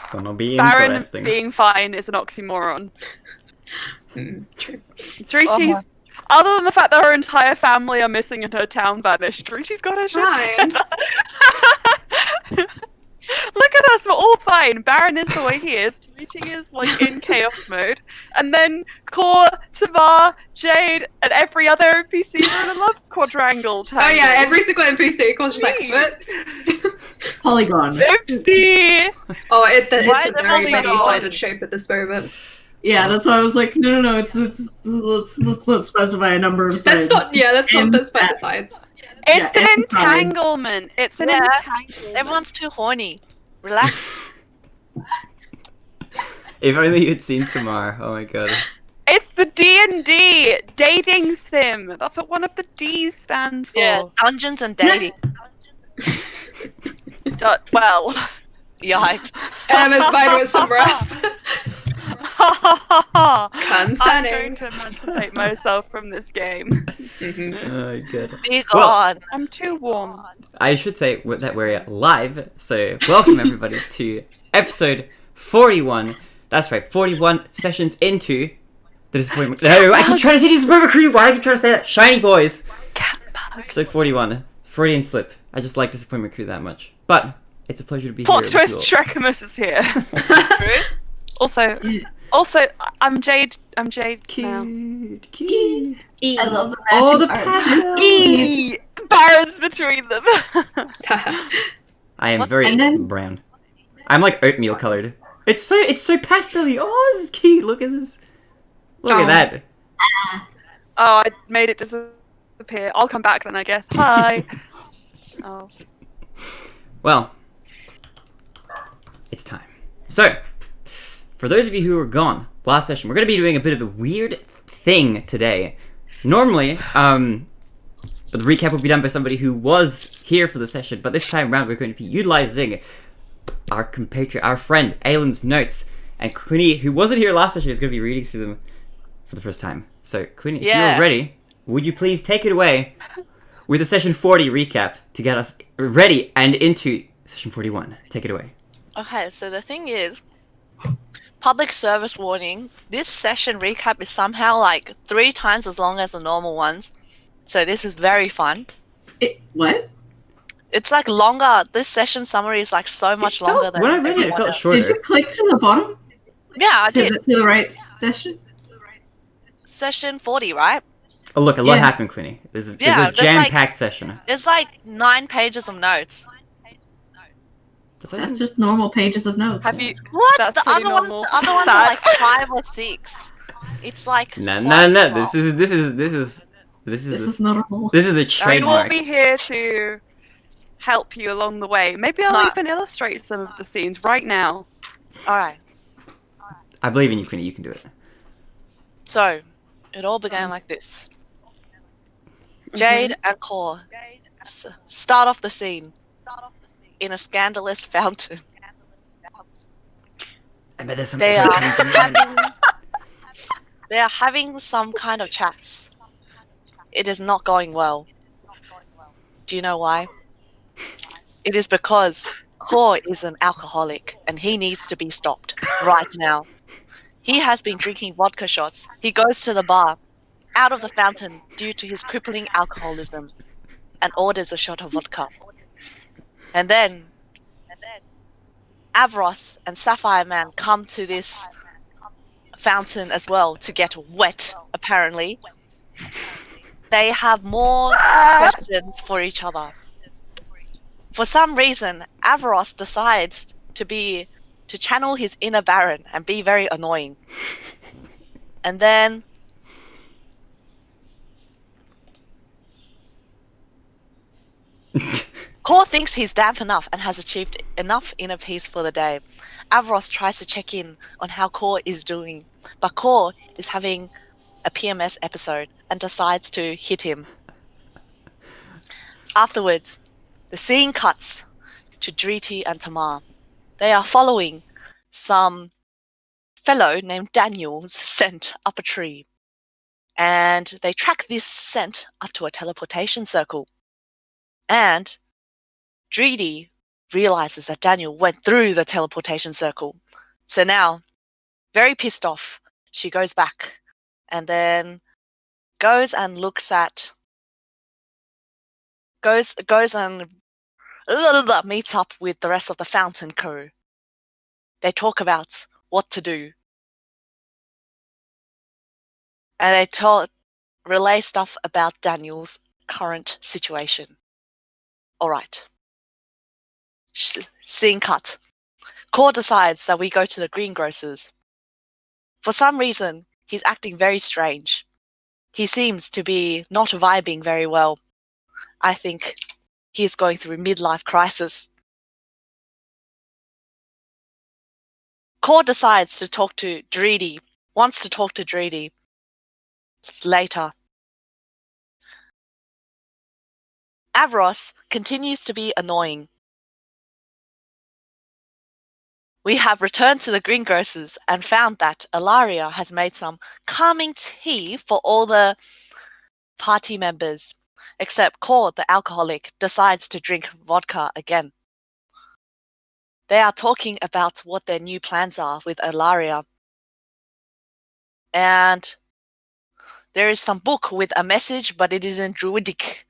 It's gonna be Baron interesting. being fine is an oxymoron. True. Druti's, other than the fact that her entire family are missing and her town vanished, Druti's got her shit Fine. together. Look at us, we're all fine. Baron is the way he is. Druti is like in chaos mode. And then Core, Tamar, Jade, and every other NPC are in a love quadrangle tangle. Oh yeah, every single NPC was just like, whoops. Polygon. Oopsie! Oh, it's a Why very the hell many-sided shape at this moment. Yeah, that's why I was like, no, it's let's not specify a number of sides. That's not by the sides. It's Yeah, an it's sides. entanglement. It's an Yeah. entanglement. Everyone's too horny. Relax. If only you'd seen Tamar. Oh my god. It's the D&D dating sim. That's what one of the D's stands for. Yeah, dungeons and dating. Well. Yikes. Emma's fine with some rest. I'm Concerning. going to emancipate myself from this game. Mhm. Oh my god. Be Well, gone. I'm too warm. I should say that we're live, so welcome everybody to episode 41. That's right, 41 sessions into the Disappointment. No, I keep trying to say Disappointment Crew. Why do I keep trying to say that? Shiny Boys. Episode 41. Freudian slip. I just like Disappointment Crew that much. But it's a pleasure to be Plot here. with twist: you all. Shrekimus is here. True? Also, I'm Jade. I'm Jade now. Cute. I love the Oh, the matching arts. pastel. Eee! Barons between them. I am What's- very and then- brown. I'm like oatmeal colored. It's so pastel-y. Oh, this is cute. Look at this. Look at Oh. that. Oh, I made it disappear. I'll come back then, I guess. Hi. Oh. Well, it's time. So, for those of you who were gone last session, we're going to be doing a bit of a weird thing today. Normally, the recap will be done by somebody who was here for the session, but this time around we're going to be utilizing our compatriot, our friend, Aylin's notes, and Quinny, who wasn't here last session, is going to be reading through them for the first time. So, Quinny, if Yeah. you're ready, would you please take it away with a session 40 recap to get us ready and into session 41. Take it away. Okay, so the thing is, public service warning, this session recap is somehow like 3 times as long as the normal ones. So this is very fun. What? It's like longer. This session summary is like so much longer than When I read it, it everyone felt else. shorter. Did you click to the bottom? Yeah, I did. To the right session? Session 40, right? Oh, look, a lot Yeah. happened, Quinny. There's a Yeah, there's, jam-packed session. There's like 9 pages of notes. That's just normal pages of notes. Have you? What? That's The pretty other ones, normal. the other ones are Sad. like 5 or 6. It's like No, twice no, as no. long. This This is is normal. the I will trademark. be here to help you along the way. Maybe I'll No. even illustrate some of the scenes right now. All right. I believe in you, Quinny. You can do it. So, it all began like this. Jade and Core start off the scene in a scandalous fountain. I bet there's some They echo are coming from behind. They are having some kind of chats. It is not going well. Do you know why? It is because Core is an alcoholic and he needs to be stopped right now. He has been drinking vodka shots. He goes to the bar out of the fountain due to his crippling alcoholism and orders a shot of vodka. And then Avros and Sapphire Man come to this fountain as well to get wet, apparently. They have more questions for each other. For some reason, Avros decides to channel his inner Baron and be very annoying. And then Core thinks he's damp enough and has achieved enough inner peace for the day. Avros tries to check in on how Core is doing, but Core is having a PMS episode and decides to hit him. Afterwards, the scene cuts to Driti and Tamar. They are following some fellow named Daniel's scent up a tree. And they track this scent up to a teleportation circle. And Driti realizes that Daniel went through the teleportation circle. So now, very pissed off, she goes back and then goes and looks at goes and meets up with the rest of the Fountain crew. They talk about what to do. And they relay stuff about Daniel's current situation. Alright. Scene cut. Core decides that we go to the greengrocer's. For some reason, he's acting very strange. He seems to be not vibing very well. I think he's going through midlife crisis. Core decides to talk to Dreedy, wants to talk to Dreedy later. Avros continues to be annoying. We have returned to the greengrocer's and found that Ilaria has made some calming tea for all the party members, except Core, the alcoholic, decides to drink vodka again. They are talking about what their new plans are with Ilaria. And there is some book with a message, but it is in Druidic.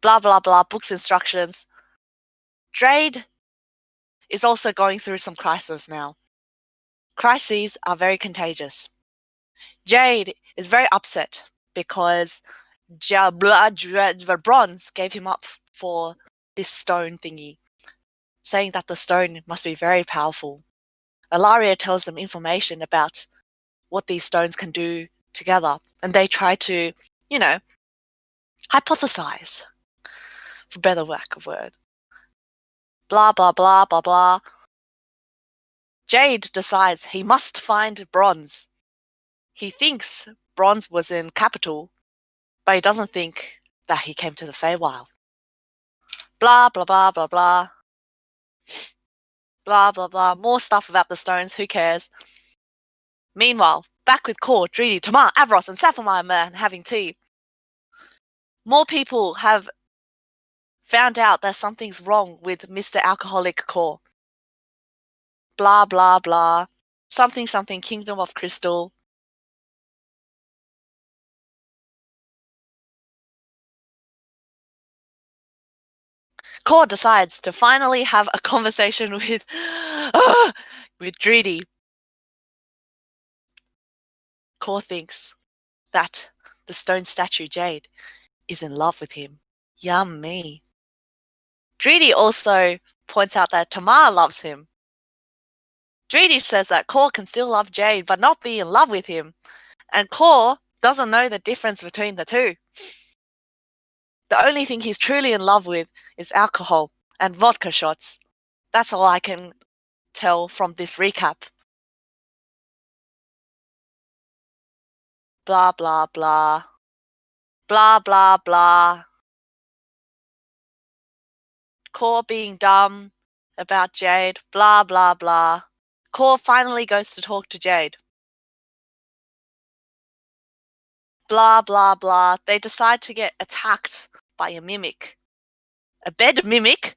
Blah, blah, blah, book's instructions. Jade is also going through some crisis now. Crises are very contagious. Jade is very upset because Bronze gave him up for this stone thingy, saying that the stone must be very powerful. Ilaria tells them information about what these stones can do together, and they try to, hypothesize, for better lack of word. Blah, blah, blah, blah, blah. Jade decides he must find Bronze. He thinks Bronze was in Capital, but he doesn't think that he came to the Feywild. Blah, blah, blah, blah, blah. Blah, blah, blah. More stuff about the stones, who cares? Meanwhile, back with Core, Dreedy, Tamar, Avros, and Sapphire Man having tea. More people have found out that something's wrong with Mr. Alcoholic Core. Blah, blah, blah. Something, something, Kingdom of Crystal. Core decides to finally have a conversation with Dreedy. Core thinks that the stone statue Jade is in love with him. Yummy. Dreedy also points out that Tamar loves him. Dreedy says that Core can still love Jade but not be in love with him. And Core doesn't know the difference between the two. The only thing he's truly in love with is alcohol and vodka shots. That's all I can tell from this recap. Blah, blah, blah. Blah, blah, blah. Core being dumb about Jade. Blah, blah, blah. Core finally goes to talk to Jade. Blah, blah, blah. They decide to get attacked by a mimic. A bed mimic.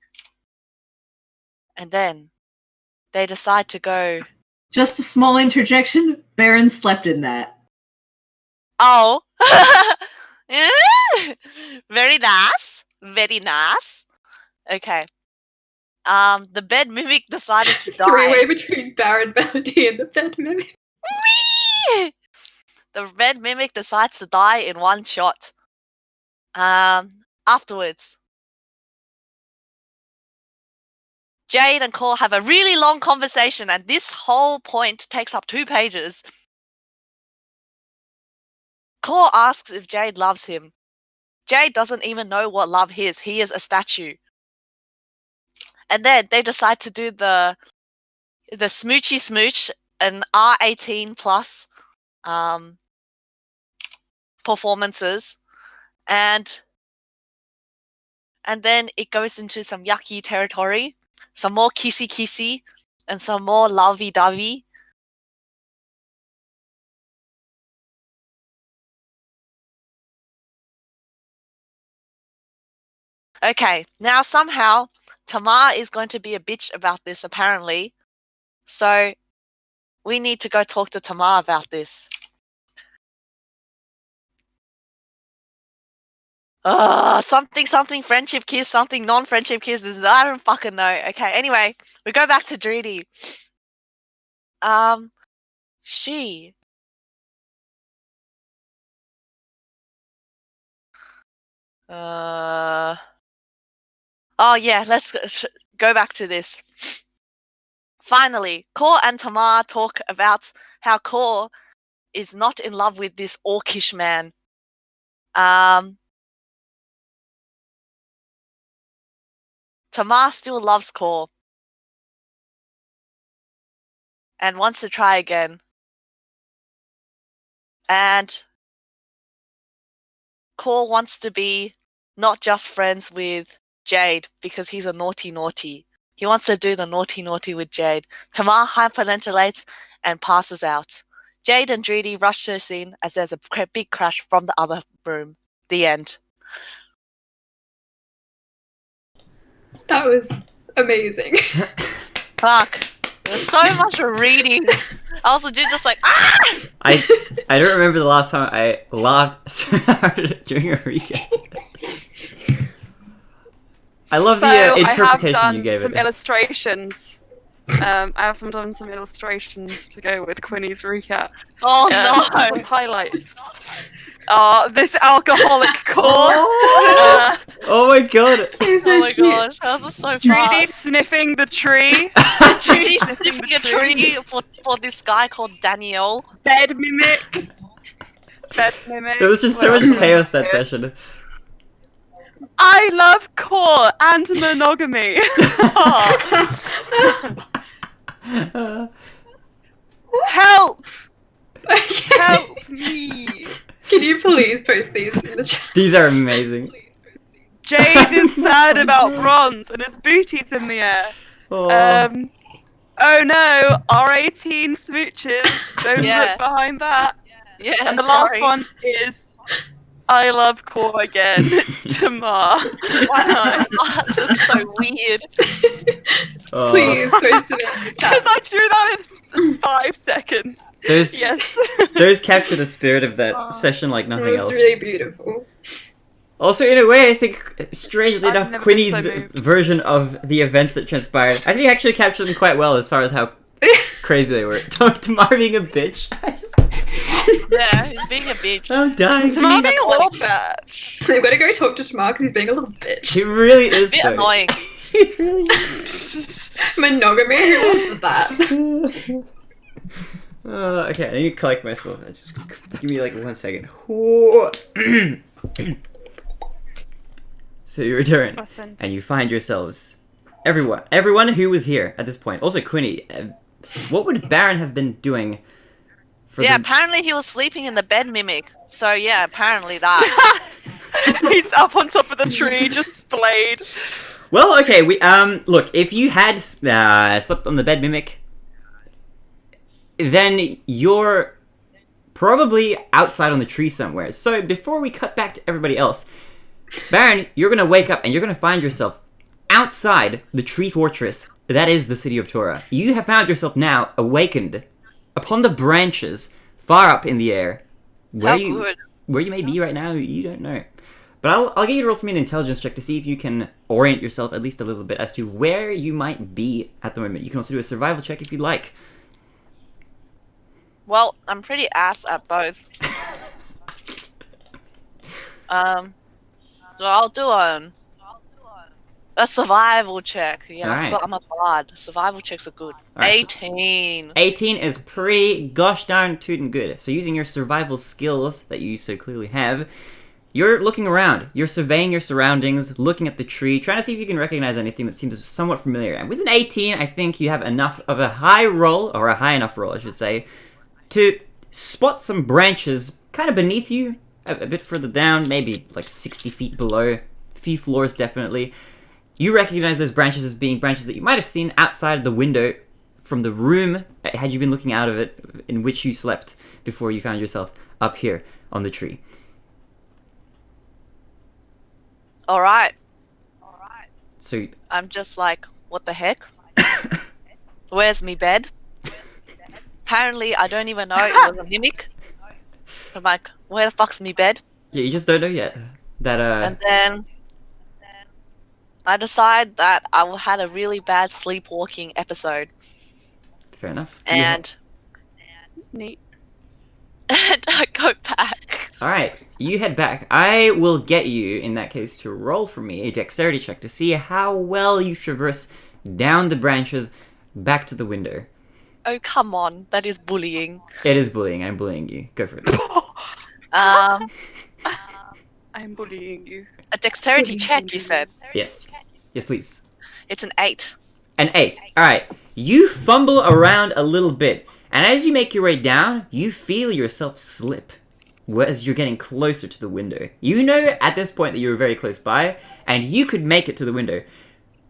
And then they decide to go. Just a small interjection. Baron slept in that. Oh. Very nice. Very nice. Okay. The bed mimic decided to die. Three-way between Baron Bounty and the bed mimic. Whee! The red mimic decides to die in one shot. Afterwards, Jade and Core have a really long conversation, and this whole point takes up 2 pages. Core asks if Jade loves him. Jade doesn't even know what love is. He is a statue. And then they decide to do the smoochy smooch, an R18 plus performances, and then it goes into some yucky territory, some more kissy, and some more lovey-dovey. Okay, now somehow Tamar is going to be a bitch about this, apparently. So we need to go talk to Tamar about this. Something friendship kiss, something non-friendship kiss. I don't fucking know. Okay, anyway, we go back to Drudy. She. Oh yeah, let's go back to this. Finally, Kor and Tamar talk about how Kor is not in love with this orcish man. Tamar still loves Kor and wants to try again. And Kor wants to be not just friends with Jade because he's a naughty. He wants to do the naughty with Jade. Tamar hyperventilates and passes out. Jade and Drudy rush to the scene as there's a big crash from the other room. The end. That was amazing. Fuck. There's so much reading. I was legit just like, ah! I don't remember the last time I laughed so hard during a recap. I love the interpretation you gave some it. illustrations. I have done some illustrations to go with Quinny's recap. Oh no! Some highlights. This alcoholic Kor. Oh my god! Oh my gosh, that was so Drudy fast. sniffing the tree. Drudy sniffing a tree for this guy called Daniel. Bed mimic. There was just so much chaos that session. I love Kor and monogamy. Help! Help me! Can you please post these in the chat? These are amazing. Jade is sad about bronze and his booty's in the air. Oh. Oh no, R18 smooches. Don't Yeah. look behind that. Yeah, And the sorry. last one is I love Kor again. Tamar. Why does that look so weird? Oh. Please post it in the Because chat. I drew that in 5 seconds. Those Yes. those capture the spirit of that session like It nothing was else. really beautiful. Also, in a way, I think, strangely I've enough, never been Quinny's so moved. version of the events that transpired, I think he actually captured them quite well as far as how crazy they were. Tamar being a bitch. Yeah, he's being a bitch. I'm dying. Tamar being a little bitch. They've got to go talk to Tamar because he's being a little bitch. He really is, A bit though. annoying. He really is. Monogamy? Who wants that? Okay, I need to collect myself. Just give me like 1 second. So you return, Listen. and you find yourselves, everyone who was here at this point. Also, Quinny, what would Baron have been doing? For Yeah, the... apparently he was sleeping in the bed mimic. So yeah, apparently that. He's up on top of the tree, just splayed. Well, okay, we look, if you had slept on the bed mimic, then you're probably outside on the tree somewhere. So before we cut back to everybody else, Baron, you're gonna wake up and you're gonna find yourself outside the tree fortress that is the city of Torah. You have found yourself now awakened upon the branches far up in the air. How good. Where you may be right now, you don't know. But I'll get you to roll for me an intelligence check to see if you can orient yourself at least a little bit as to where you might be at the moment. You can also do a survival check if you'd like. Well, I'm pretty ass at both. So I'll do a survival check. Yeah, I Alright. forgot I'm a bard. Survival checks are good. Alright, so- 18. 18 is pretty gosh darn tootin' good. So using your survival skills that you so clearly have, you're looking around. You're surveying your surroundings, looking at the tree, trying to see if you can recognize anything that seems somewhat familiar. And with an 18, I think you have enough of a high roll, or a high enough roll, I should say, to spot some branches kind of beneath you, a bit further down, maybe like 60 feet below, a few floors definitely. You recognize those branches as being branches that you might have seen outside the window from the room, had you been looking out of it, in which you slept before you found yourself up here on the tree. Alright. So, I'm just like, what the heck? Where's me bed? Apparently, I don't even know it was a mimic. I'm like, where the fuck's me bed? yeah, you just don't know yet. That, And then I decide that had a really bad sleepwalking episode. fair enough. And, Neat. and I go back. Alright, you head back. I will get you, in that case, to roll for me a dexterity check to see how well you traverse down the branches back to the window. Oh, come on. That is bullying. It is bullying. I'm bullying you. Go for it. I'm bullying you. A dexterity check, you said. Yes. Yes, please. It's an 8. An 8. Alright. You fumble around a little bit, and as you make your way down, you feel yourself slip as you're getting closer to the window. You know at this point that you were very close by, and you could make it to the window,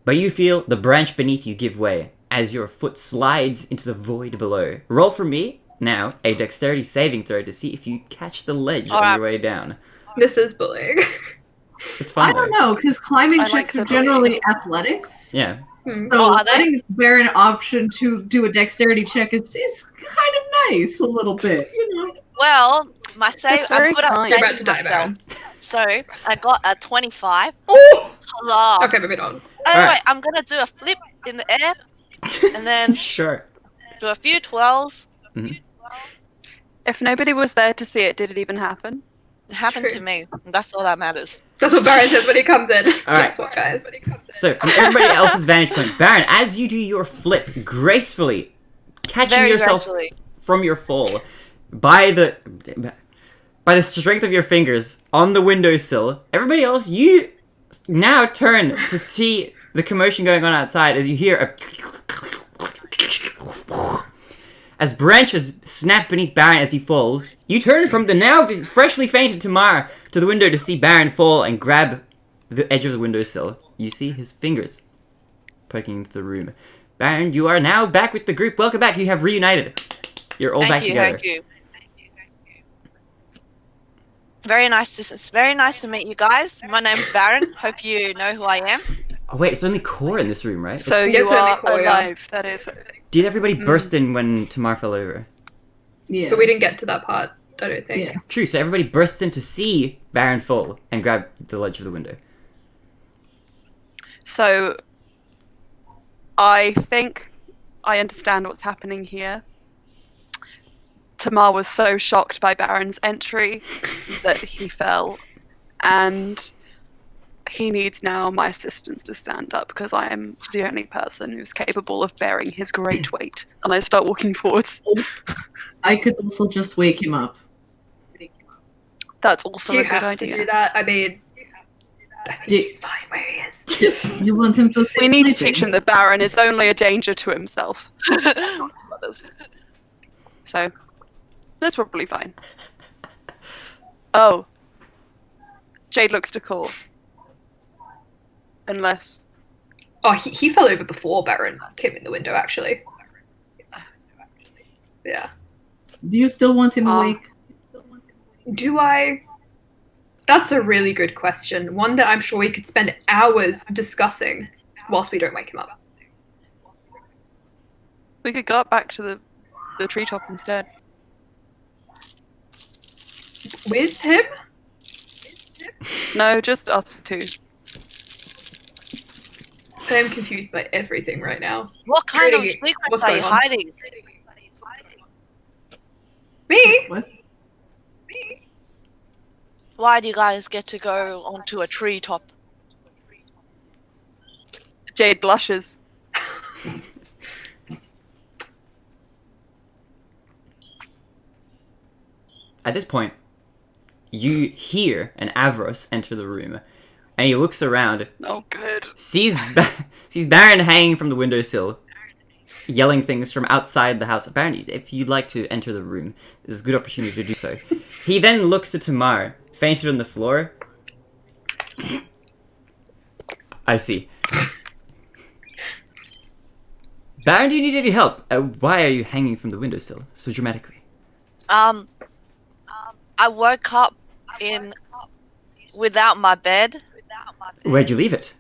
but you feel the branch beneath you give way as your foot slides into the void below. Roll for me, now, a dexterity saving throw to see if you catch the ledge on your way down. This is bullying. It's fine I don't though. know, because climbing I like checks are the generally athletics. Yeah. Hmm. So Oh, are they? letting Baron an option to do a dexterity check is kind of nice, a little bit, you know. Well, That's I'm very good at kind. You're about to saving die, myself. Baron. So, I got a 25. Oh! Huzzah. Okay, moving on. Anyway, Alright. I'm gonna do a flip in the air, and then Sure. do a few twirls. If nobody was there to see it, did it even happen? It happened to True. me. And that's all that matters. That's what Baron says when he comes in. Alright. Guess what, guys? So, from everybody else's vantage point, Baron, as you do your flip gracefully, catching Very yourself gradually. from your fall by the strength of your fingers on the windowsill, everybody else, you now turn to see the commotion going on outside as you hear as branches snap beneath Baron as he falls. You turn from the now freshly fainted Tamar to the window to see Baron fall and grab the edge of the windowsill. You see his fingers poking into the room. Baron, you are now back with the group. Welcome back. You have reunited. You're all back together. Thank you. Very nice to meet you guys. My name's Baron. Hope you know who I am. Oh wait, it's only Core in this room, right? So Yes, you only are Core, yeah. alive. That is. Did everybody burst in when Tamar fell over? Yeah. But we didn't get to that part, I don't think. Yeah. True, so everybody bursts in to see Baron fall and grab the ledge of the window. So I think I understand what's happening here. Tamar was so shocked by Baron's entry that he fell, and he needs now my assistance to stand up because I am the only person who's capable of bearing his great weight. And I start walking forwards. I could also just wake him up. That's also Do a you good have to idea. do that? I mean, I think Do- he's fine where he is. You want him to We need to sleeping? teach him that Baron is only a danger to himself, not to others. So that's probably fine. Oh, Jade looks to call. Unless Oh, he fell over before Baron came in the window, actually. Yeah. Do you still want him awake? Do I? That's a really good question. One that I'm sure we could spend hours discussing whilst we don't wake him up. we could go up back to the treetop instead. With him? No, just us two. I am confused by everything right now. What kind of Trudy, secrets what's are you going on? hiding? Me? What? Why do you guys get to go onto a treetop? Jade blushes. At this point, you hear an Avros enter the room, and he looks around, Oh, good. sees Baron hanging from the windowsill, yelling things from outside the house. Baron, if you'd like to enter the room, this is a good opportunity to do so. He then looks to Tamar, fainted on the floor. I see. Baron, do you need any help? Why are you hanging from the windowsill so dramatically? I woke up without my bed. Where'd you leave it?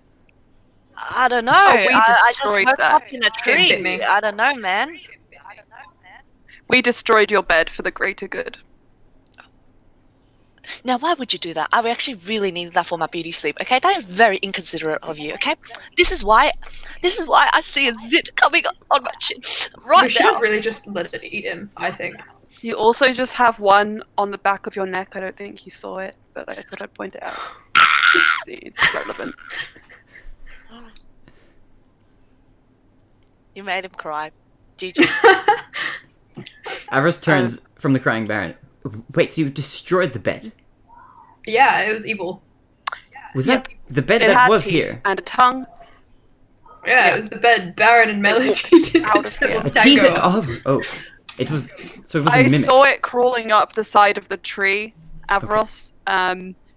I don't know. Oh, we I just destroyed woke that. up in a Didn't hit tree. me. I don't know, man. We destroyed your bed for the greater good. Now, why would you do that? I actually really needed that for my beauty sleep. Okay, that is very inconsiderate of you. Okay, this is why I see a zit coming on my chin We right should now. have really just let it eat him, I think. You also just have one on the back of your neck. I don't think you saw it, but I thought I'd point it out. See, it's relevant. You made him cry. GG. Avros turns from the crying Baron. Wait, so you destroyed the bed? Yeah, it was evil. Was that the bed It that had was teeth here? and a tongue. Yeah, Yeah. it was the bed Baron and Melody walked did out the of here. devil's A teeth. tango. Oh, it was. So it was I a mimic. saw it crawling up the side of the tree, Avros.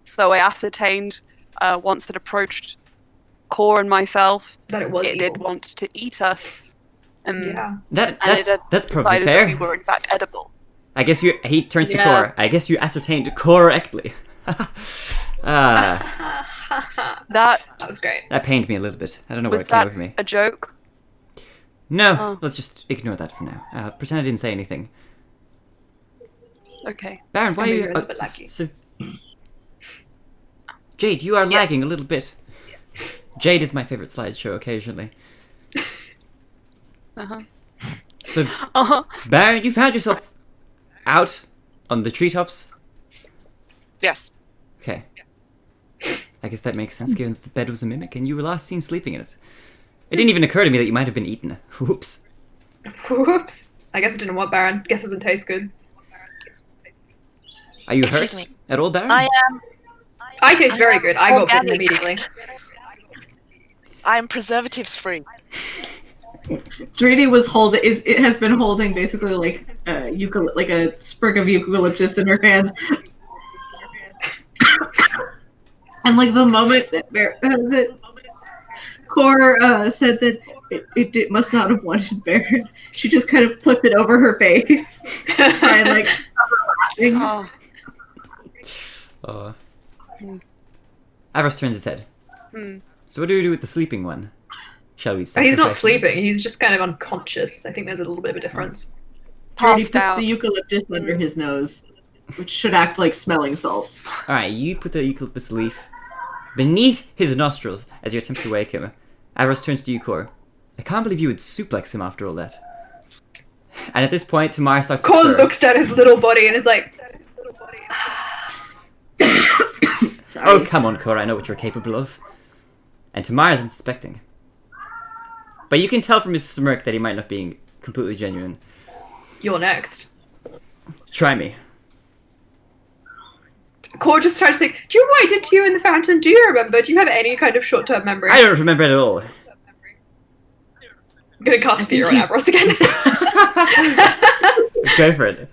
So I ascertained once it approached Core and myself, That it was it evil. did want to eat us. Yeah. That's it had probably decided that we fair. were in fact edible. I guess he turns to Yeah. Core. I guess you ascertained correctly. That That was great. That pained me a little bit. I don't know where was it came that over me. a joke? No, Oh. let's just ignore that for now. Pretend I didn't say anything. Okay. Baron, why I are mean, you... you're a little bit laggy. so... Jade, you are lagging a little bit. Jade is my favourite slideshow occasionally. Uh-huh. So, Uh-huh. Baron, you found yourself out on the treetops? Yes. Okay. I guess that makes sense given that the bed was a mimic and you were last seen sleeping in it. It didn't even occur to me that you might have been eaten. Whoops. Whoops. I guess I didn't want Baron. Guess it doesn't taste good. Are you Excuse hurt me. at all, Baron? I am. I taste very good. I got bitten organic. immediately. I am preservatives free. Drady has been holding basically like like a sprig of eucalyptus in her hands. And like the moment that Core said that it must not have wanted Baron, she just kind of puts it over her face and like laughing. Oh. Oh. Avros turns his head. Hmm. So what do we do with the sleeping one? Shall we He's not sacrifice him? sleeping. He's just kind of unconscious. I think there's a little bit of a difference. Drady Passed puts out. the eucalyptus under his nose, which should act like smelling salts. Alright, you put the eucalyptus leaf beneath his nostrils as you attempt to wake him. Avros turns to you, Core. I can't believe you would suplex him after all that. And at this point, Tamar starts to Cole stir. looks at his little body and is like, Sorry. Oh, come on, Core, I know what you're capable of. And Tamar is inspecting. But you can tell from his smirk that he might not be completely genuine. "You're next." Try me. Core just starts to think, "Do you know what I did to you in the fountain? Do you remember? Do you have any kind of short-term memory?" I don't remember it at all. I'm gonna cast fear on he's- Avros again. Go for it.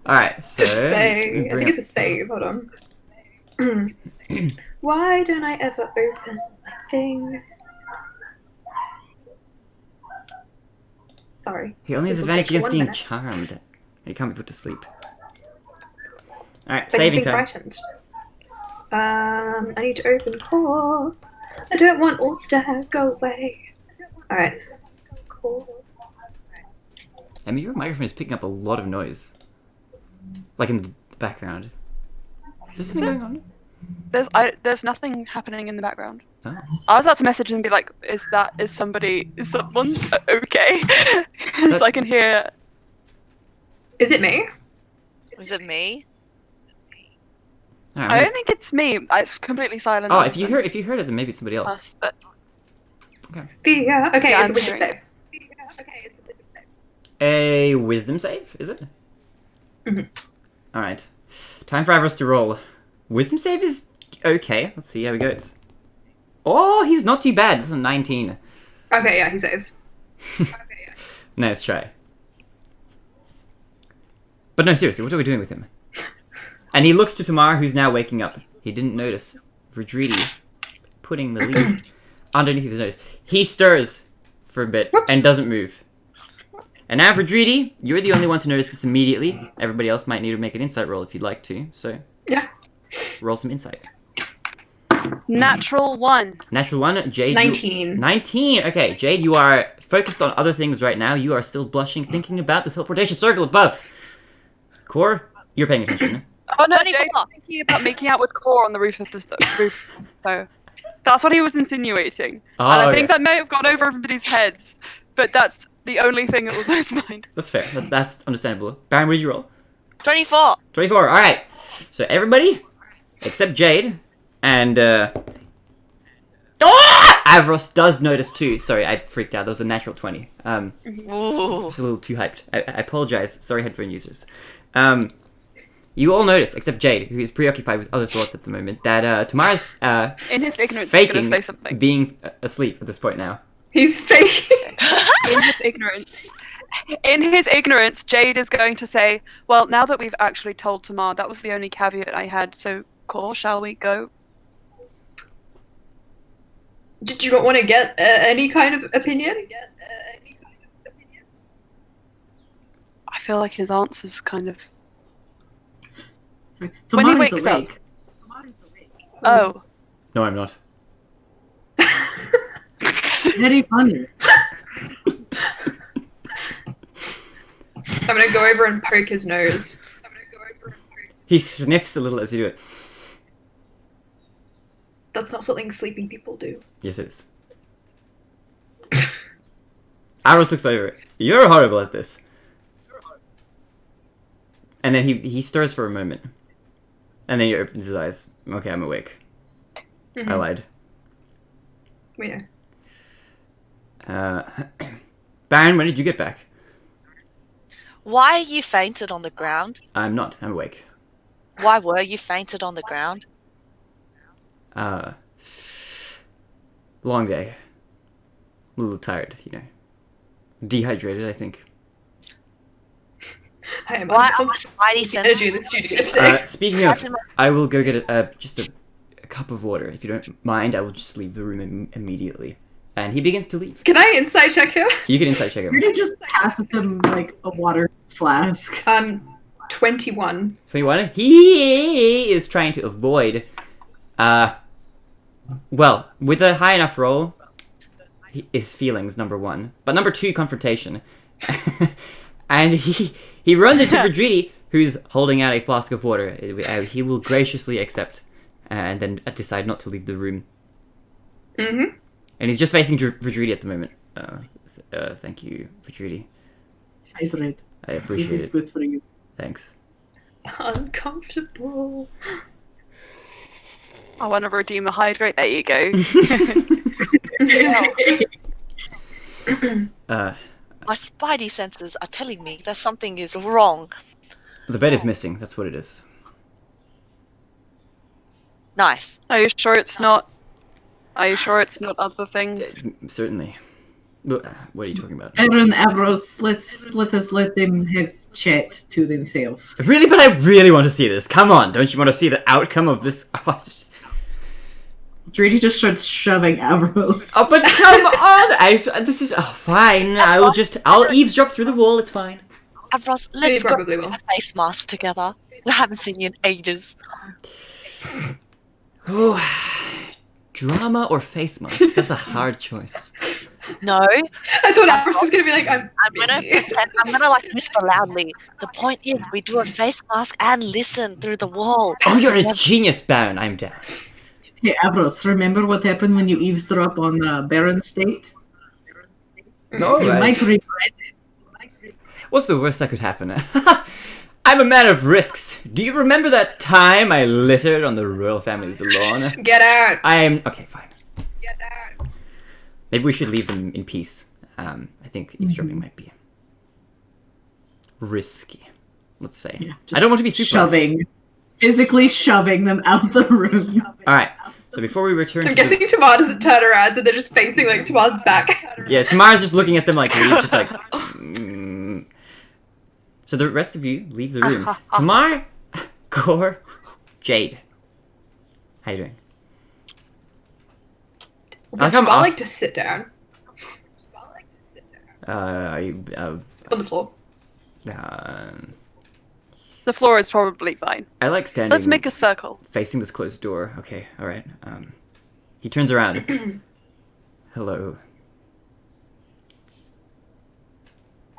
Alright, so... Save. I bring think up- it's a save. Hold on. Why don't I ever open my thing? Sorry. He only has This will advantage take you against 1 being minute. charmed. He can't be put to sleep. Alright, But saving he's being time. frightened. I need to open core. I don't want Ulster. Go away. Alright. Core. I mean, your microphone is picking up a lot of noise. Like in the background. Is this something going on? There's nothing happening in the background. Oh. I was about to message and be like, is someone okay? Because I can hear. Is it me? Is it me? Alright, I maybe- don't think it's me. It's completely silent. Oh, other if you than heard it, then maybe it's somebody else. us, but Fear. Okay, Yeah, it's a I'm wizard hearing. save. A wisdom save, is it? Mhm. Alright. Time for Avros to roll. Wisdom save is okay. Let's see how he goes. Oh, he's not too bad. That's a 19. Okay, yeah, he saves. Nice try. But no, seriously, what are we doing with him? And he looks to Tamar, who's now waking up. He didn't notice Verdridi putting the leaf underneath his nose. He stirs for a bit Whoops. and doesn't move. And now, Verdridi, you're the only one to notice this immediately. Everybody else might need to make an insight roll if you'd like to. So, Yeah. roll some insight. Natural 1. Natural 1. Jade. 19. 19. Okay, Jade, you are focused on other things right now. You are still blushing, thinking about the teleportation circle above. Core, you're paying attention. Oh no, 24. Jade's thinking about making out with Core on the roof of the roof. So that's what he was insinuating. Oh, and I okay. think that may have gone over everybody's heads, but that's the only thing that was on his mind. That's fair. That's understandable. Baron, what did you roll? 24. 24. All right. So everybody, except Jade, and Avros does notice too. Sorry, I freaked out. That was a natural 20. Ooh. Just a little too hyped. I apologize. Sorry, headphone users. You all notice, except Jade, who is preoccupied with other thoughts at the moment, that Tamara's In his ignorance, he's faking gonna say something. being asleep at this point now. He's faking. In his ignorance, Jade is going to say, "Well, now that we've actually told Tamar, that was the only caveat I had. So, Core, shall we go?" Did you not want to get any kind of opinion? I feel like his answer's kind of. Sorry. When he Tamara's wakes up. awake. Oh. No, I'm not. Very funny. I'm gonna go over and poke his nose. He sniffs a little as you do it. That's not something sleeping people do. Yes, it is. Aros looks over. You're horrible at this. And then he stirs for a moment. And then he opens his eyes. Okay, I'm awake. Mhm. I lied. We know. Baron, when did you get back? Why are you fainted on the ground? I'm not. I'm awake. Why were you fainted on the ground? Long day. A little tired, you know. Dehydrated, I think. I am Why are my uncomfortable spidey with the energy in senses? the studio today. Speaking of, I will go get just a cup of water. If you don't mind, I will just leave the room immediately. And he begins to leave. Can I insight check him? You can insight check him. Rudy just passes him like a water flask. 21. 21. He is trying to avoid. Well, with a high enough roll, his feelings number 1, but number 2, confrontation. And he runs into Vidridi, who's holding out a flask of water. He will graciously accept, and then decide not to leave the room. Mm-hmm. And he's just facing Vidridi at the moment. Thank you, Vidridi. Hydrate. I It appreciate is it. good for you. Thanks. Uncomfortable. I want to redeem a hydrate. There you go. My spidey senses are telling me that something is wrong. The bed is missing. That's what it is. Nice. Are you sure it's not? Are you sure it's not other things? Certainly. What are you talking about? Aaron Avros, let us let them have chat to themselves. Really, but I really want to see this. Come on, don't you want to see the outcome of this? Rudy just starts shoving Avros. Oh, but come on! This is fine. I'll eavesdrop through the wall. It's fine. Avros, You let's go probably will. a face mask together. We haven't seen you in ages. Oh, drama or face masks? That's a hard choice. No, I thought Avros was gonna be like, I'm gonna pretend. I'm gonna like whisper loudly. The point is, we do a face mask and listen through the wall. Oh, you're a genius, Baron. I'm down. Hey Avros, remember what happened when you eavesdrop on Baron's state? No, You might regret it. What's the worst that could happen? I'm a man of risks. Do you remember that time I littered on the royal family's lawn? Get out! Okay, fine. Get out! Maybe we should leave them in peace. I think eavesdropping might be risky. Let's say. Yeah, I don't want to be super physically shoving them out the room. All right. So before we return, I'm to guessing Tamar doesn't turn around, so they're just facing like Tamar's back. yeah, Tamara's just looking at them like leave, just like. So the rest of you leave the room. Tamar, Gore, Jade. How you doing? Would Tamar like to sit down? Are you On the floor. The floor is probably fine. I like standing. Let's make a circle. facing this closed door. Okay, all right. He turns around. Hello.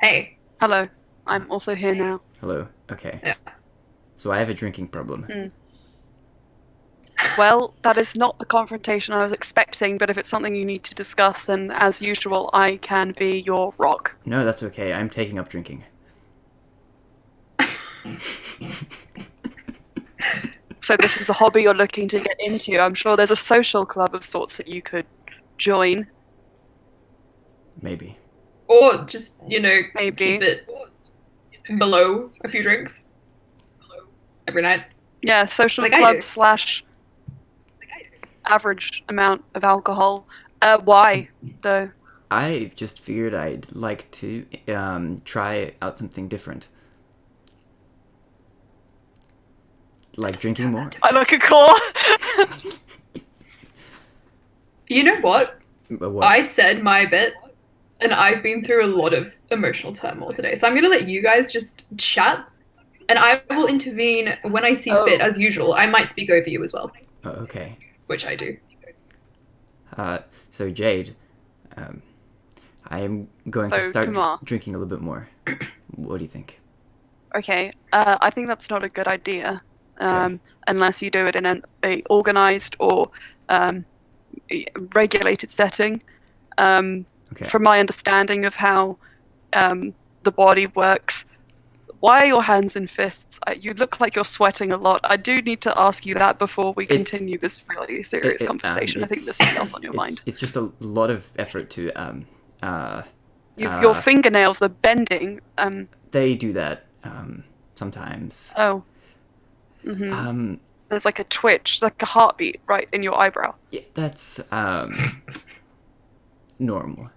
Hey. Hello. I'm also here now. Hello. Okay. Yeah. So I have a drinking problem. Hmm. Well, that is not the confrontation I was expecting, but if it's something you need to discuss, then as usual, I can be your rock. No, that's okay. I'm taking up drinking. So this is a hobby you're looking to get into. I'm sure there's a social club of sorts that you could join. Maybe. Or just, Maybe. keep it below a few drinks every night. Yeah, social Like I club do. slash average amount of alcohol. Why, though? I just figured I'd like to try out something different. Like drinking more. I look at Core. You know what? But what? I said my bit, and I've been through a lot of emotional turmoil today. So I'm going to let you guys just chat, and I will intervene when I see fit, as usual. I might speak over you as well, Oh, okay. which I do. So Jade, I am going to So, start Tamar. drinking a little bit more. What do you think? Okay, I think that's not a good idea, Okay. unless you do it in a organized or regulated setting. Okay. From my understanding of how the body works, why are your hands in fists? You look like you're sweating a lot. I do need to ask you that before we It's- continue this really serious conversation. I think it's- there's something else on your mind. It's just a lot of effort to Your fingernails are bending. They do that sometimes. Oh. Mm-hmm. Um, There's like a twitch, like a heartbeat right in your eyebrow. yeah, that's normal.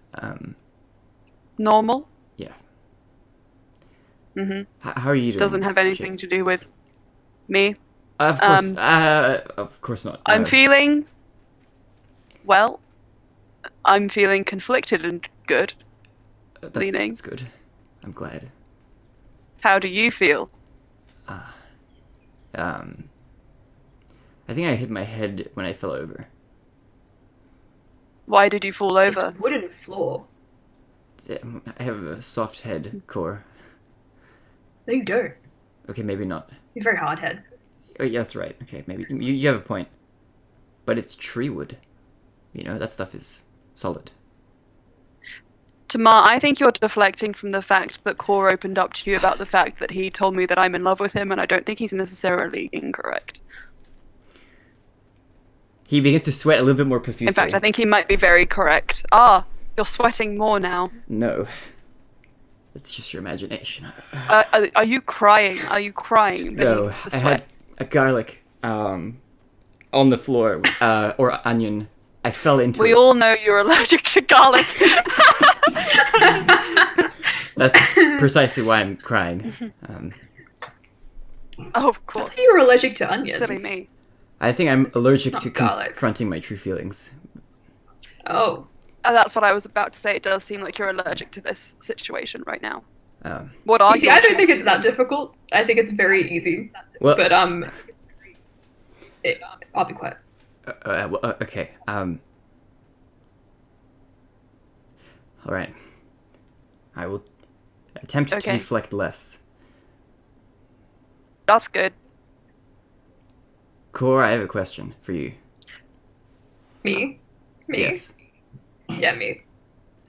Normal? Yeah. Mm-hmm. How are you doing? Doesn't have anything to do with me. Of course. Of course not. I'm feeling... Well, I'm feeling conflicted and good. leaning. That's good. I'm glad. How do you feel? I think I hit my head when I fell over. Why did you fall over? It's wooden floor. I have a soft head core. No, you don't. Okay, maybe not. You're very hard head. Oh, yeah, that's right. Okay, maybe you have a point. But it's tree wood. You know, that stuff is solid. Tamar, I think you're deflecting from the fact that Core opened up to you about the fact that he told me that I'm in love with him, and I don't think he's necessarily incorrect. He begins to sweat a little bit more profusely. In fact, I think he might be very correct. Ah, you're sweating more now. No. It's just your imagination. Are you crying? Are you crying? No, beneath the I sweat? had a garlic on the floor, or onion. I fell into We it. all know you're allergic to garlic. That's precisely why I'm crying. Oh, of I course. thought you were allergic to onions. Silly me. I think I'm allergic Not to garlic. confronting my true feelings. Oh. That's what I was about to say. It does seem like you're allergic to this situation right now. Um, What are You see, your I don't true think it's that feelings? difficult. I think it's very easy. well, But, I'll be quiet. okay. All right. I will attempt to Okay. deflect less. That's good. Core, I have a question for you. Me? Me? Yes. Yeah, me.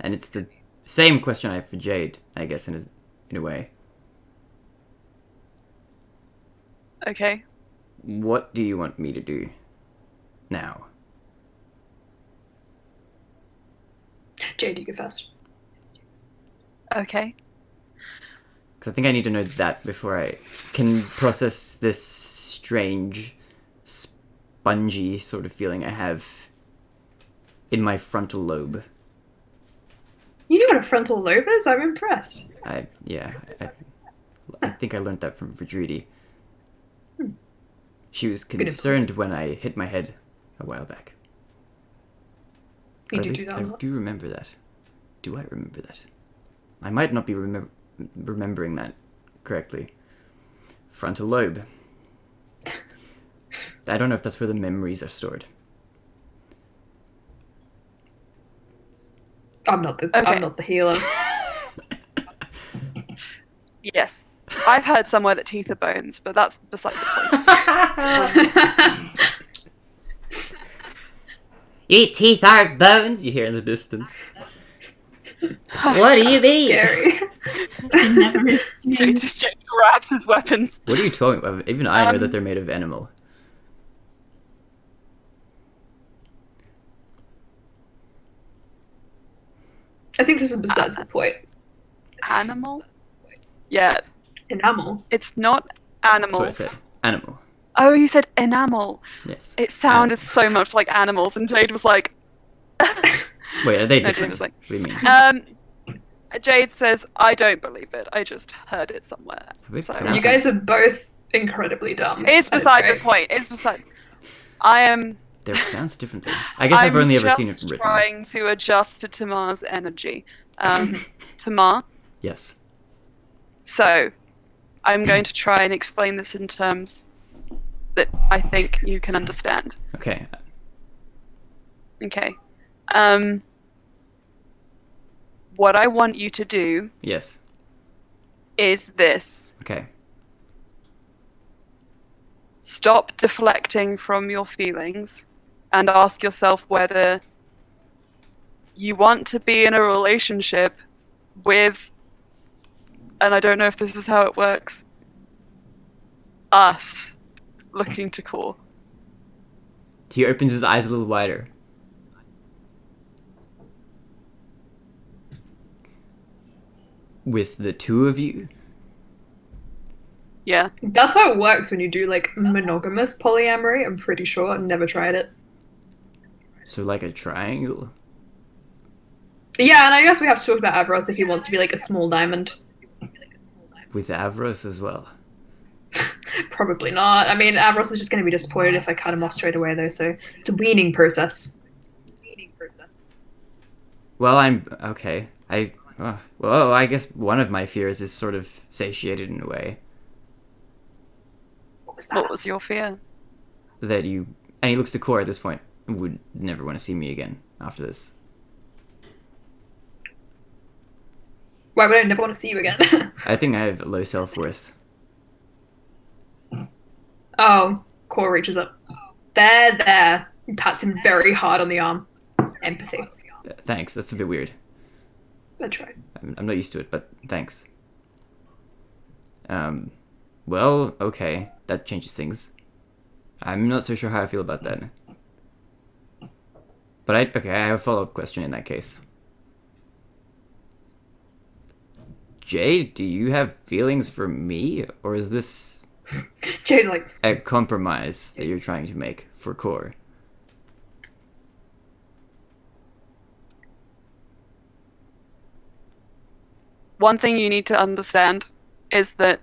And it's the same question I have for Jade, I guess, in a way. Okay. What do you want me to do now? Jade, you go first. Okay. Because I think I need to know that before I can process this strange, spongy sort of feeling I have in my frontal lobe. You know what a frontal lobe is? I'm impressed. I think I learned that from Vidridi. She was concerned when I hit my head a while back. You Or at do least that I a lot. do remember that. Do I remember that? I might not be remembering that correctly. Frontal lobe. I don't know if that's where the memories are stored. I'm not the Okay. I'm not the healer. Yes. I've heard somewhere that teeth are bones, but that's beside the point. Your teeth aren't bones, you hear in the distance. What do you mean? Scary. Can never miss. Jade grabs his weapons. What are you talking about? Even I know that they're made of animal. I think this is besides the point. Animal? Yeah, Enamel. it's not That's animals. what I said. Animal. Oh, you said enamel. Yes. It sounded so much like animals, and Jade was like, Wait, are they No, Jade different? was like, What do you mean? Jade says, I don't believe it. I just heard it somewhere. we So pronounced You guys are both incredibly dumb. it's and beside the great. point. It's beside. I am. They're pronounced differently. I guess I've only ever seen it just written. trying to adjust to Tamar's energy. Tamar. Yes. So, I'm going to try and explain this in terms that I think you can understand. Okay. Okay. What I want you to do Yes. is this. Okay. Stop deflecting from your feelings and ask yourself whether you want to be in a relationship with, and I don't know if this is how it works, us looking to core. He opens his eyes a little wider. With the two of you? Yeah. That's how it works when you do like monogamous polyamory. I'm pretty sure. I've never tried it. So like a triangle? Yeah, and I guess we have to talk about Avros if he wants to be like a small diamond. With Avros as well. Probably not. I mean, Avros is just going to be disappointed if I cut him off straight away, though. So it's a weaning process. Well, I'm okay. Well, I guess one of my fears is sort of satiated in a way. What was that? What was your fear? That you, and he looks to Core at this point, would never want to see me again after this. Why would I never want to see you again? I think I have low self-worth. Oh, Core reaches up. There. He pats him very hard on the arm. Empathy. Thanks, that's a bit weird. That's right. I'm not used to it, but thanks. Well, okay, that changes things. I'm not so sure how I feel about that. But I have a follow-up question in that case. Jade, do you have feelings for me, or is this Jay's like, a compromise that you're trying to make for Core? One thing you need to understand is that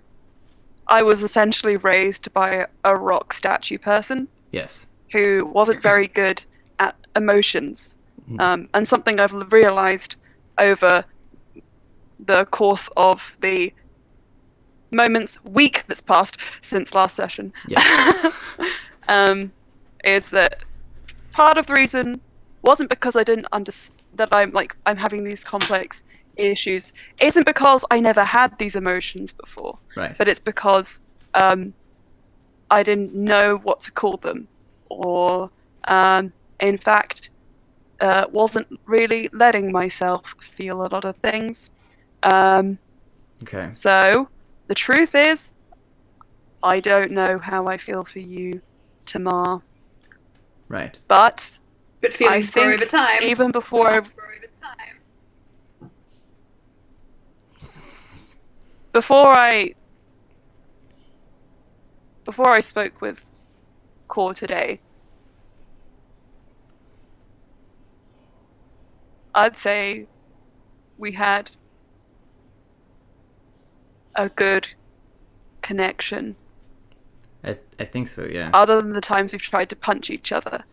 I was essentially raised by a rock statue person Yes. who wasn't very good at emotions. And something I've realized over the course of the week that's passed since last session, Yeah. is that part of the reason wasn't because I didn't understand that I'm having these complex issues, isn't because I never had these emotions before, Right. but it's because I didn't know what to call them, or in fact wasn't really letting myself feel a lot of things. Okay. So the truth is, I don't know how I feel for you, Tamar, Right. but feelings I grow think over time. even before I spoke with Core today, I'd say we had a good connection. I think so, yeah. Other than the times we've tried to punch each other.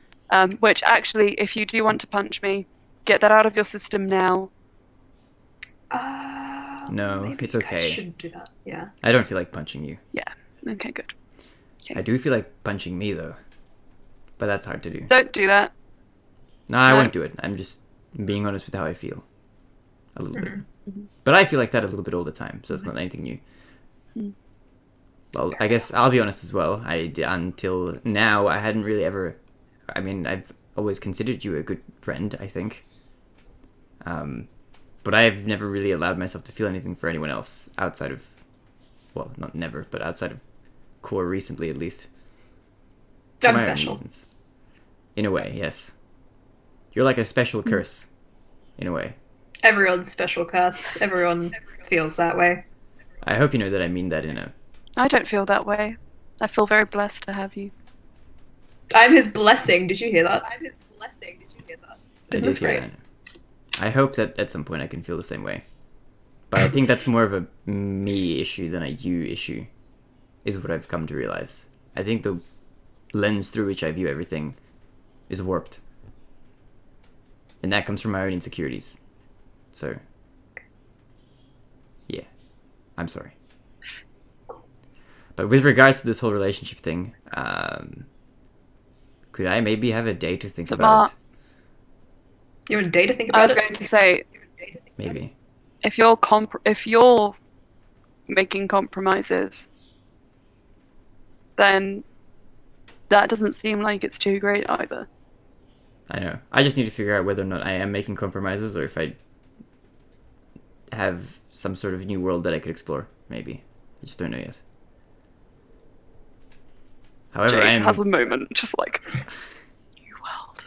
Which actually, if you do want to punch me, get that out of your system now. No, maybe it's you guys okay. shouldn't do that. Yeah. I don't feel like punching you. Yeah. Okay, good. I do feel like punching me though, but that's hard to do. Don't do that. No, I No. won't do it. I'm just being honest with how I feel. A little bit. Mhm. But I feel like that a little bit all the time, so it's not anything new. Mm. Well, I guess I'll be honest as well. Until now, I hadn't really ever... I mean, I've always considered you a good friend, I think. But I've never really allowed myself to feel anything for anyone else outside of... Well, not never, but outside of Core recently, at least. For I'm my own special. reasons. In a way, yes. You're like a special curse. In a way. Everyone's special, Cass. Everyone feels that way. I hope you know that I mean that in a... I don't feel that way. I feel very blessed to have you. I'm his blessing. Did you hear that? I'm his blessing. Did you hear that? I Isn't did this hear great? that. I hope that at some point I can feel the same way. But I think that's more of a me issue than a you issue, is what I've come to realize. I think the lens through which I view everything is warped. And that comes from my own insecurities. So, yeah, I'm sorry. But with regards to this whole relationship thing, could I maybe have a day to think So, about it? You want a day to think I about was it? going to say, Maybe. if you're making compromises, then that doesn't seem like it's too great either. I know. I just need to figure out whether or not I am making compromises or if I have some sort of new world that I could explore, maybe. I just don't know yet. However, Jade I am... has a moment, just like, new world.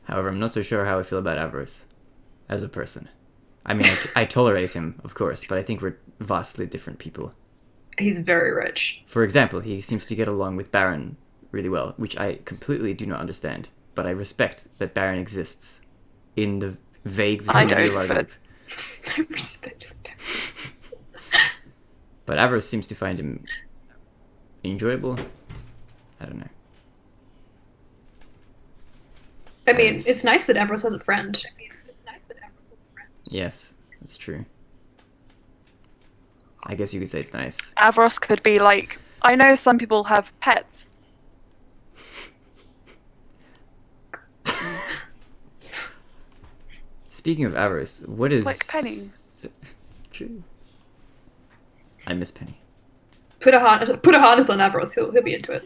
However, I'm not so sure how I feel about Avarice as a person. I mean, I tolerate him, of course, but I think we're vastly different people. He's very rich. For example, he seems to get along with Baron really well, which I completely do not understand, but I respect that Baron exists in the vague I vicinity don't, of our but- group. I respect that. But Avarice seems to find him enjoyable. I don't know. I mean, it's nice that Ambrose has a friend. Yes, that's true. I guess you could say it's nice. Avros could be like, I know some people have pets. Speaking of Avarice, what is... Like Penny. True. I miss Penny. Put a harness on Ambrose. He'll be into it.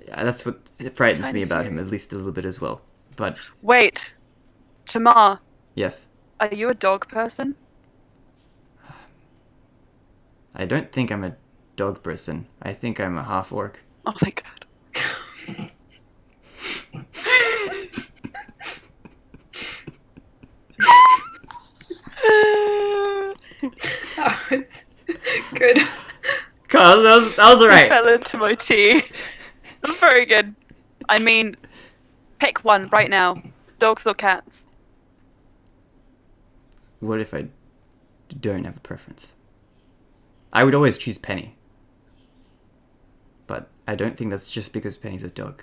Yeah, that's what frightens me Kinda about him, scary. at least a little bit as well. But, Wait, Tamar, yes. are you a dog person? I don't think I'm a dog person. I think I'm a half-orc. Oh my god. That was good. Cause that was I alright. fell into my tea. Very good. I mean, pick one right now. Dogs or cats? What if I don't have a preference? I would always choose Penny. But I don't think that's just because Penny's a dog.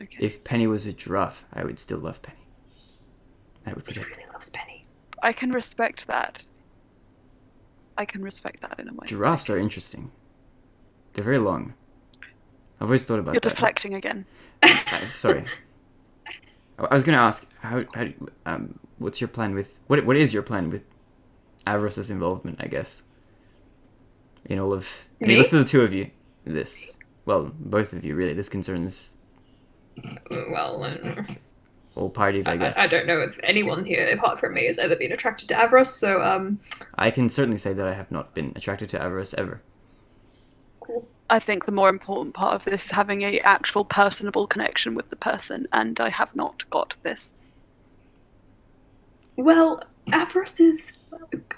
Okay. If Penny was a giraffe, I would still love Penny. I would He protect her. really loves Penny. I can respect that. I can respect that in a way. Giraffes are interesting. They're very long. I've always thought about You're that. deflecting again. Sorry. I was going to ask, what's your plan with... What is your plan with Avarice's involvement, I guess? In all of... And he Me? looks at the two of you. This... Well, both of you, really. This concerns Well, all parties, I guess. I don't know if anyone here, apart from me, has ever been attracted to Avros. So, I can certainly say that I have not been attracted to Avarice ever. cool. I think the more important part of this is having a actual personable connection with the person, and I have not got this. Well, Avros is.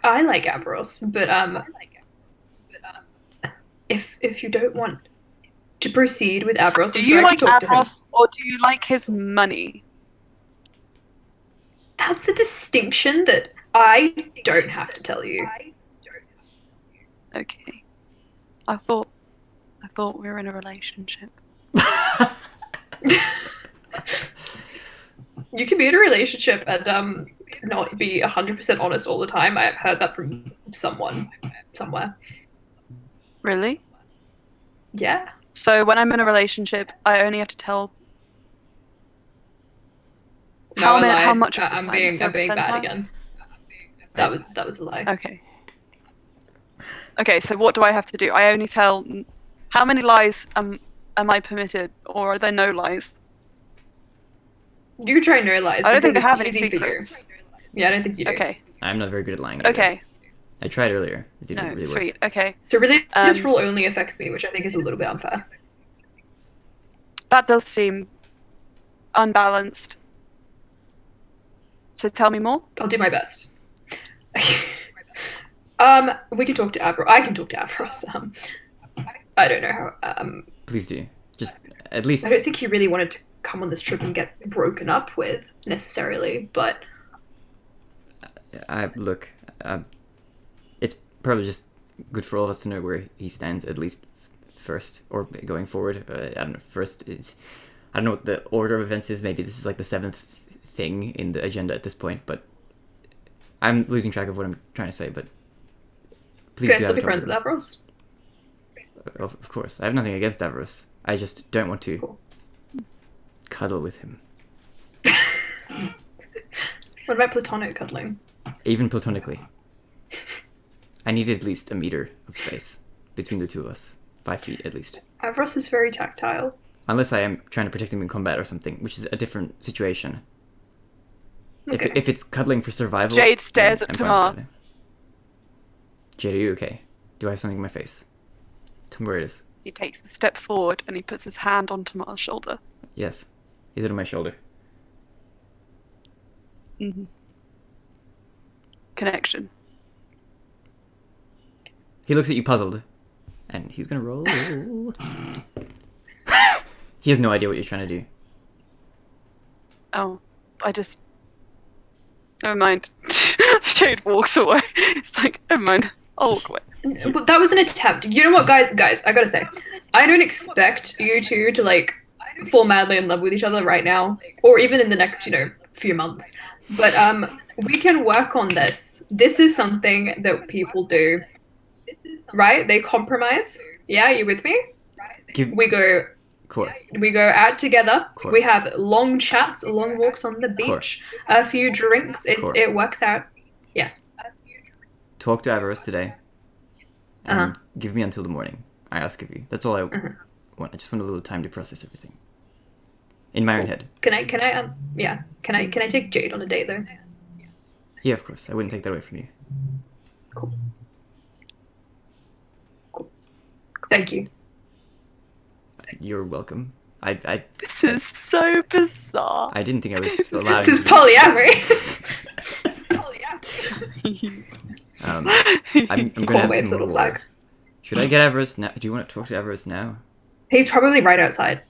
I like Avros, but if you don't want to proceed with Avros, Do I'm you sure I like can talk to him. Avros, or do you like his money? That's a distinction that I don't have to tell you. Okay. I thought we were in a relationship. You can be in a relationship and like not be 100% honest all the time. I have heard that from someone somewhere. Really? Yeah. So when I'm in a relationship, I only have to tell No, how I lied. how much of the I'm time? being 0% bad time? again. That was a lie. Okay. Okay, so what do I have to do? I only tell how many lies am I permitted, or are there no lies? You can try no lies. I don't think because I have it's any easy for secrets. you. Yeah, I don't think you do. Okay. I'm not very good at lying. Either. Okay. I tried earlier. It didn't No, really sweet. work. Okay. So really, this Um, rule only affects me, which I think is a little bit unfair. That does seem unbalanced. So tell me more. I'll do my best. We can talk to Avros. I can talk to Avros. I don't know how. Please do. Just at least. I don't think he really wanted to come on this trip and get broken up with necessarily, but Look. It's probably just good for all of us to know where he stands at least first, or going forward. I don't know. First is. I don't know what the order of events is. Maybe this is like the 7th thing in the agenda at this point, but I'm losing track of what I'm trying to say. But please can I do still be have a friends talk with Avros? Of course, I have nothing against Davros. I just don't want to Cool. cuddle with him, What about platonic cuddling? even platonically. I need at least a meter of space between the two of us, 5 feet at least. Avros is very tactile. Unless I am trying to protect him in combat or something, which is a different situation. Okay. If it's cuddling for survival, Jade stares then at I'm fine with Tamar. that. Jade, are you okay? Do I have something in my face? Tell me where it is. He takes a step forward and he puts his hand on Tamar's shoulder. Yes. Is it on my shoulder? Mm-hmm. Connection. He looks at you puzzled, and he's gonna roll. He has no idea what you're trying to do. Oh, I just. Never mind. Jade walks away. It's like, never mind. I'll walk away. But that was an attempt. You know what, guys, I gotta say, I don't expect you two to like fall madly in love with each other right now, or even in the next, few months. But we can work on this. This is something that people do, right? They compromise. Yeah, you with me? We go Core. out together. Cool. We have long chats, long walks on the beach, a few drinks. Cool. It works out. Yes. Talk to Avarice today. And Uh-huh. give me until the morning. I ask of you. That's all I want. I just want a little time to process everything. In my own head. Can I take Jade on a date though? Yeah, of course. I wouldn't take that away from you. Cool. Thank you. You're welcome. This is so bizarre. I didn't think I was allowed. This is polyamory. I'm gonna Cool have waves, some little more flag. water. Should I get Avarice now? Do you want to talk to Avarice now? He's probably right outside.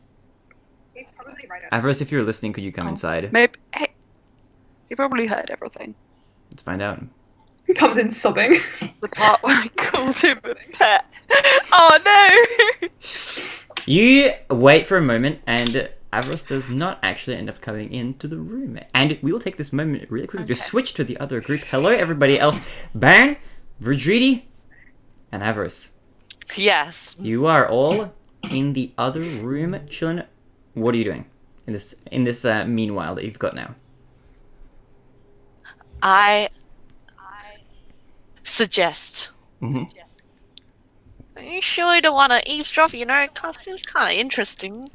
Avarice, if you're listening, could you come inside? Maybe. Hey, he probably heard everything. Let's find out. He comes in sobbing. The part where I called him a pet. Oh no! You wait for a moment, and Avarice does not actually end up coming into the room. And we will take this moment really quickly to switch to the other group. Hello, everybody else. Baron, Verdridi, and Avarice. Yes. You are all in the other room chilling. What are you doing in this meanwhile that you've got now? I suggest. Mm-hmm. Are you sure you don't want to eavesdrop? It seems kind of interesting.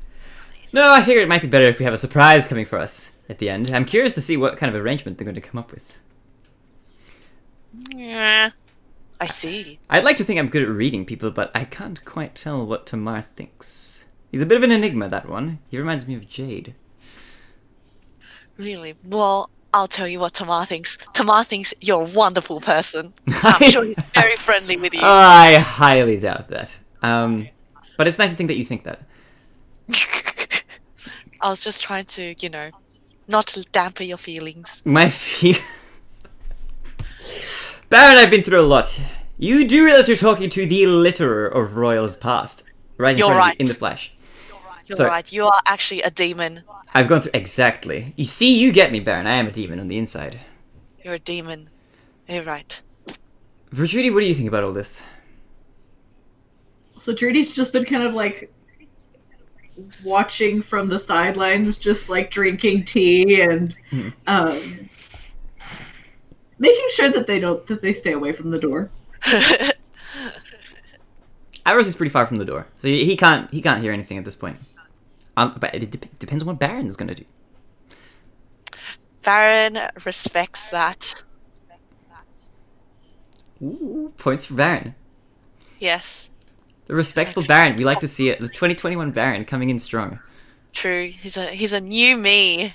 No, I figured it might be better if we have a surprise coming for us at the end. I'm curious to see what kind of arrangement they're going to come up with. Yeah, I see. I'd like to think I'm good at reading people, but I can't quite tell what Tamar thinks. He's a bit of an enigma, that one. He reminds me of Jade. Really? Well, I'll tell you what Tamar thinks. Tamar thinks you're a wonderful person. I'm sure he's very friendly with you. I highly doubt that. But it's nice to think that you think that. I was just trying to, not to dampen your feelings. My feelings. Baron, I've been through a lot. You do realize you're talking to the litterer of Royal's past, right? In You're front of you, right. in the flesh. You're So- right. You are actually a demon. I've gone through exactly. You see, you get me, Baron. I am a demon on the inside. You're a demon. You're right. Virtuity, what do you think about all this? So Trudy's just been kind of like watching from the sidelines, just like drinking tea and making sure that they stay away from the door. Iris is pretty far from the door, so he can't hear anything at this point. But it depends on what Baron's gonna do. Baron respects that. Ooh, points for Baron. Yes, The respectful Baron. We like to see it. The 2021 Baron coming in strong. true. He's a new me.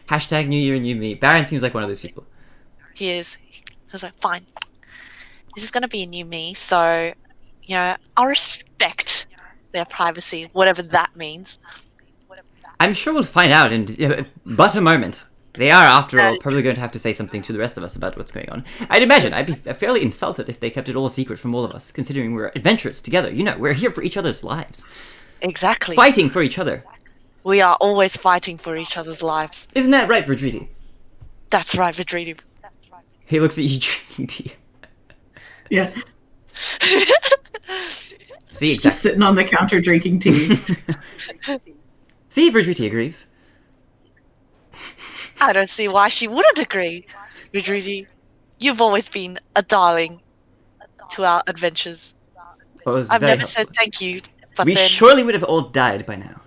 Hashtag New Year, New Me. Baron seems like one of those people. He is. I was like, fine. This is gonna be a new me, so I'll respect their privacy, whatever that means. I'm sure we'll find out in but a moment. They are, after all, probably going to have to say something to the rest of us about what's going on. I'd imagine I'd be fairly insulted if they kept it all a secret from all of us, considering we're adventurers together. We're here for each other's lives. Exactly. Fighting for each other. We are always fighting for each other's lives. Isn't that right, Vidridi? That's right, Vidridi. He looks at you drinking tea. Yeah, See, just exactly. sitting on the counter drinking tea. See, Vidridi agrees. I don't see why she wouldn't agree. Vidridi, you've always been a darling to our adventures. Well, it was I've very never helpful. said thank you, but We then surely would have all died by now.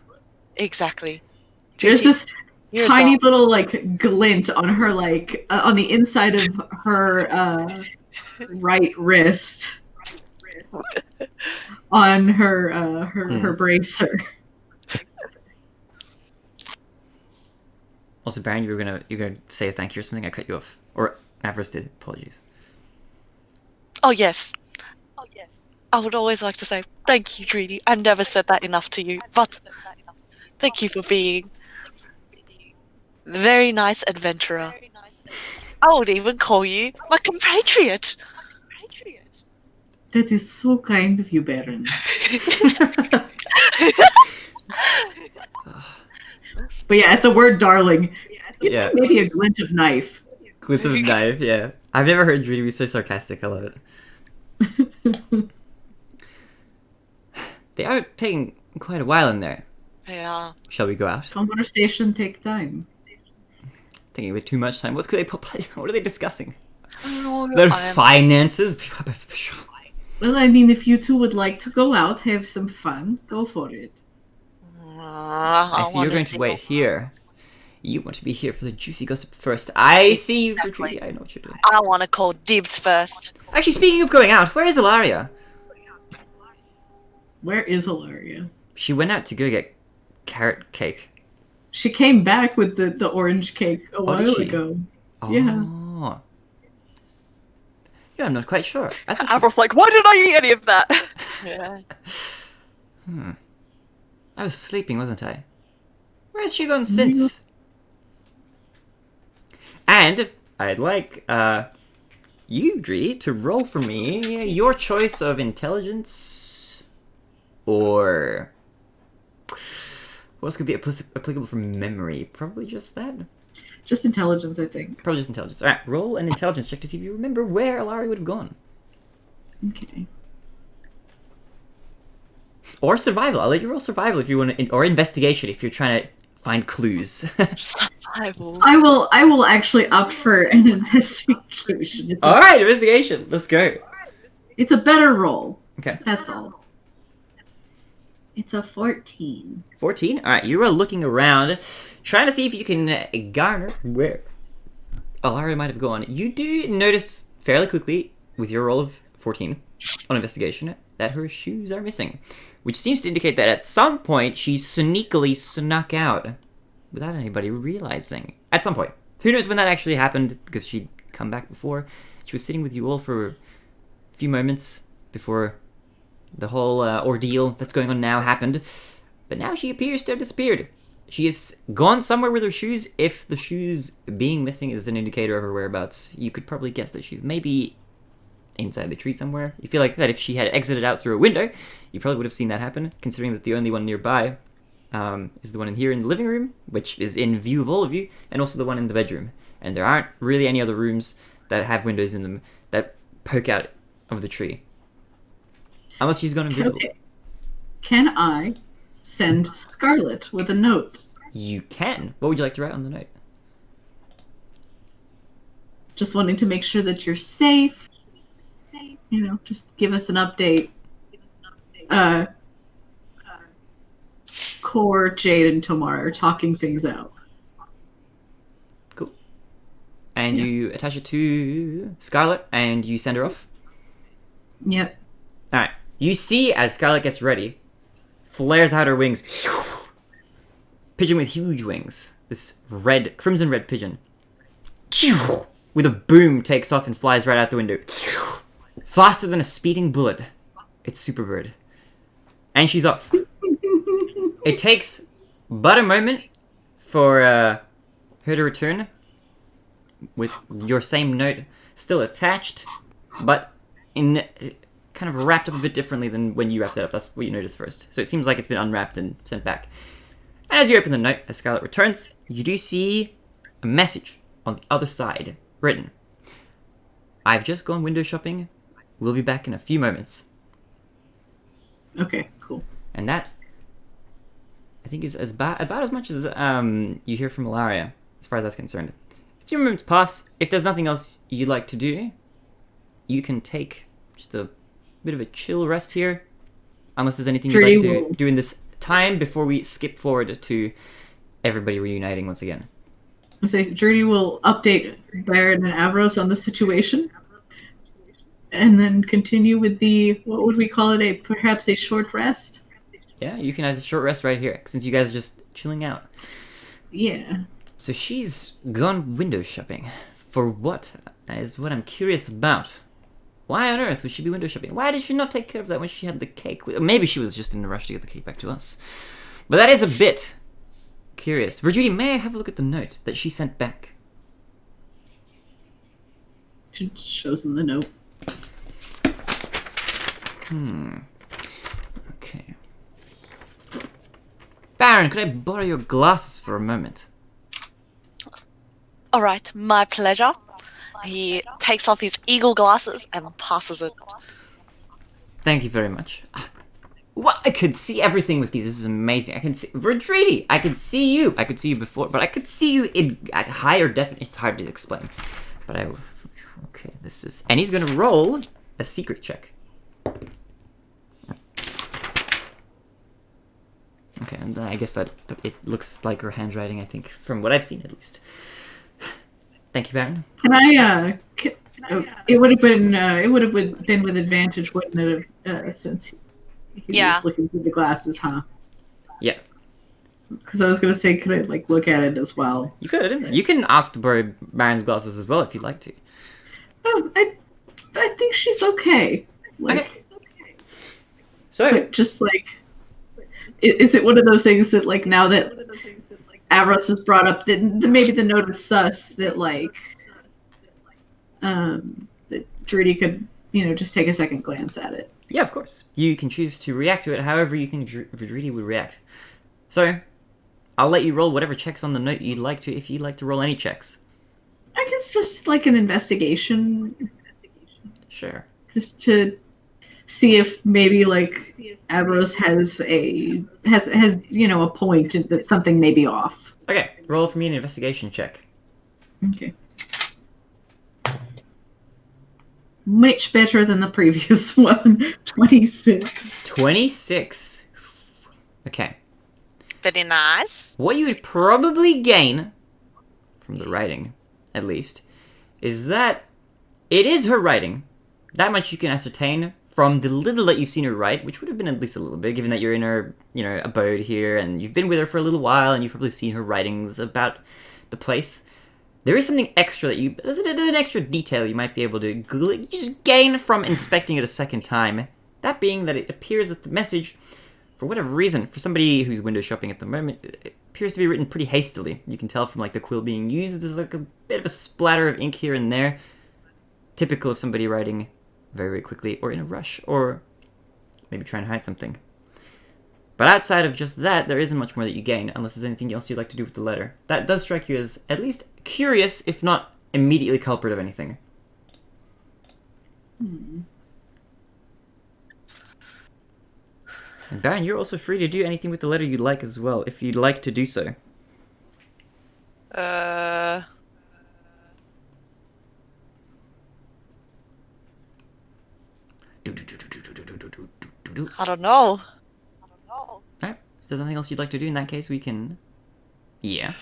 exactly. There's this You're a tiny dog. little like glint on her on the inside of her right wrist on her bracer. Also, Baron, you're gonna say a thank you or something. I cut you off, or Avarice did. Apologies. Oh yes. I would always like to say thank you, Treaty. I never said that enough to you, but thank you for being a very nice adventurer. I would even call you my compatriot. That is so kind of you, Baron. But yeah, at the word darling, you Yeah. see maybe a glint of knife. Glint of a knife, yeah. I've never heard Drudy be so sarcastic. I love it. They are taking quite a while in there. Yeah. Shall we go out? Conversation take time. Taking a bit too much time. What could they? What are they discussing? Oh, Their I'm- finances. Well, I mean, if you two would like to go out, have some fun, go for it. I see you're wanna going to see- wait here. You want to be here for the juicy gossip first. I see you, Exactly. Drudy. I know what you're doing. I want to call dibs first. Actually, speaking of going out, where is Ilaria? Where is Ilaria? She went out to go get carrot cake. She came back with the orange cake a did while she? ago. Oh. Yeah. Yeah, I'm not quite sure. I thought Avril's like, why did I eat any of that? Yeah. I was sleeping, wasn't I? Where has she gone since? And I'd like you, Dree, to roll for me your choice of intelligence or what else could be applicable from memory? Probably just that. Just intelligence, I think. Probably just intelligence. All right, roll an intelligence check to see if you remember where Alari would have gone. Okay. Or survival. I'll let you roll survival if you want to, or investigation if you're trying to find clues. Survival. I will actually opt for an investigation. All right, investigation. Let's go. It's a better roll. Okay. That's all. It's a 14. 14. All right, you are looking around, trying to see if you can garner where Alaria might have gone. You do notice fairly quickly with your roll of 14 on investigation that her shoes are missing, which seems to indicate that at some point she sneakily snuck out without anybody realizing. At some point. Who knows when that actually happened, because she'd come back before. She was sitting with you all for a few moments before the whole ordeal that's going on now happened. But now she appears to have disappeared. She has gone somewhere with her shoes. If the shoes being missing is an indicator of her whereabouts, you could probably guess that she's maybe inside the tree somewhere. You feel like that if she had exited out through a window, you probably would have seen that happen, considering that the only one nearby is the one in here in the living room, which is in view of all of you, and also the one in the bedroom. and there aren't really any other rooms that have windows in them that poke out of the tree. Unless she's gone invisible. Okay. Can I send Scarlet with a note? You can. What would you like to write on the note? Just wanting to make sure that you're safe. You know, just give us an update. Core, Jade, and Tomar are talking things out. Cool. And you attach it to Scarlet, and you send her off? Yep. Alright. You see, as Scarlet gets ready, flares out her wings. Pigeon with huge wings. This red, crimson red pigeon. With a boom, takes off and flies right out the window. Faster than a speeding bullet. It's Superbird. And she's off. It takes but a moment for her to return with your same note still attached, but in kind of wrapped up a bit differently than when you wrapped it up. That's what you noticed first. So it seems like it's been unwrapped and sent back. And as you open the note, as Scarlet returns, you do see a message on the other side written. I've just gone window shopping. We'll be back in a few moments. Okay, cool. And that, I think, is about as much as you hear from Ilaria, as far as that's concerned. A few moments pass. If there's nothing else you'd like to do, you can take just a bit of a chill rest here. Unless there's anything you'd like to do in this time before we skip forward to everybody reuniting once again. I say Journey will update Baron and Avros on the situation. And then continue with the, what would we call it, perhaps a short rest? Yeah, you can have a short rest right here, since you guys are just chilling out. Yeah. So she's gone window shopping. For what is what I'm curious about. Why on earth would she be window shopping? Why did she not take care of that when she had the cake? Maybe she was just in a rush to get the cake back to us. But that is a bit curious. Virginia, may I have a look at the note that she sent back? She shows him the note. Okay. Baron, could I borrow your glasses for a moment? All right, my pleasure. He takes off his eagle glasses and passes it. Thank you very much. What? I could see everything with these. This is amazing. I can see Verdredi. I could see you. I could see you before, but I could see you in higher definition. It's hard to explain. But okay, this is, and he's gonna roll a secret check. Okay, and I guess that it looks like her handwriting, I think, from what I've seen at least. Thank you, Baron. Can I, it would have been with advantage, wouldn't it have, since he was looking through the glasses, huh? Yeah. Because I was going to say, could I, like, look at it as well? You could. You can ask to borrow Baron's glasses as well if you'd like to. I think she's okay. Like, okay. So, but just like, is it one of those things that, like, now that Avros was brought up, that maybe the note is sus, that, like, that Drudy could, just take a second glance at it? Yeah, of course. You can choose to react to it however you think Drudy would react. So, I'll let you roll whatever checks on the note you'd like to, if you'd like to roll any checks. I guess just, like, an investigation. Sure. Just to see if maybe, like, Avros has a point that something may be off. Okay, roll for me an investigation check. Okay. Much better than the previous one. 26. 26. Okay. Very nice. What you would probably gain, from the writing, at least, is that it is her writing. That much you can ascertain from the little that you've seen her write, which would have been at least a little bit, given that you're in her, abode here, and you've been with her for a little while, and you've probably seen her writings about the place. There is something extra there's an extra detail you might be able to just gain from inspecting it a second time. That being that it appears that the message, for whatever reason, for somebody who's window shopping at the moment, it appears to be written pretty hastily. You can tell from, like, the quill being used that there's, like, a bit of a splatter of ink here and there. Typical of somebody writing very, very quickly, or in a rush, or maybe trying to hide something. But outside of just that, there isn't much more that you gain, unless there's anything else you'd like to do with the letter. That does strike you as at least curious, if not immediately culprit of anything. Hmm. And Baron, you're also free to do anything with the letter you'd like as well, if you'd like to do so. I don't know. Alright, if there's nothing else you'd like to do, in that case we can... Yeah.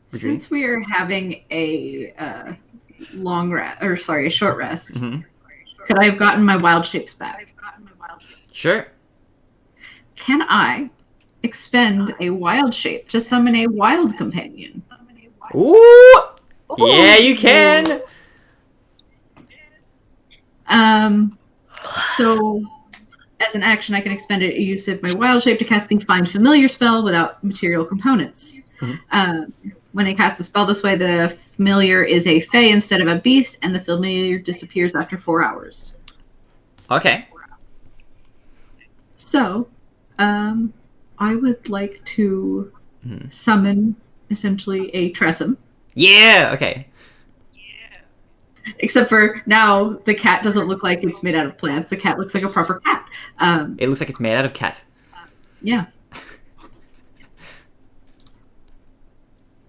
Since we are having a long rest, or sorry, a short rest, could I have gotten my wild shapes back? Sure. Can I expend a wild shape to summon a wild companion? Ooh! Yeah, you can! So, as an action, I can expend a use of my wild shape to cast the Find Familiar spell without material components. When I cast the spell this way, the familiar is a fae instead of a beast, and the familiar disappears after 4 hours. Okay. So, I would like to summon, essentially, a Tressum. Yeah, okay. Except for now, the cat doesn't look like it's made out of plants. The cat looks like a proper cat. It looks like it's made out of cat. Yeah.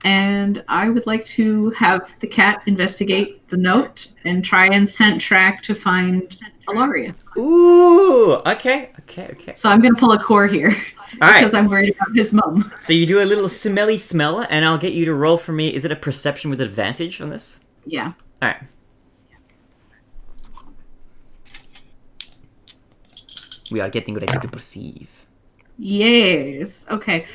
And I would like to have the cat investigate the note and try and scent track to find Alaria. Ooh, okay. So I'm going to pull a core here. Alright. Because I'm worried about his mum. So you do a little smelly smell, and I'll get you to roll for me. Is it a perception with advantage on this? Yeah. Alright. We are getting ready to perceive. Yes. Okay.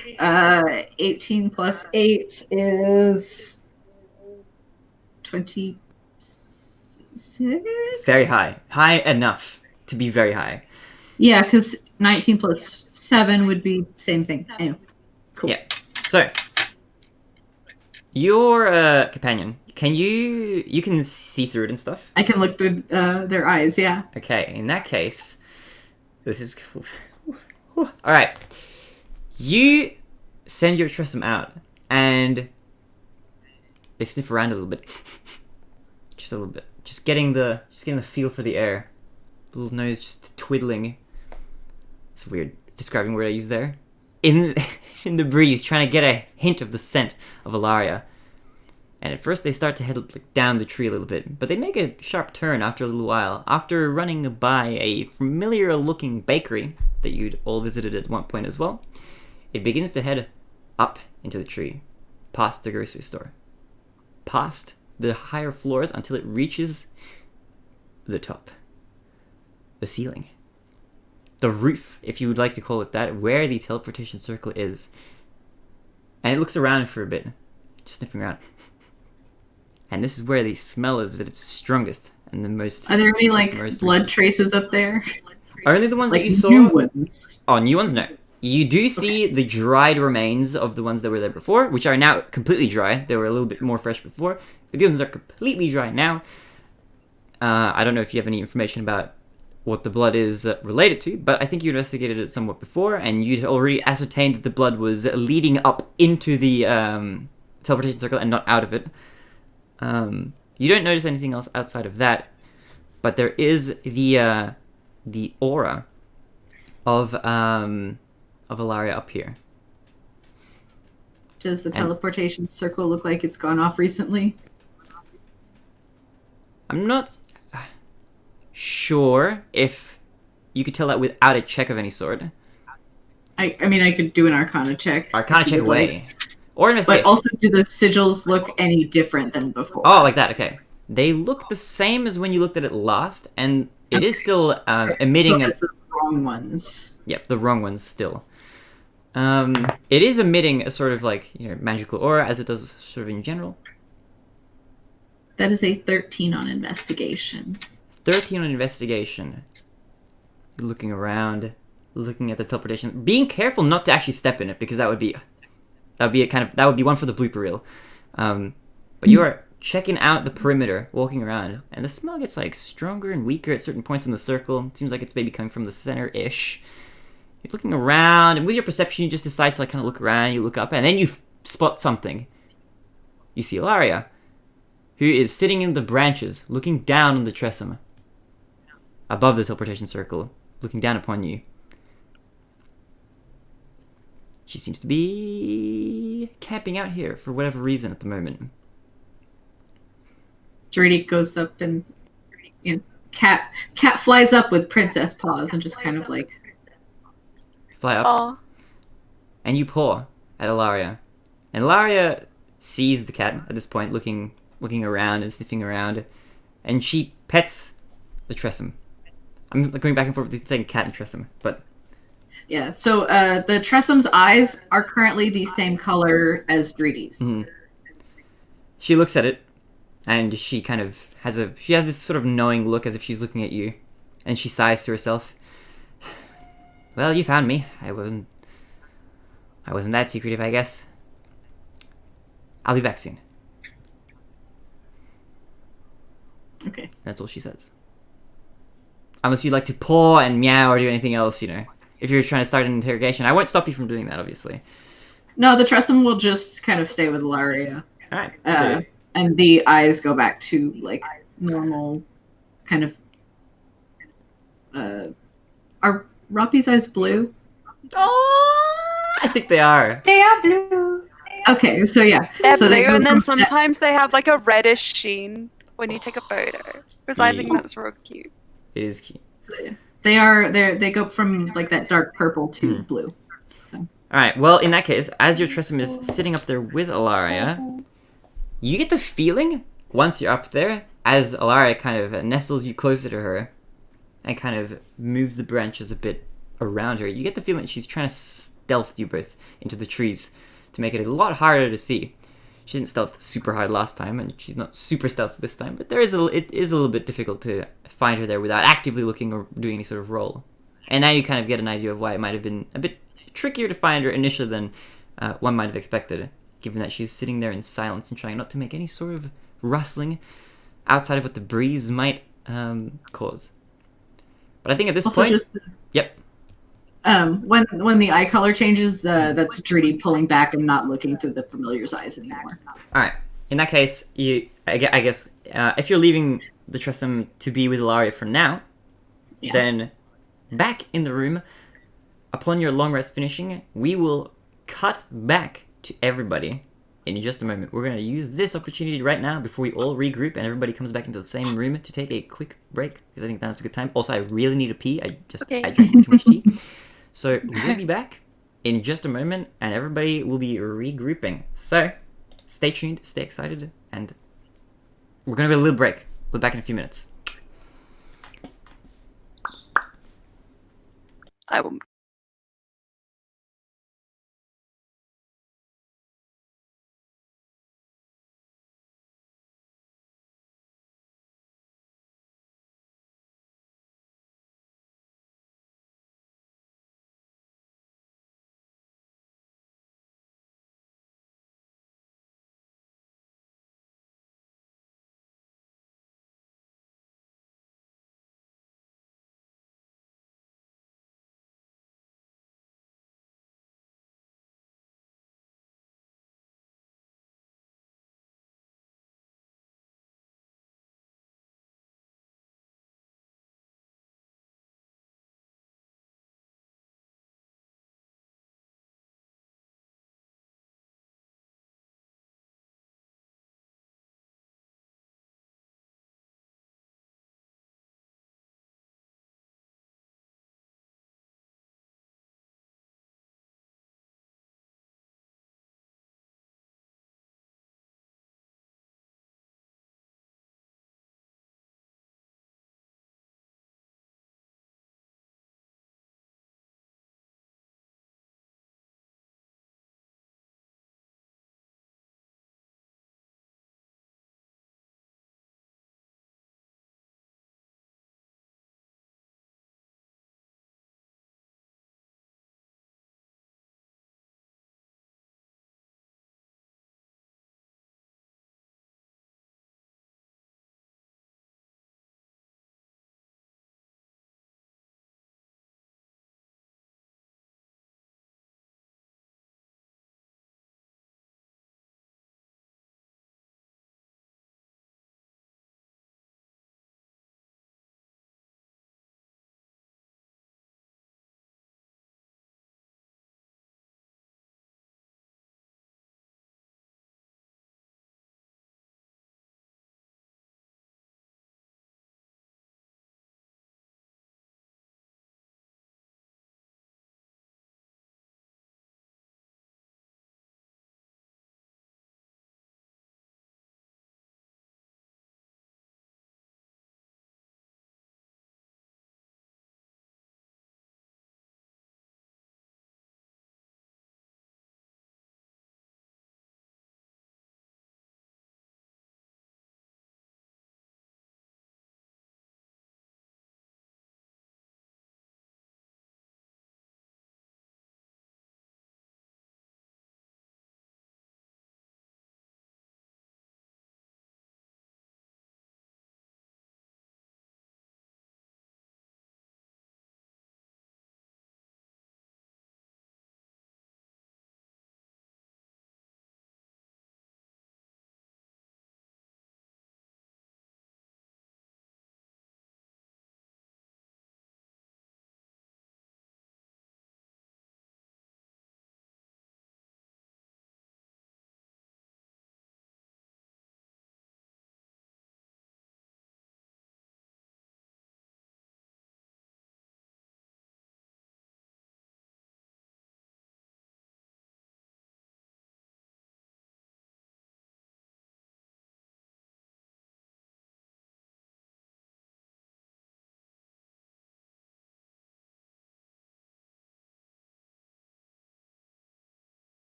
18 plus 8 is 26? Very high. High enough to be very high. Yeah, because 19 plus 7 would be same thing. Anyway. Cool. Yeah. So, your companion, you can see through it and stuff? I can look through their eyes, yeah. Okay, in that case, this is cool. Alright. You send your Tressum out, and they sniff around a little bit. Just a little bit. Just getting the feel for the air. Little nose just twiddling. It's a weird describing word I use there. In the breeze, trying to get a hint of the scent of Alaria. And at first they start to head down the tree a little bit, but they make a sharp turn after a little while. After running by a familiar-looking bakery that you'd all visited at one point as well, it begins to head up into the tree, past the grocery store, past the higher floors until it reaches the top, the ceiling, the roof, if you would like to call it that, where the teleportation circle is. And it looks around for a bit, just sniffing around. And this is where the smell is at its strongest and the most... Are there any, like, most blood recent. traces up there? Are only the ones Like that you saw? new ones? Oh, new ones? No. You do see the dried remains of the ones that were there before, which are now completely dry. They were a little bit more fresh before, but the ones are completely dry now. I don't know if you have any information about what the blood is related to, but I think you investigated it somewhat before, and you'd already ascertained that the blood was leading up into the teleportation circle and not out of it. You don't notice anything else outside of that, but there is the aura of Alaria up here. Does the teleportation circle look like it's gone off recently? I'm not sure if you could tell that without a check of any sort. I mean, I could do an Arcana check. Arcana if you check would away. like. Or investigation. But also, do the sigils look any different than before? Oh, like that, okay. They look the same as when you looked at it last, and it is still emitting... So it's the wrong ones. Yep, the wrong ones still. It is emitting a sort of like, magical aura, as it does sort of in general. That is a 13 on investigation. 13 on investigation. Looking around, looking at the teleportation. Being careful not to actually step in it, because that would be one for the blooper reel. But you are checking out the perimeter, walking around, and the smell gets like stronger and weaker at certain points in the circle. It seems like it's maybe coming from the center-ish. You're looking around, and with your perception, you just decide to like kind of look around. You look up, and then you spot something. you see Ilaria, who is sitting in the branches, looking down on the Tressum, above the teleportation circle, looking down upon you. She seems to be camping out here for whatever reason at the moment. Druidi goes up and cat flies up with princess paws and just kind of like Fly up, Aw. and you paw at Ilaria. And Ilaria sees the cat at this point, looking around and sniffing around, and she pets the Tressum. I'm going back and forth between saying cat and Tressum, but yeah. So the Tressum's eyes are currently the same color as Druidi's. mhm. She looks at it, and she kind of has this sort of knowing look as if she's looking at you, and she sighs to herself. Well, you found me. I wasn't that secretive, I guess. I'll be back soon. Okay. That's all she says. Unless you'd like to paw and meow or do anything else, If you're trying to start an interrogation, I won't stop you from doing that, obviously. No, the Tressum will just kind of stay with Ilaria. Alright, so And the eyes go back to like normal kind of are Roppy's eyes blue? I think they are. They are blue. Okay, so yeah. They're so blue, go and then from sometimes they have like a reddish sheen when you take a photo. Because I think Yeah. that's real cute. It is cute. they go from like that dark purple to blue. So Alright, well, in that case, as your Tressum is sitting up there with Ilaria, you get the feeling, once you're up there, as Ilaria kind of nestles you closer to her and kind of moves the branches a bit around her, you get the feeling that she's trying to stealth you both into the trees to make it a lot harder to see. She didn't stealth super hard last time, and she's not super stealthy this time, but it is a little bit difficult to find her there without actively looking or doing any sort of roll. And now you kind of get an idea of why it might have been a bit trickier to find her initially than one might have expected, given that she's sitting there in silence and trying not to make any sort of rustling outside of what the breeze might cause. But I think at this also point, just yep. when the eye color changes, that's Druidi pulling back and not looking through the familiar's eyes anymore. All right. In that case, I guess if you're leaving the Tressum to be with Ilaria for now, Yeah. then back in the room, upon your long rest finishing, we will cut back to everybody in just a moment. We're going to use this opportunity right now before we all regroup and everybody comes back into the same room to take a quick break, because I think that's a good time. Also, I really need a pee. I drank way too much tea. So we'll be back in just a moment, and everybody will be regrouping. So stay tuned, stay excited, and we're going to get a little break. We'll be back in a few minutes. I will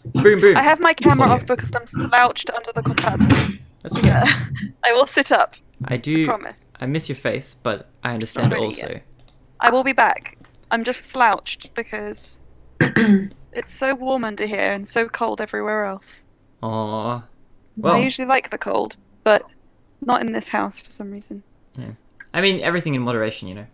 Boom, boom. I have my camera off because I'm slouched under the kotatsu. That's okay. I will sit up. I do. Promise. I miss your face, but I understand Not ready also. yet. I will be back. I'm just slouched because it's so warm under here and so cold everywhere else. Aww. I Well, usually like the cold, but not in this house for some reason. I mean, everything in moderation, you know.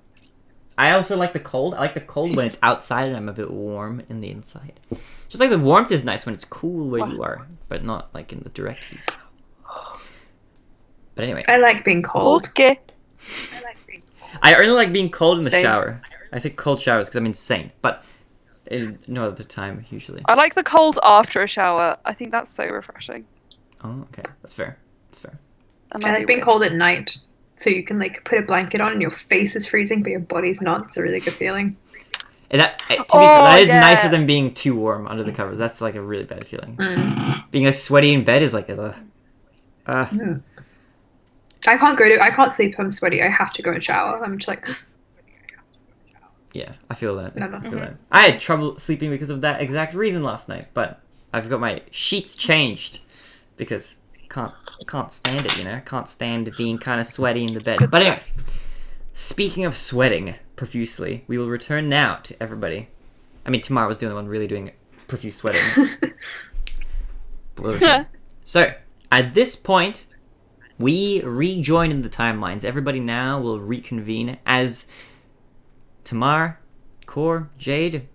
I also like the cold. I like the cold when it's outside and I'm a bit warm in the inside. Just like the warmth is nice when it's cool where you are, but not like in the direct heat. But anyway, I like being cold. Okay. I only like being cold in the Same. shower. I take cold showers because I'm insane, but no other time usually. I like the cold after a shower. I think that's so refreshing. Oh, okay, that's fair. That's fair. That I might like be being weird. cold at night, so you can like put a blanket on and your face is freezing, but your body's not. It's a really good feeling. And that, to be fair, Oh, that is yeah. nicer than being too warm under the covers. That's like a really bad feeling. Being like sweaty in bed is like I can't sleep if I'm sweaty. I have to go and shower. I'm just like, yeah, I feel that. No, no. I feel that. I had trouble sleeping because of that exact reason last night, but I've got my sheets changed because can't stand it, you know. Can't stand being kind of sweaty in the bed. Good But stuff. anyway, speaking of sweating profusely, we will return now to everybody. I mean, Tamara was the only one really doing profuse sweating. But we'll return. So, at this point, we rejoin in the timelines. Everybody now will reconvene as Tamar, Core, Jade,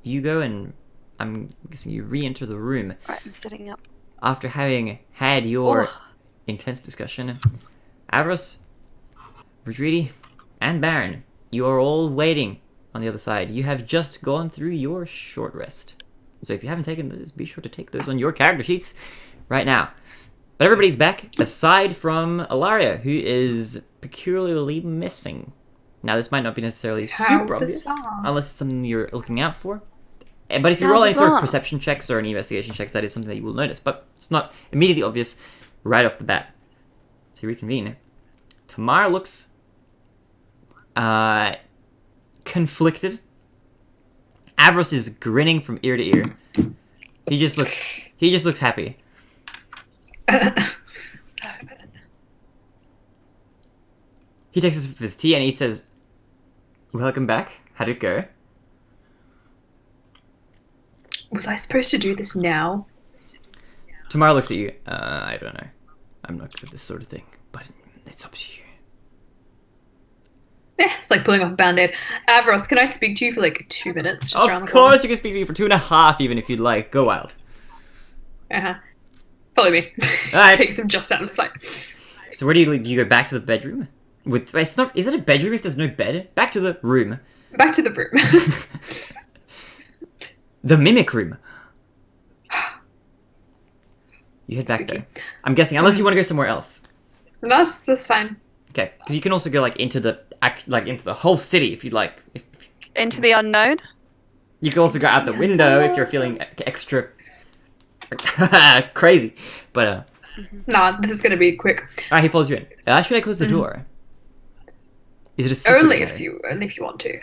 Hugo, and I'm guessing you re-enter the room Right, I'm sitting up. after having had your Oh. intense discussion. Avros, Rodridi, and Baron, you are all waiting on the other side. You have just gone through your short rest. So if you haven't taken those, be sure to take those on your character sheets right now. But everybody's back, aside from Ilaria, who is peculiarly missing. Now, this might not be necessarily How super obvious, bizarre. unless it's something you're looking out for. But if you How roll any sort of bizarre. perception checks or any investigation checks, that is something that you will notice. But it's not immediately obvious right off the bat. So you reconvene. Tamar looks conflicted. Avros is grinning from ear to ear. He just looks happy. He takes a sip of his tea and he says, "Welcome back. How'd it go?" Was I supposed to do this now? Tamara looks at you. I don't know. I'm not good at this sort of thing, but it's up to you. It's like pulling off a band-aid. Avros, can I speak to you for like 2 minutes? Just around Of the course, you can speak to me for 2.5, even if you'd like. Go wild. corner. Uh-huh. Follow me. Alright. Takes him just out of sight. So where do you go back to the bedroom? It's not. Is it a bedroom if there's no bed? Back to the room. Back to the room. The mimic room. You head back Spooky. there. I'm guessing, unless you want to go somewhere else. That's fine. Okay, because you can also go like into the whole city if you'd like. If Into the unknown. you can also go out the window if you're feeling extra crazy. But Nah, this is gonna be quick. alright, he follows you in. Should I close the door? Is it a secret Only way? if you want to.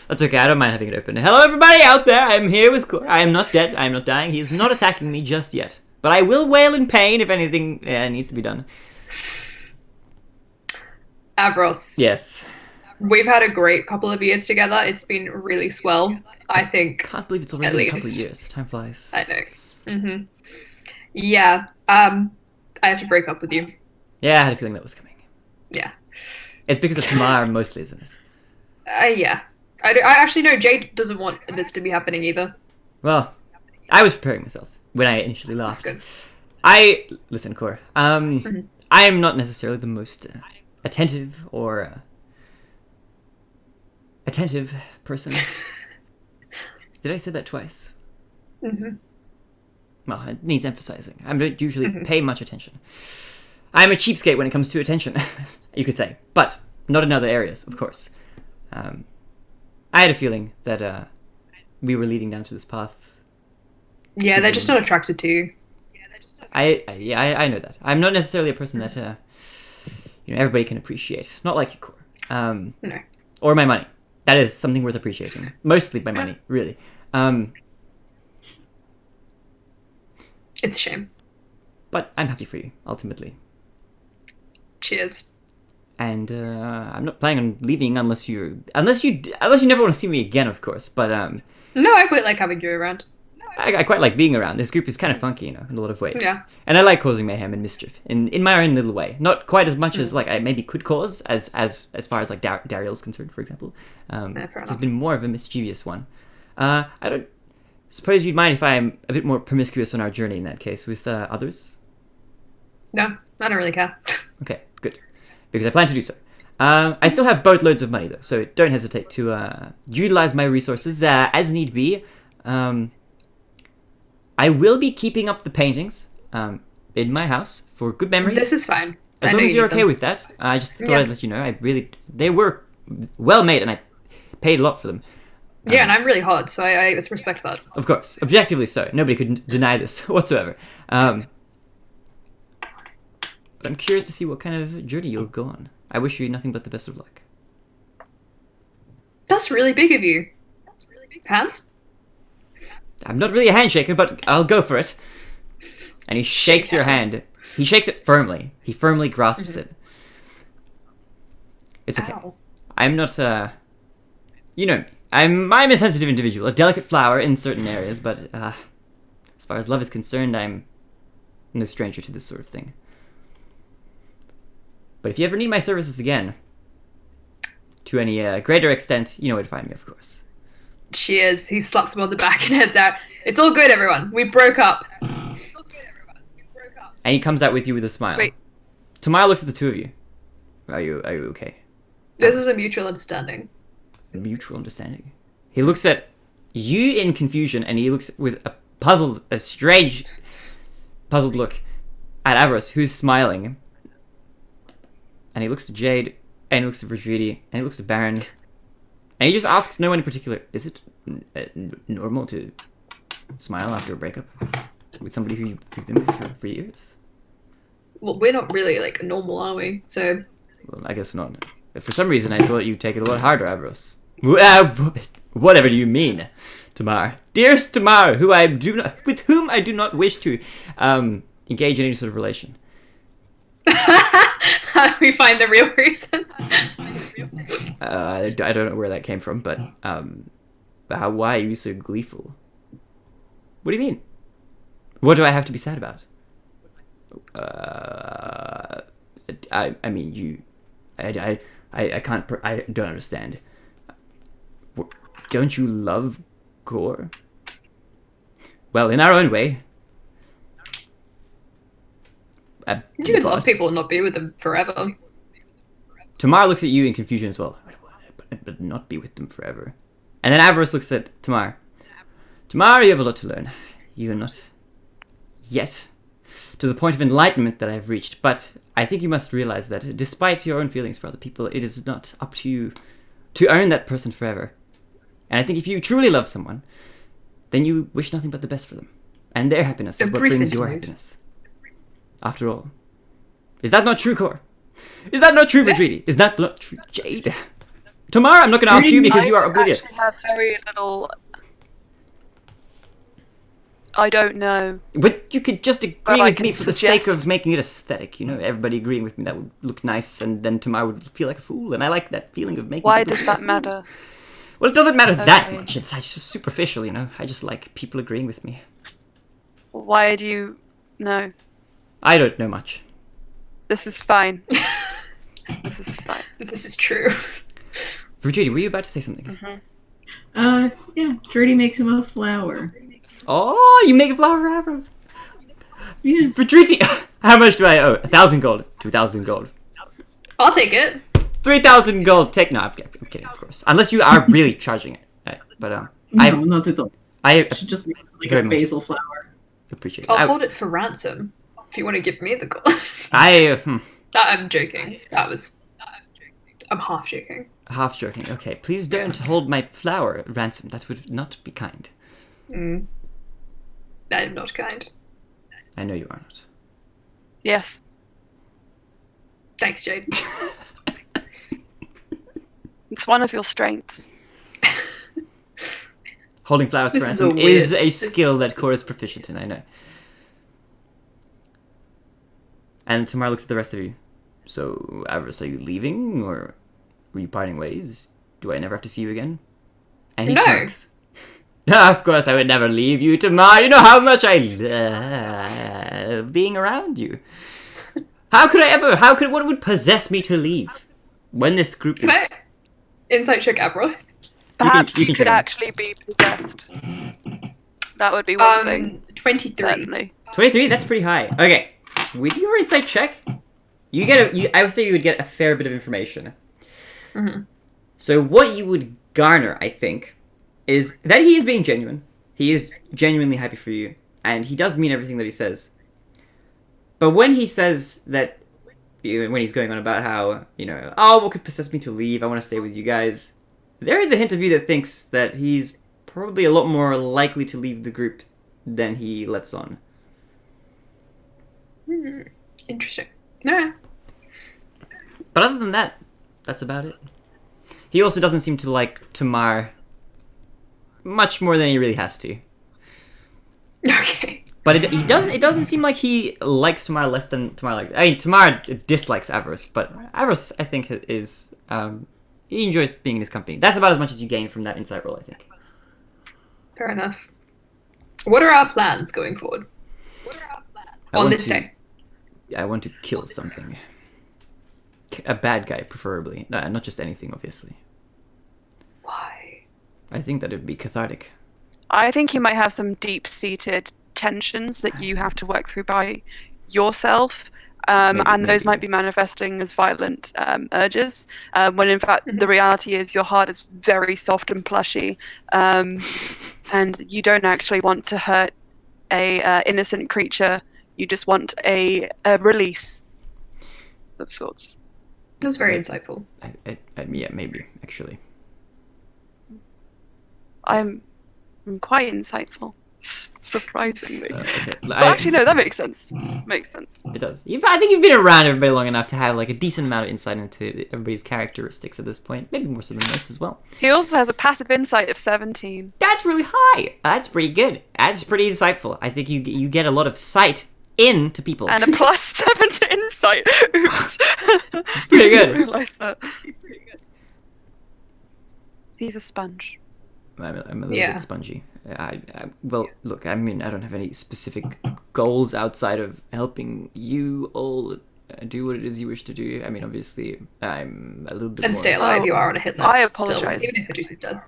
That's okay. I don't mind having it open. Hello, everybody out there. I'm here with. I am not dead. I am not dying. He is not attacking me just yet. But I will wail in pain if anything needs to be done. Avros. Yes. We've had a great couple of years together. It's been really swell. I think. Can't believe it's already At been a couple of least. years. Time flies. I know. Mhm. Yeah. I have to break up with you. Yeah, I had a feeling that was coming. Yeah. It's because of Tamar mostly, isn't it? Yeah. I actually know Jade doesn't want this to be happening either. Well, I was preparing myself when I initially laughed. good. Listen, Cor. I am not necessarily the most attentive or attentive person. Did I say that twice? Mhm. Well, it needs emphasizing. I don't usually pay much attention. I'm a cheapskate when it comes to attention, you could say, but not in other areas, of course. I had a feeling that we were leading down to this path. Yeah, they're just not attracted to you. I know that. I'm not necessarily a person that everybody can appreciate. Not like you, Core. No. Or my money. That is something worth appreciating. Mostly my money, really. It's a shame. But I'm happy for you, ultimately. Cheers. And I'm not planning on leaving unless you never want to see me again, of course. But No, I quite like having you around. I quite like being around. This group is kind of funky, you know, in a lot of ways. Yeah. And I like causing mayhem and mischief in my own little way. Not quite as much as like I maybe could cause as far as like Dariel's concerned, for example. Fair He's enough. been more of a mischievous one. I don't suppose you'd mind if I'm a bit more promiscuous on our journey in that case with others. No, I don't really care. Okay, good. Because I plan to do so. I still have boatloads of money, though, so don't hesitate to utilize my resources as need be. I will be keeping up the paintings in my house for good memories. This is fine. As I long know as you you're need okay them. with that. I just thought Yeah. I'd let you know. They were well made, and I paid a lot for them. Yeah, and I'm really hot, so I respect that. Of course, objectively so. Nobody could deny this whatsoever. But I'm curious to see what kind of journey you'll go on. I wish you nothing but the best of luck. That's really big of you. Hands? I'm not really a handshaker, but I'll go for it. And he shakes your hands. hand. He shakes it firmly. He firmly grasps it. It's okay. Ow. I'm not, you know me. I'm a sensitive individual, a delicate flower in certain areas, but, as far as love is concerned, I'm no stranger to this sort of thing. But if you ever need my services again, to any greater extent, you know where to find me, of course. Cheers. He slaps him on the back and heads out. It's all good, everyone. We broke up. And he comes out with you with a smile. Sweet. Tamara looks at the two of you. Are you okay? This was a mutual understanding. Mutual understanding. He looks at you in confusion, and he looks with a strange, puzzled look at Avros, who's smiling. And he looks to Jade, and he looks to Virgidi, and he looks to Baron. And he just asks no one in particular, is it normal to smile after a breakup with somebody who you've been with for years? Well, we're not really like normal, are we? So Well, I guess not. For some reason, I thought you'd take it a lot harder, Avros. Whatever do you mean, Tamar? Dearest Tamar, with whom I do not wish to engage in any sort of relation. how do we find the real reason? I don't know where that came from, but why are you so gleeful? What do you mean? What do I have to be sad about? I mean, you, I can't, I don't understand. Don't you love Gore? Well, in our own way. You could love But people and not be with them forever. Tamar looks at you in confusion as well. But not be with them forever. And then Avarice looks at Tamar. Tamar, you have a lot to learn. You are not yet to the point of enlightenment that I've reached, but I think you must realize that despite your own feelings for other people, it is not up to you to earn that person forever. And I think if you truly love someone, then you wish nothing but the best for them. And their happiness is A what brief brings your interlude. happiness. After all. Is that not true, Cor? Is that not true, Vidridi? Is that not true, Jade? Tamar, I'm not going to ask you because you are oblivious. I have very little. I don't know. But you could just agree But I with can me for the sake suggest- of making it aesthetic. You know, everybody agreeing with me, that would look nice, and then Tamar would feel like a fool, and I like that feeling of making Why people does feel that fools. matter? Well, it doesn't matter that Okay. much. It's just superficial, you know. I just like people agreeing with me. Why do you know? I don't know much. This is fine. This is fine. This is true. Virginia, were you about to say something? Yeah, Dirty makes him a flower. Oh, you make a flower for Avros. Yeah. Virginia, how much do I owe? 1,000 gold. 2,000 gold. I'll take it. 3,000 gold. Take no, I'm kidding, of course. Unless you are really charging it. But No, I not at all. I Should just make like Very a much. basil flower. appreciate it. I'll hold it for ransom if you want to give me the gold. I I'm joking. I'm half joking. half joking. Okay, please don't hold my flower ransom. That would not be kind. I'm not kind. I know you are not. Yes. Thanks, Jade. It's one of your strengths. Holding flowers for This is ransom a weird- is a skill that Cora is proficient in, I know. And Tamar looks at the rest of you. So, Avarice, are you leaving, or were you parting ways? Do I never have to see you again? And he No. smirks. Of course I would never leave you, Tamar. You know how much I love being around you. What would possess me to leave? When this group Can I is... insight check Avros? Perhaps you you can could check him. actually be possessed. That would be one thing. 23. Certainly. 23? That's pretty high. Okay. With your insight check, I would say you would get a fair bit of information. Mhm. So what you would garner, I think, is that he is being genuine. He is genuinely happy for you, and he does mean everything that he says. But when he says that, when he's going on about how, oh, what could possess me to leave? I want to stay with you guys. There is a hint of you that thinks that he's probably a lot more likely to leave the group than he lets on. Interesting. No. But other than that, that's about it. He also doesn't seem to like Tamar much more than he really has to. Okay. But it doesn't seem like he likes Tamar less than Tamar likes. I mean, Tamar dislikes Avarice, but Avarice, I think, is he enjoys being in his company. That's about as much as you gain from that insight roll, I think. Fair enough. What are our plans going forward? On this day? I want to kill something. A bad guy, preferably. No, not just anything, obviously. Why? I think that it'd be cathartic. I think you might have some deep-seated tensions that you have to work through by yourself, and those might be manifesting as violent urges, when in fact the reality is your heart is very soft and plushy, and you don't actually want to hurt a innocent creature. You just want a release of sorts. That was very insightful. Yeah, maybe, actually. I'm quite insightful, surprisingly. Okay. But actually, no, that makes sense. Makes sense. It does. I think you've been around everybody long enough to have like a decent amount of insight into everybody's characteristics at this point. Maybe more so than most as well. He also has a passive insight of 17. That's really high. That's pretty good. That's pretty insightful. I think you get a lot of sight into people. And a plus 7 to insight. Oops. It's pretty good. I realised that. He's a sponge. I'm a little bit spongy. Well, look, I mean, I don't have any specific goals outside of helping you all do what it is you wish to do. I mean, obviously, I'm a little bit And more... stay alive, you are on a hit list. I apologise. Still, even if Caduceus dead.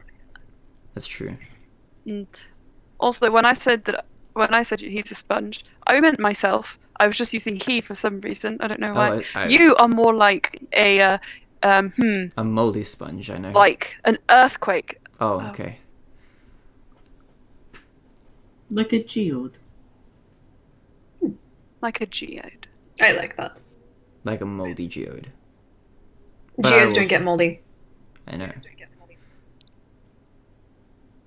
That's true. Also, when I said he's a sponge, I meant myself. I was just using he for some reason. I don't know why. You are more like a moldy sponge, I know. like an earthquake. Oh, okay. Like a geode. Like a geode. I like that. Like a moldy geode. But Geodes don't get moldy. I know.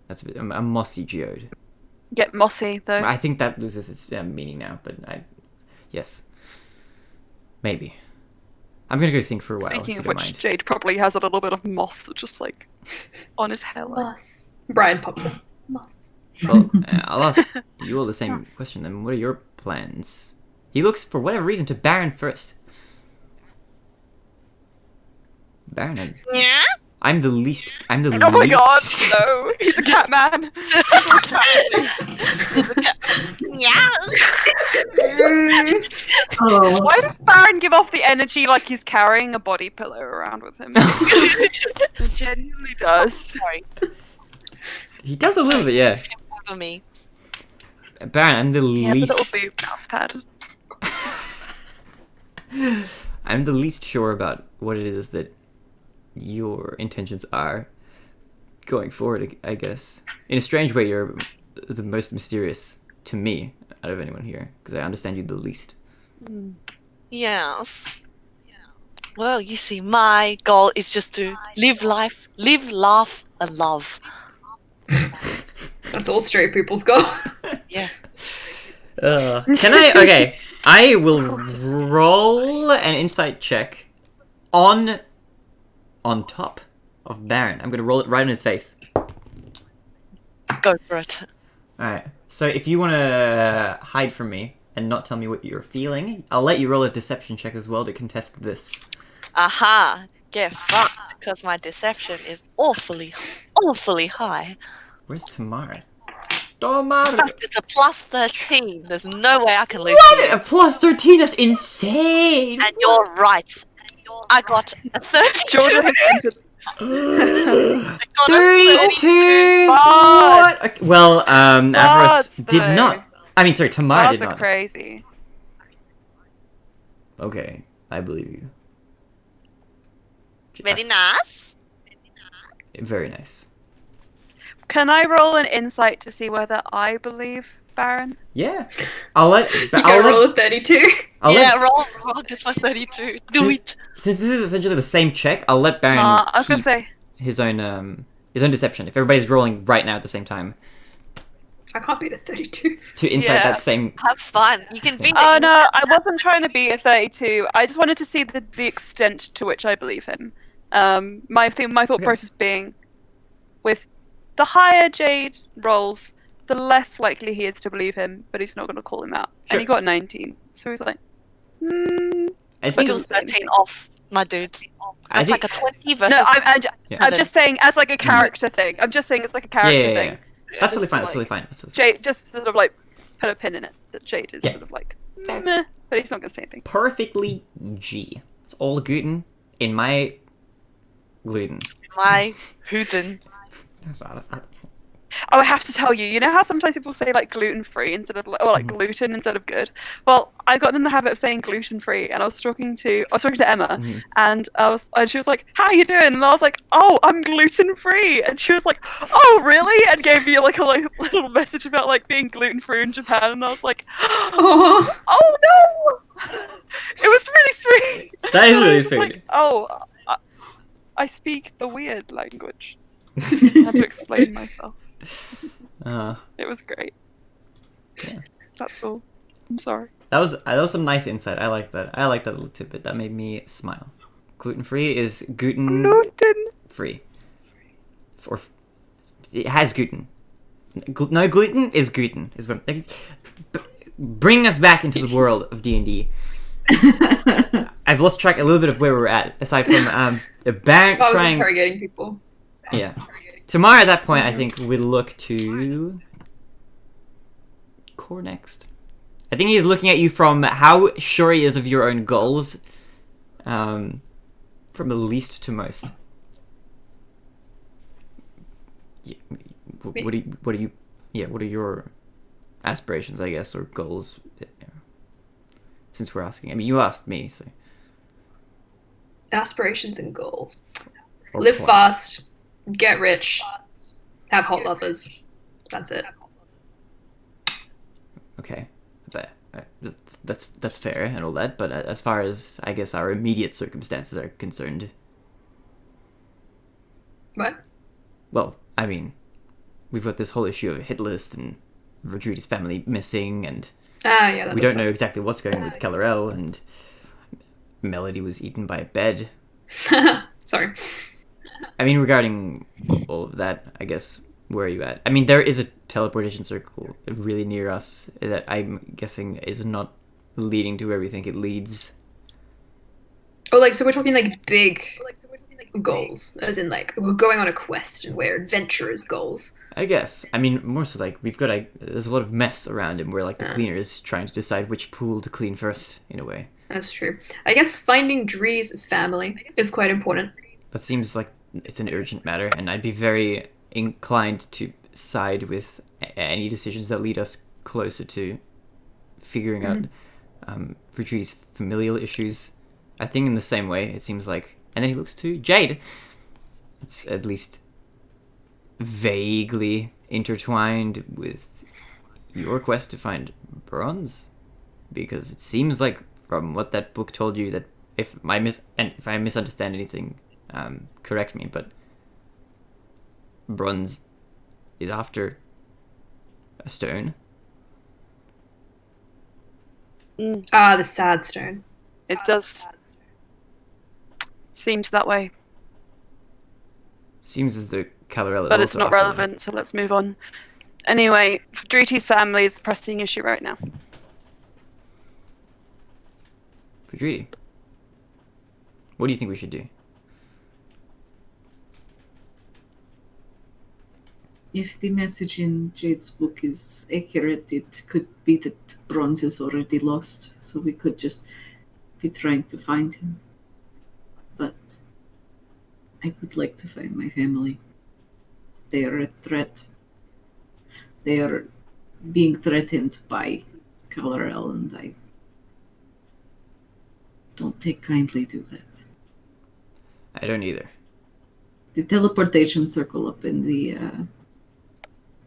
That's a mossy geode. Get mossy though. I think that loses its meaning now, but yes. Maybe. I'm gonna go think for a while. Speaking if of you don't which, mind. Jade probably has a little bit of moss just like on his hairline. Moss. Brian pops in. Moss. Well, I'll ask you all the same question then. What are your plans? He looks, for whatever reason, to Baron first. Baron, Yeah? I'm the least. Oh my god, no! He's a cat man. Yeah. Oh, Why does Baron give off the energy like he's carrying a body pillow around with him? It genuinely does. Sorry. He does a little bit, yeah. For me. Baron, I'm the He has a least. little boob mouse pad. I'm the least sure about what it is that your intentions are going forward, I guess. In a strange way, you're the most mysterious to me out of anyone here, because I understand you the least. Yes. Well, you see, my goal is just to live life, live, laugh, and love. That's all straight people's goal. Yeah. Can I? Okay, I will roll an insight check on top of Baron. I'm gonna roll it right in his face. Go for it. All right. So if you want to hide from me and not tell me what you're feeling, I'll let you roll a deception check as well to contest this. Aha! Get fucked, because my deception is awfully high. Where's Tamara? In Tamara! fact, it's a plus 13. There's no way I can lose What? to you. A plus 13? That's insane! And you're right. I got a 32. Georgia has entered. I got a 32! Bards! What? Okay, well, Avarice Bards, did though. not. I mean, sorry, Tamara Bards did are not. crazy. Okay, I believe you. Very nice. Very nice. Can I roll an insight to see whether I believe Baron? Yeah. I'll let. You gotta roll a 32. I'll Yeah, let, roll gets my 32. Do it. since this is essentially the same check, I'll let Baron I was gonna keep say. his own deception. If everybody's rolling right now at the same time I can't beat a 32. to insight Yeah. that same. Have fun. You can beat Oh it. no, I wasn't trying to be a 32. I just wanted to see the extent to which I believe him. My thought Okay. process being, with the higher Jade rolls, the less likely he is to believe him, but he's not going to call him out. Sure. And he got 19, so he's like, I But think. it was 13 off, my dude. I That's think. like a 20 versus. no, Yeah. I'm just saying as like a character thing. I'm just saying it's like a character Yeah. thing. That's totally Just fine. to, That's totally like, fine. That's totally fine. Jade just sort of like put a pin in it. That Jade is Yeah. sort of like, That's- meh, but he's not going to say anything. Perfectly G. It's all gluten in my gluten. My Hooten. Oh, I have to tell you, you know how sometimes people say like gluten free instead of or like gluten instead of good? Well, I got in the habit of saying gluten free, and I was talking to Emma, Mhm. and she was like, "How are you doing?" And I was like, "Oh, I'm gluten free," and she was like, "Oh, really?" And gave me like a little message about like being gluten free in Japan, and I was like, Oh. "Oh no!" It was really sweet. That is And I really was just sweet. Like, oh, I speak the weird language. I had to explain myself. It was great. Yeah. That's all. I'm sorry. That was some nice insight. I like that. I like that little tidbit. That made me smile. Gluten free is gluten Gluten. free. Or it has gluten. No gluten is gluten. Is what. Bring us back into the world of D&D. I've lost track a little bit of where we're at. Aside from the bank I was trying. interrogating people. Yeah. Tamara, at that point, I think we'll look to Core next. I think he's looking at you from how sure he is of your own goals, from the least to most. Yeah, what are your aspirations, I guess, or goals? Since we're asking, I mean, you asked me, so. Aspirations and goals. Or Live plan. fast, get rich, have hot lovers. That's it. Okay, but that's fair and all that. But as far as I guess our immediate circumstances are concerned, What? well, I mean, we've got this whole issue of a hit list and Rodriguez's family missing, and Ah, yeah. That we was don't know exactly what's going on with Kellerell, and Melody was eaten by a bed. Sorry. I mean, regarding all of that, I guess, where are you at? I mean, there is a teleportation circle really near us that I'm guessing is not leading to where we think it leads. Oh, like, so we're talking like big goals, as in like we're going on a quest and we're adventurers goals. I guess. I mean, more so like we've got there's a lot of mess around him where like the cleaner is trying to decide which pool to clean first, in a way. That's true. I guess finding Dree's family is quite important. That seems like it's an urgent matter, and I'd be very inclined to side with any decisions that lead us closer to figuring out Vitry's familial issues. I think in the same way, it seems like... And then he looks to Jade. It's at least vaguely intertwined with your quest to find bronze. Because it seems like, from what that book told you, that if I misunderstand anything, correct me, but bronze is after a stone. Ah, the sad stone. It does. Seems that way. Seems as though Calorella. But it's not relevant, so let's move on. Anyway, Druti's family is the pressing issue right now. Fujiri, what do you think we should do? If the message in Jade's book is accurate, it could be that Bronze is already lost, so we could just be trying to find him. But I would like to find my family. They are a threat. They are being threatened by Kalarel, and I don't take kindly to that. I don't either. The teleportation circle up in the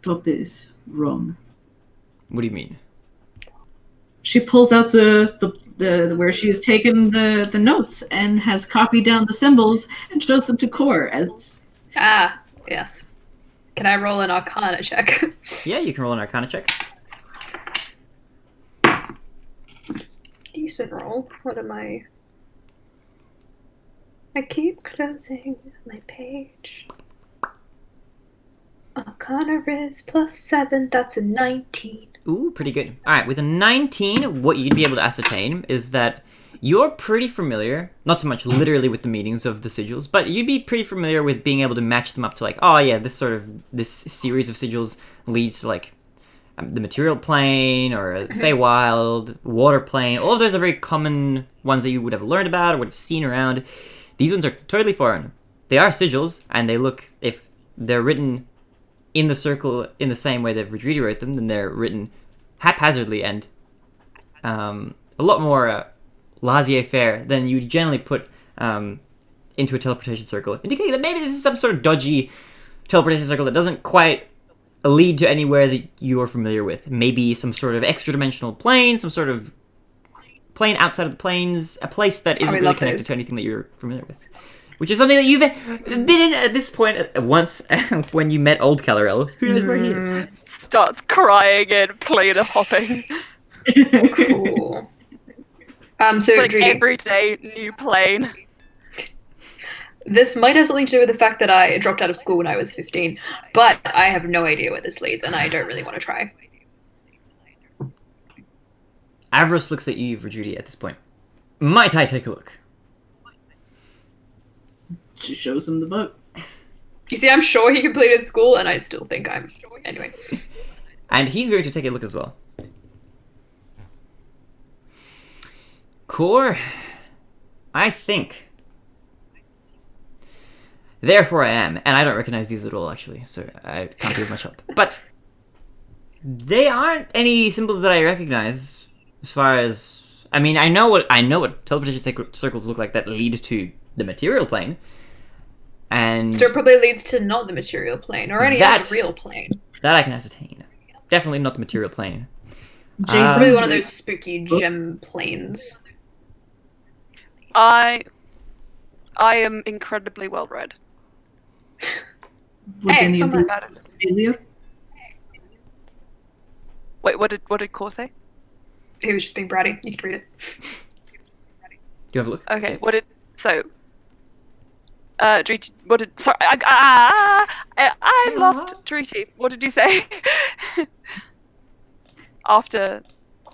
top is wrong. What do you mean? She pulls out the where she has taken the notes and has copied down the symbols and shows them to Core as Ah, yes. Can I roll an Arcana check? Yeah, you can roll an Arcana check. Decent roll. What am I? I keep closing my page. Arcana is +7. That's a 19. Ooh, pretty good. All right, with a 19, what you'd be able to ascertain is that you're pretty familiar, not so much literally with the meanings of the sigils, but you'd be pretty familiar with being able to match them up to like, oh yeah, this series of sigils leads to like the material plane or Feywild, water plane. All of those are very common ones that you would have learned about or would have seen around. These ones are totally foreign. They are sigils, and they look, if they're written in the circle in the same way that Vajriti wrote them, then they're written haphazardly and a lot more laissez-faire than you generally put into a teleportation circle, indicating that maybe this is some sort of dodgy teleportation circle that doesn't quite lead to anywhere that you are familiar with. Maybe some sort of extra-dimensional plane, some sort of plane outside of the planes, a place that isn't really connected to anything that you're familiar with. Which is something that you've been in at this point once when you met old Kalarel. Who knows where he is? Starts crying and plane of hopping. Cool. So It's like Drudy, every day, new plane. this might have something to do with the fact that I dropped out of school when I was 15, but I have no idea where this leads, and I don't really want to try. Avros looks at you, Vajriti, at this point. Might I take a look? she shows him the book. You see, I'm sure he completed school, and I still think I'm... Anyway. And he's going to take a look as well. Core, I think. Therefore I am, and I don't recognize these at all, actually, so I can't give much help. But they aren't any symbols that I recognize, as far as... I mean, I know what teleportation circles look like that lead to the material plane, and... So it probably leads to not the material plane, or any other real plane. That I can ascertain. Definitely not the material plane. Jade's Probably one of those spooky gem planes. I am incredibly well read. Would Hey, any of somewhere these That is. failure? Wait, what did Core say? He was just being bratty. You can read it. Do you have a look? Okay, what did Driti, what did sorry I lost Driti. What did you say? After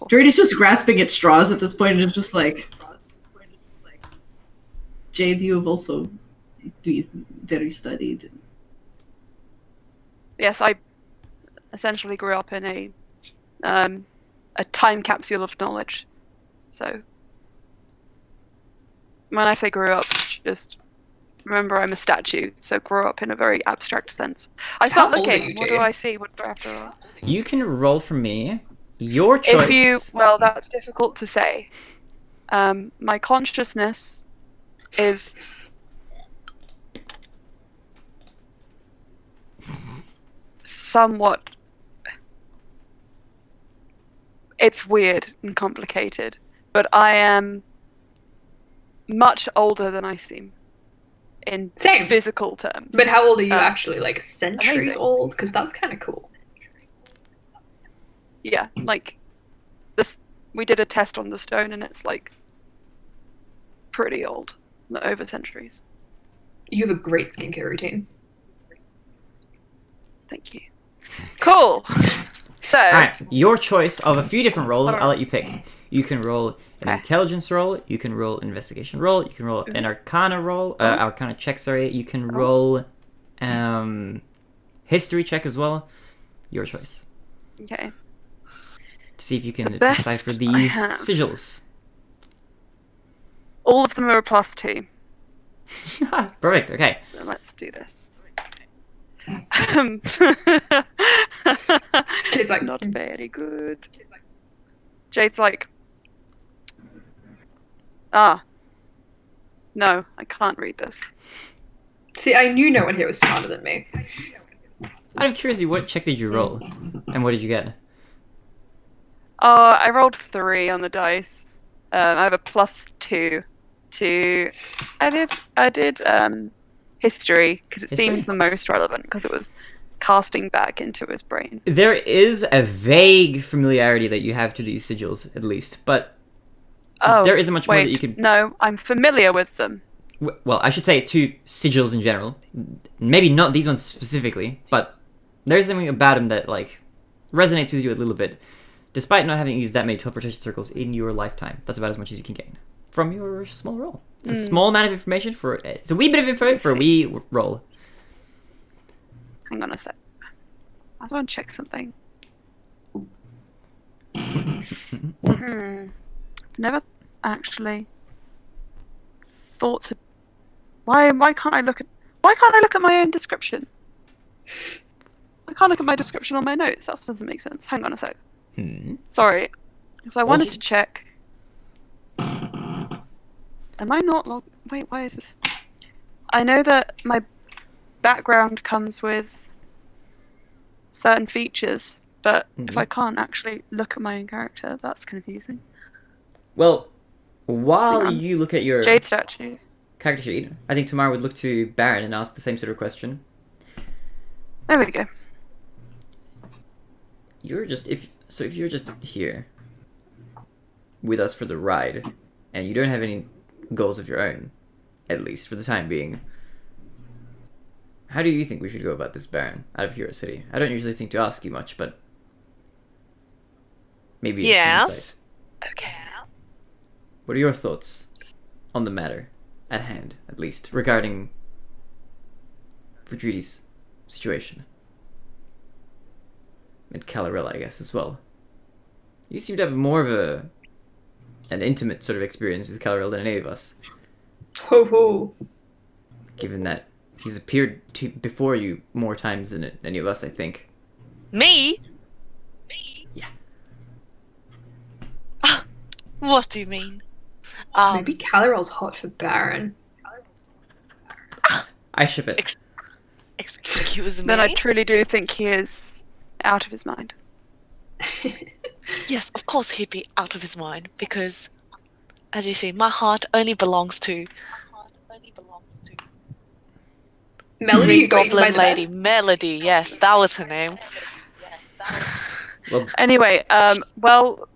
Druidy's just grasping at straws at this point and is just like, Jade, you have also been very studied. yes, I essentially grew up in a time capsule of knowledge. So when I say grew up, just remember I'm a statue, so grew up in a very abstract sense. I start How old are looking. you, What do Jade? I see? What do I have to roll? You can roll for me. Your choice. Well, that's difficult to say. My consciousness is somewhat. It's weird and complicated, but I am much older than I seem in Same. physical terms. But how old are you Um, actually? Like centuries amazing. old? Because that's kind of cool. Yeah, like this. We did a test on the stone, and it's like pretty old, over centuries. You have a great skincare routine. Thank you. Cool. So, Alright, your choice of a few different roles, I'll let you pick. You can roll an Okay. intelligence roll. You can roll an investigation roll. You can roll an arcana roll. Arcana check, sorry. You can roll history check as well. Your choice. Okay. To see if you can The best decipher I these have. sigils. All of them are a +2. Perfect. Okay. So let's do this. Jade's like, Not very good. Jade's like, no, I can't read this. see, I knew no one here was smarter than me. Out of curiosity, what check did you roll, and what did you get? I rolled 3 on the dice. I have a +2 to. I did history because it History? seemed the most relevant because it was casting back into his brain. There is a vague familiarity that you have to these sigils, at least, but Oh, there isn't much more wait, that you could. No, I'm familiar with them. Well, I should say to sigils in general. Maybe not these ones specifically, but there's something about them that like resonates with you a little bit, despite not having used that many teleportation circles in your lifetime. That's about as much as you can gain from your small roll. It's a small amount of information for. It's a wee bit of info for a wee roll. Hang on a sec. I just want to check something. Never actually thought to. Why can't I look at my own description? I can't look at my description on my notes. That doesn't make sense. Hang on a sec. Sorry. So I wanted to check. Am I not log? Wait, why is this? I know that my background comes with certain features, but if I can't actually look at my own character, that's confusing. Well, while Hang on. you look at your Jade statue. character sheet, I think Tamara would look to Baron and ask the same sort of question. There we go. If you're just here with us for the ride, and you don't have any goals of your own, at least for the time being, how do you think we should go about this, Baron? Out of curiosity, I don't usually think to ask you much, but maybe some Yes. insight. Okay. What are your thoughts on the matter at hand, at least regarding Vidridi's situation? And Calarella, I guess, as well. You seem to have more of an intimate sort of experience with Calarella than any of us, Ho ho. given that he's appeared before you more times than any of us, I think. Me? Yeah. What do you mean? Maybe Calarel's hot for Baron. I ship it. Excuse me. Then I truly do think he is out of his mind. Yes, of course he'd be out of his mind because, as you see, my heart only belongs to Melody, Green you got eaten by Goblin the Lady. bed? Melody, yes, that was her name. Well, Anyway, well,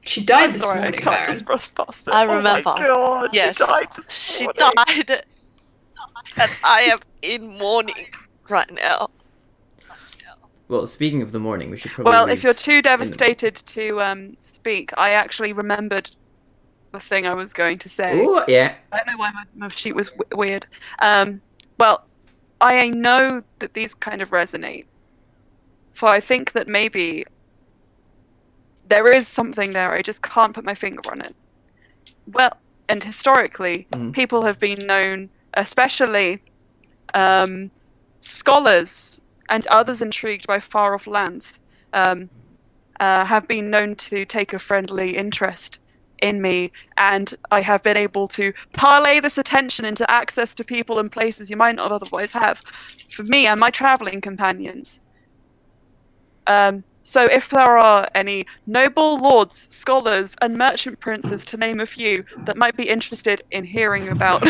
She died I'm this sorry, morning, I can't Baron. just brush past it. I Oh my remember. God, Yes, she died this she morning. died, and I am in mourning right now. well, speaking of the morning, we should probably. Well, leave if you're too in the- devastated to speak, I actually remembered the thing I was going to say. Ooh, yeah. I don't know why my sheet was weird. Well, I know that these kind of resonate. So I think that maybe there is something there. I just can't put my finger on it. Well, and historically, people have been known, especially scholars and others intrigued by far-off lands, have been known to take a friendly interest in me, and I have been able to parlay this attention into access to people and places you might not otherwise have for me and my traveling companions. So if there are any noble lords, scholars, and merchant princes, to name a few, that might be interested in hearing about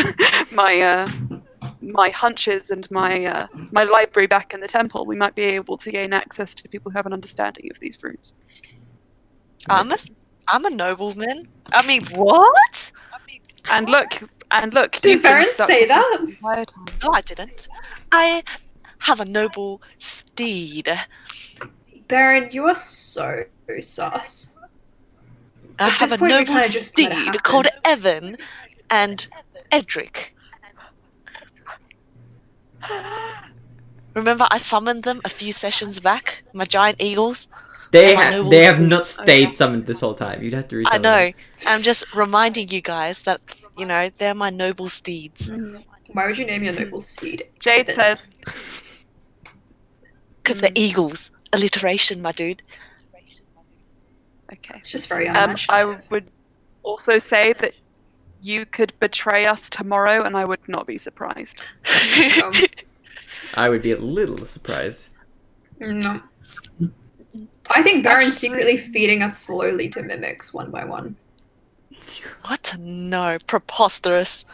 my hunches and my library back in the temple, we might be able to gain access to people who have an understanding of these runes. I'm a nobleman. I mean, what? And look, Did you've been Baron stuck say with this that? the entire time. No, I didn't. I have a noble steed. Baron, you are so sus. I At have this a point, we noble kinda just let it steed happen. called Evan and Edric. Remember, I summoned them a few sessions back. My giant eagles. They And my have noble they have steed. not stayed summoned this whole time. You'd have to resummon I know. them. I'm just reminding you guys that, you know, they're my noble steeds. Why would you name your noble steed? Jade Evan? says, Because they're eagles. Alliteration, my dude. okay. It's just very unmatched. I would also say that you could betray us tomorrow and I would not be surprised. No. I would be a little surprised. No. I think Baron's Actually- secretly feeding us slowly to mimics one by one. What? No. Preposterous.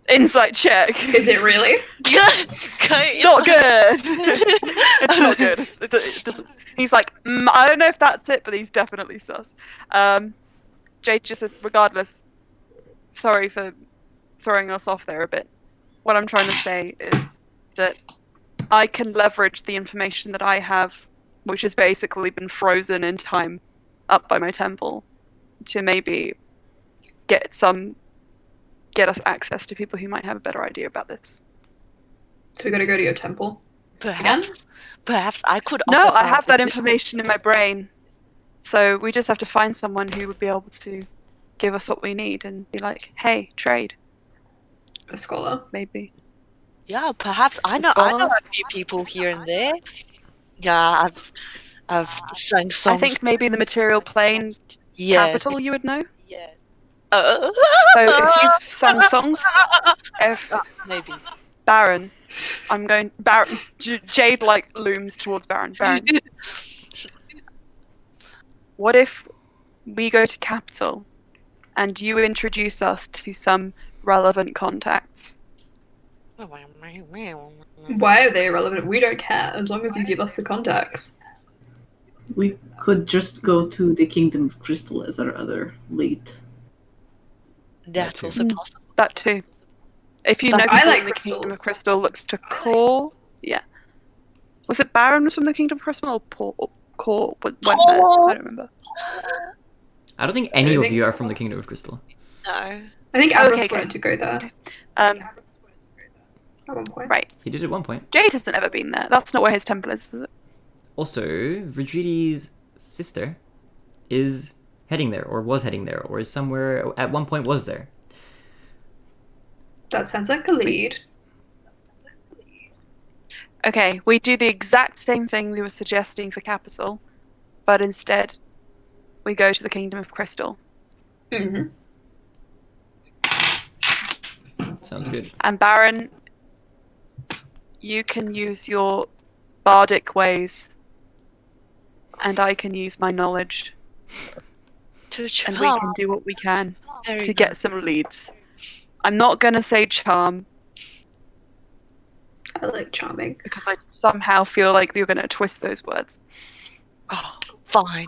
Insight check. Is it really? Not good. It's not good. It doesn't. He's like, I don't know if that's it, but he's definitely sus. Jade just says, regardless, sorry for throwing us off there a bit. What I'm trying to say is that I can leverage the information that I have, which has basically been frozen in time up by my temple, to maybe get us access to people who might have a better idea about this. So we gotta go to your temple. Perhaps I could No, offer I some have that assistance. information in my brain. So we just have to find someone who would be able to give us what we need and be like, hey, trade, A scholar. maybe. Yeah, perhaps I know a few people here and there. Yeah, I've sung songs. I think maybe the material plane yes. capital you would know. Yes. So if you've sung songs, maybe. Baron, Baron, Jade like looms towards Baron. Baron, what if we go to capital and you introduce us to some relevant contacts? Why are they irrelevant? We don't care as long as you give us the contacts. We could just go to the Kingdom of Crystal as our other lead. That's too. also possible. That too. If you know I people like in the Kingdom of crystals. Crystal looks to Core, yeah. Was it Baron was from the Kingdom of Crystal or Core went there? I don't remember. I don't think any I of think- you are from the Kingdom of Crystal. No. I think Avros Okay, wanted to go there Um, at one point. right. He did at one point. Jade hasn't ever been there. That's not where his temple is it? Also, Virgidi's sister is heading there, or was heading there, or is somewhere at one point was there. That sounds like a lead. Okay, we do the exact same thing we were suggesting for Capital, but instead we go to the Kingdom of Crystal. Mm-hmm. Sounds good. And Baron, you can use your bardic ways, and I can use my knowledge, To and we can do what we can Very to get some leads. I'm not gonna say charm I like charming. because I somehow feel like you're gonna twist those words. Oh, fine.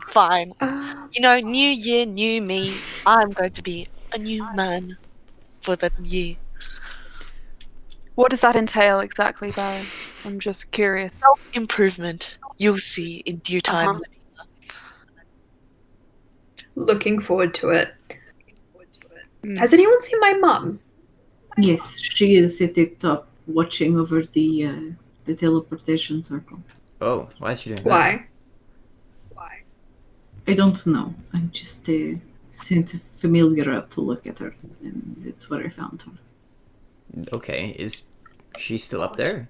You know, new year, new me. I'm going to be a new man for the year. What does that entail exactly, Baron? I'm just curious. Improvement. You'll see in due time. Uh-huh. Looking forward to it. Mm. Has anyone seen my mum? Yes, she is at the top watching over the teleportation circle. Oh, why is she doing that? Why? I don't know. I just sent a familiar up to look at her, and that's where I found her. Okay, is she still up there?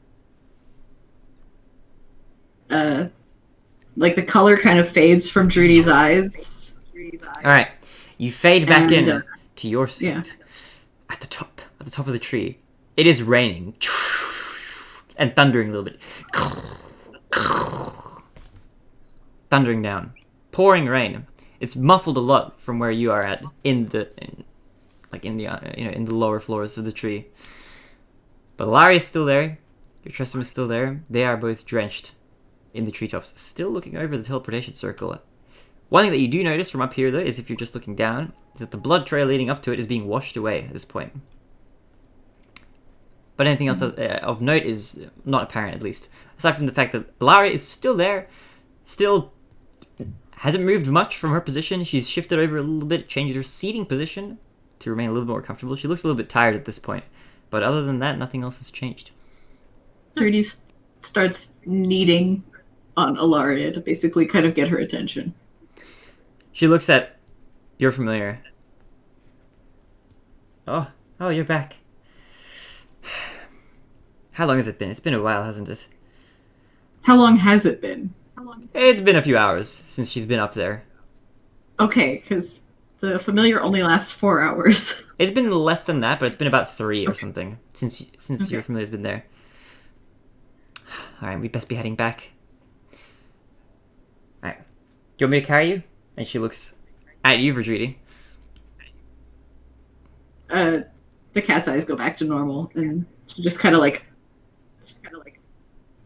Like the color kind of fades from Drudy's eyes. Alright, you fade back And, in to your seat. yeah. At the top of the tree. It is raining. And thundering a little bit. Thundering down. Pouring rain. It's muffled a lot from where you are at in the lower floors of the tree. But Larry is still there. Your Tristram is still there. They are both drenched in the treetops, still looking over the teleportation circle. One thing that you do notice from up here, though, is if you're just looking down, is that the blood trail leading up to it is being washed away at this point. But anything else of note is not apparent, at least. Aside from the fact that Lara is still there, still hasn't moved much from her position. She's shifted over a little bit, changed her seating position to remain a little bit more comfortable. She looks a little bit tired at this point. But other than that, nothing else has changed. Trudy starts kneading on Ilaria to basically kind of get her attention. She looks at your familiar. Oh, you're back. How long has it been? It's been a while, hasn't it? How long has it been? It's been a few hours since she's been up there. Okay, because the familiar only lasts 4 hours. It's been less than that, but it's been about 3 or something since your familiar's been there. Alright, we best be heading back. Alright. Do you want me to carry you? And she looks at you, Verdridi. The cat's eyes go back to normal, and she just kind of like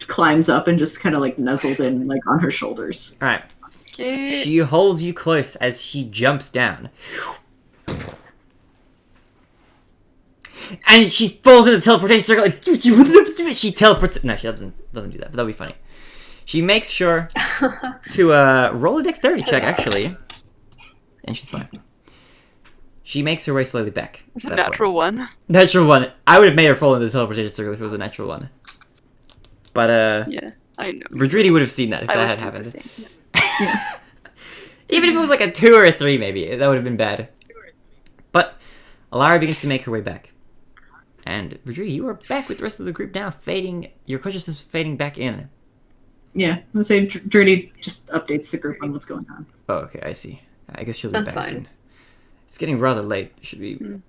climbs up and just kind of like nuzzles in like on her shoulders. Alright. She holds you close as she jumps down. And she falls into the teleportation circle. Like, she teleports. No, she doesn't do that, but that'll be funny. She makes sure to roll a dexterity check, actually. And she's fine. She makes her way slowly back. It's a natural one. Natural one. I would have made her fall into the teleportation circle if it was a natural one. But, yeah, I know. Rodridi would have seen that if that had happened. Yeah. Even if it was like a 2 or a 3, maybe. That would have been bad. But Alara begins to make her way back. And Rodridi, you are back with the rest of the group now, your consciousness fading back in. Yeah, I'm gonna say Drudy just updates the group on what's going on. Oh, okay, I see. I guess she'll be That's back fine. soon. It's getting rather late. Should we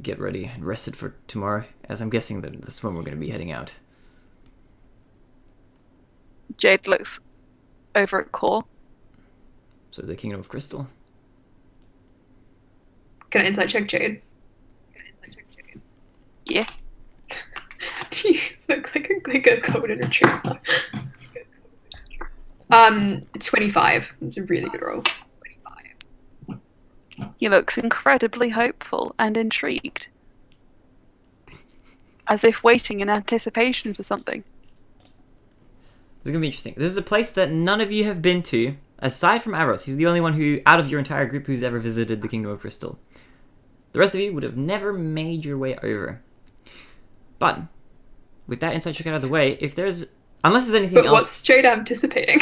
get ready and rested for tomorrow? As I'm guessing that that's when we're going to be heading out. Jade looks over at Core. So the Kingdom of Crystal. Can I insight check Jade? Yeah. You look like a golden retriever. 25. That's a really good roll. He looks incredibly hopeful and intrigued. As if waiting in anticipation for something. This is going to be interesting. This is a place that none of you have been to, aside from Aros. He's the only one who, out of your entire group, who's ever visited the Kingdom of Crystal. The rest of you would have never made your way over. But, with that insight check out of the way, unless there's anything But else... what's Jade anticipating?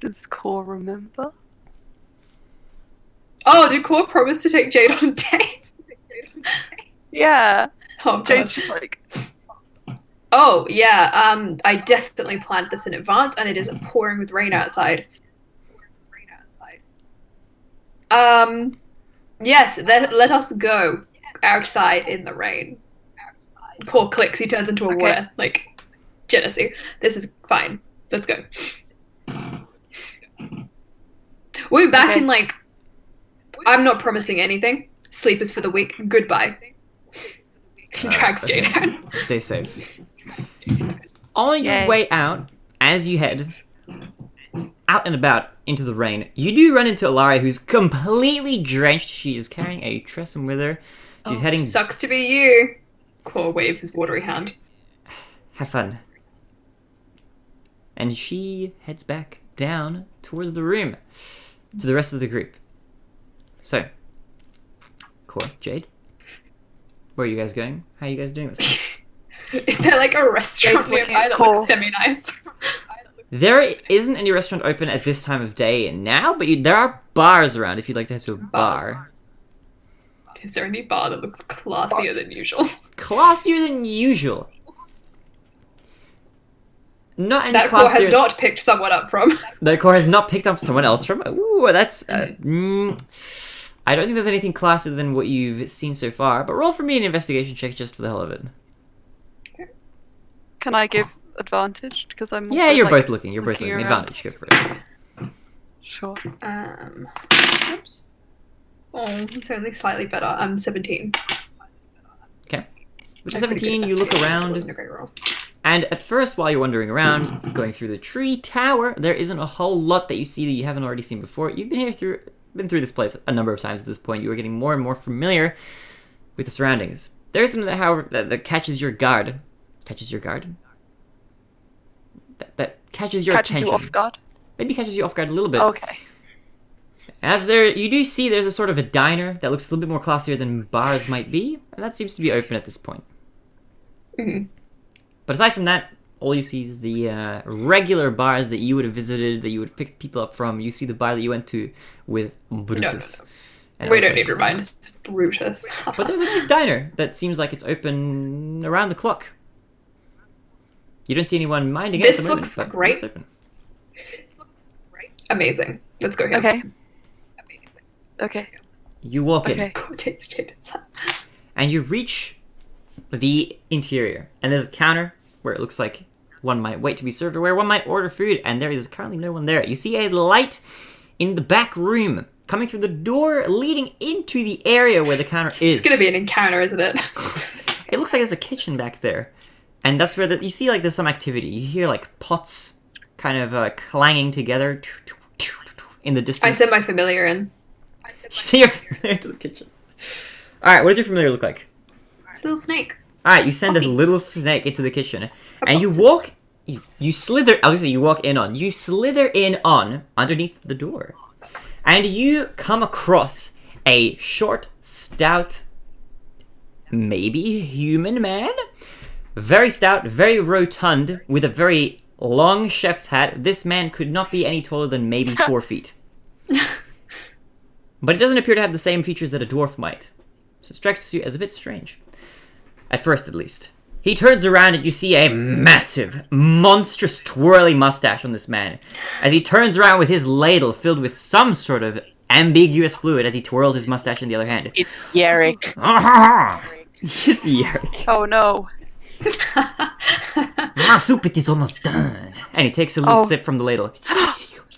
Does Core remember? Oh, did Core promise to take Jade on a date? Yeah. Oh, Jade's God. just like, Oh, yeah, I definitely planned this in advance, and it is pouring with rain outside. Yes, let us go outside in the rain. Core clicks, he turns into a Okay. water, like, Genesee. This is fine. Let's go. We're back Okay. in, like, I'm not promising anything. Sleep is for the weak. Goodbye. Drags okay. Jade out. Stay safe. On your Yay. way out, as you head out and about into the rain, you do run into Ilaria, who's completely drenched. She is carrying a tressum with her. She's heading... Sucks to be you. Core waves his watery hand. Have fun. And she heads back down towards the room to the rest of the group. So, Core, Jade, where are you guys going? How are you guys doing this? Is there like a restaurant Jade's looking nearby at that Core. looks semi-nice? There isn't any restaurant open at this time of day now, but there are bars around if you'd like to head to a bar. Is there any bar that looks classier than usual? Classier than usual. Not any That Core has classier. not picked someone up from. The Core has not picked up someone else from. Ooh, that's. I don't think there's anything classier than what you've seen so far, but roll for me an investigation check just for the hell of it. can I give advantage? Because I'm also, Yeah, you're like, both looking. You're both looking looking. around. Advantage, go for it. Sure. Oops. Oh, it's only slightly better. I'm 17. Okay. With That's pretty 17, good you look investigation. It around, wasn't a great roll. and at first, while you're wandering around, going through the tree tower, there isn't a whole lot that you see that you haven't already seen before. You've been through this place a number of times at this point. You are getting more and more familiar with the surroundings. There is something that, however, that catches your guard. Catches your guard? That catches your Catches attention. you off guard. Maybe catches you off guard a little bit. Okay. As there, you do see there's a sort of a diner that looks a little bit more classier than bars might be, and that seems to be open at this point. Mhm. But aside from that, all you see is the regular bars that you would have visited, that you would pick people up from. You see the bar that you went to with Brutus. and We other don't need places. reminders. It's Brutus. But there's a nice diner that seems like it's open around the clock. You don't see anyone minding it at This the moment, looks but great. it's open. Amazing. Let's go here. Okay. Okay. You walk in. Okay. Go taste it. And you reach the interior, and there's a counter where it looks like one might wait to be served or where one might order food, and there is currently no one there. You see a light in the back room coming through the door leading into the area where the counter is. It's gonna be an encounter, isn't it? It looks like there's a kitchen back there, and that's where you see like there's some activity. You hear like pots kind of clanging together in the I distance. sent my familiar in. You see your familiar to the kitchen. All right, what does your familiar look like? It's a little snake. All right, you send a Puppy. little snake into the kitchen, A and you box. walk. You slither. I was gonna say you walk in on. You slither in on underneath the door, and you come across a short, stout, maybe human man, very stout, very rotund, with a very long chef's hat. This man could not be any taller than maybe 4 feet, but it doesn't appear to have the same features that a dwarf might. So it strikes you as a bit strange. At first, at least. He turns around and you see a massive, monstrous, twirly mustache on this man. As he turns around with his ladle filled with some sort of ambiguous fluid as he twirls his mustache in the other hand. It's Yarrick. Yes, Yerrick. Oh no. My soup, it is almost done. And he takes a little Oh. sip from the ladle.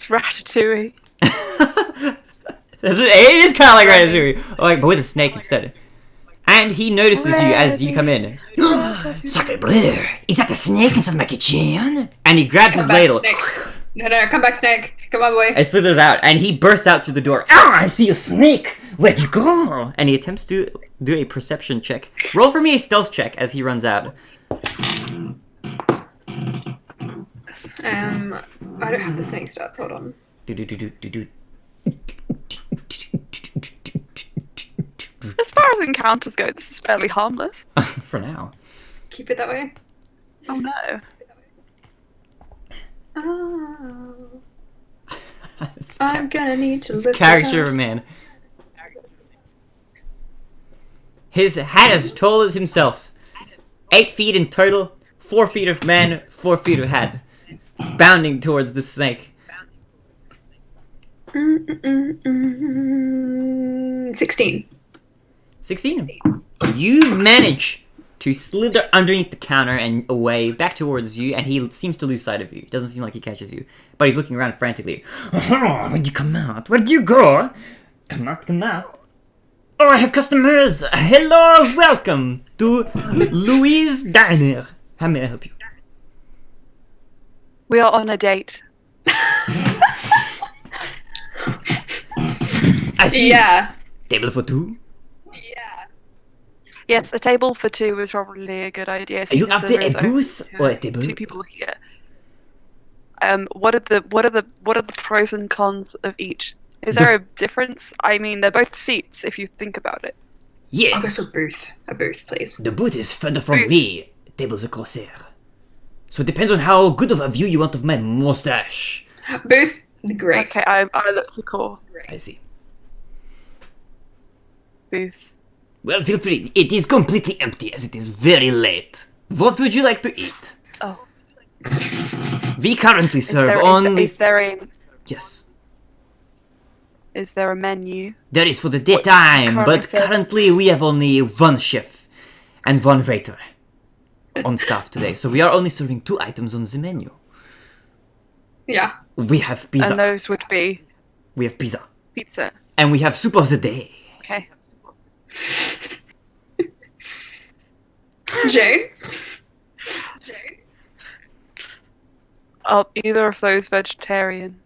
Ratatouille. It is kind of like Ratatouille, but with a snake instead. And he notices you as you come in. Sacre bleu! Is that a snake inside my kitchen? And he grabs his Come back, ladle snake. No, come back, snake. Come on, boy. and slithers out, and he bursts out through the door. Ah, I see a snake! Where'd you go? And he attempts to do a perception check. Roll for me a stealth check as he runs out. I don't have the snake stats. Hold on. Do-do-do-do-do-do. As far as encounters go, this is fairly harmless. For now. Just keep it that way. Oh no. Oh, This I'm gonna need to This look character it of up. a man. His hat as tall as himself. 8 feet in total. 4 feet of man, 4 feet of hat. Bounding towards the snake. 16. 16. You manage to slither underneath the counter and away, back towards you, and he seems to lose sight of you. It doesn't seem like he catches you. But he's looking around frantically. Oh, where'd you come out? Where'd you go? Come out, come out. Oh, I have customers. Hello, welcome to Louise Diner. How may I help you? We are on a date. I see. Yeah. Table for two. Yes, a table for two is probably a good idea. Are you since after there a is only booth or a table? two people here. What are the pros and cons of each? Is there a difference? I mean, they're both seats if you think about it. I'll go Yes. for booth. A booth, please. The booth is further from Booth. me. Tables are closer. So it depends on how good of a view you want of my mustache. Booth. Great. Okay, I look to call I see. booth. Well, feel free. It is completely empty as it is very late. What would you like to eat? Oh, We currently is serve there, only... is Yes. there a menu? There is for the daytime, currently but serve? currently we have only one chef and one waiter on staff today. So we are only serving 2 items on the menu. Yeah. We have pizza. And those would be We have pizza. pizza. And we have soup of the day. Okay. Jane? Are either of those vegetarian?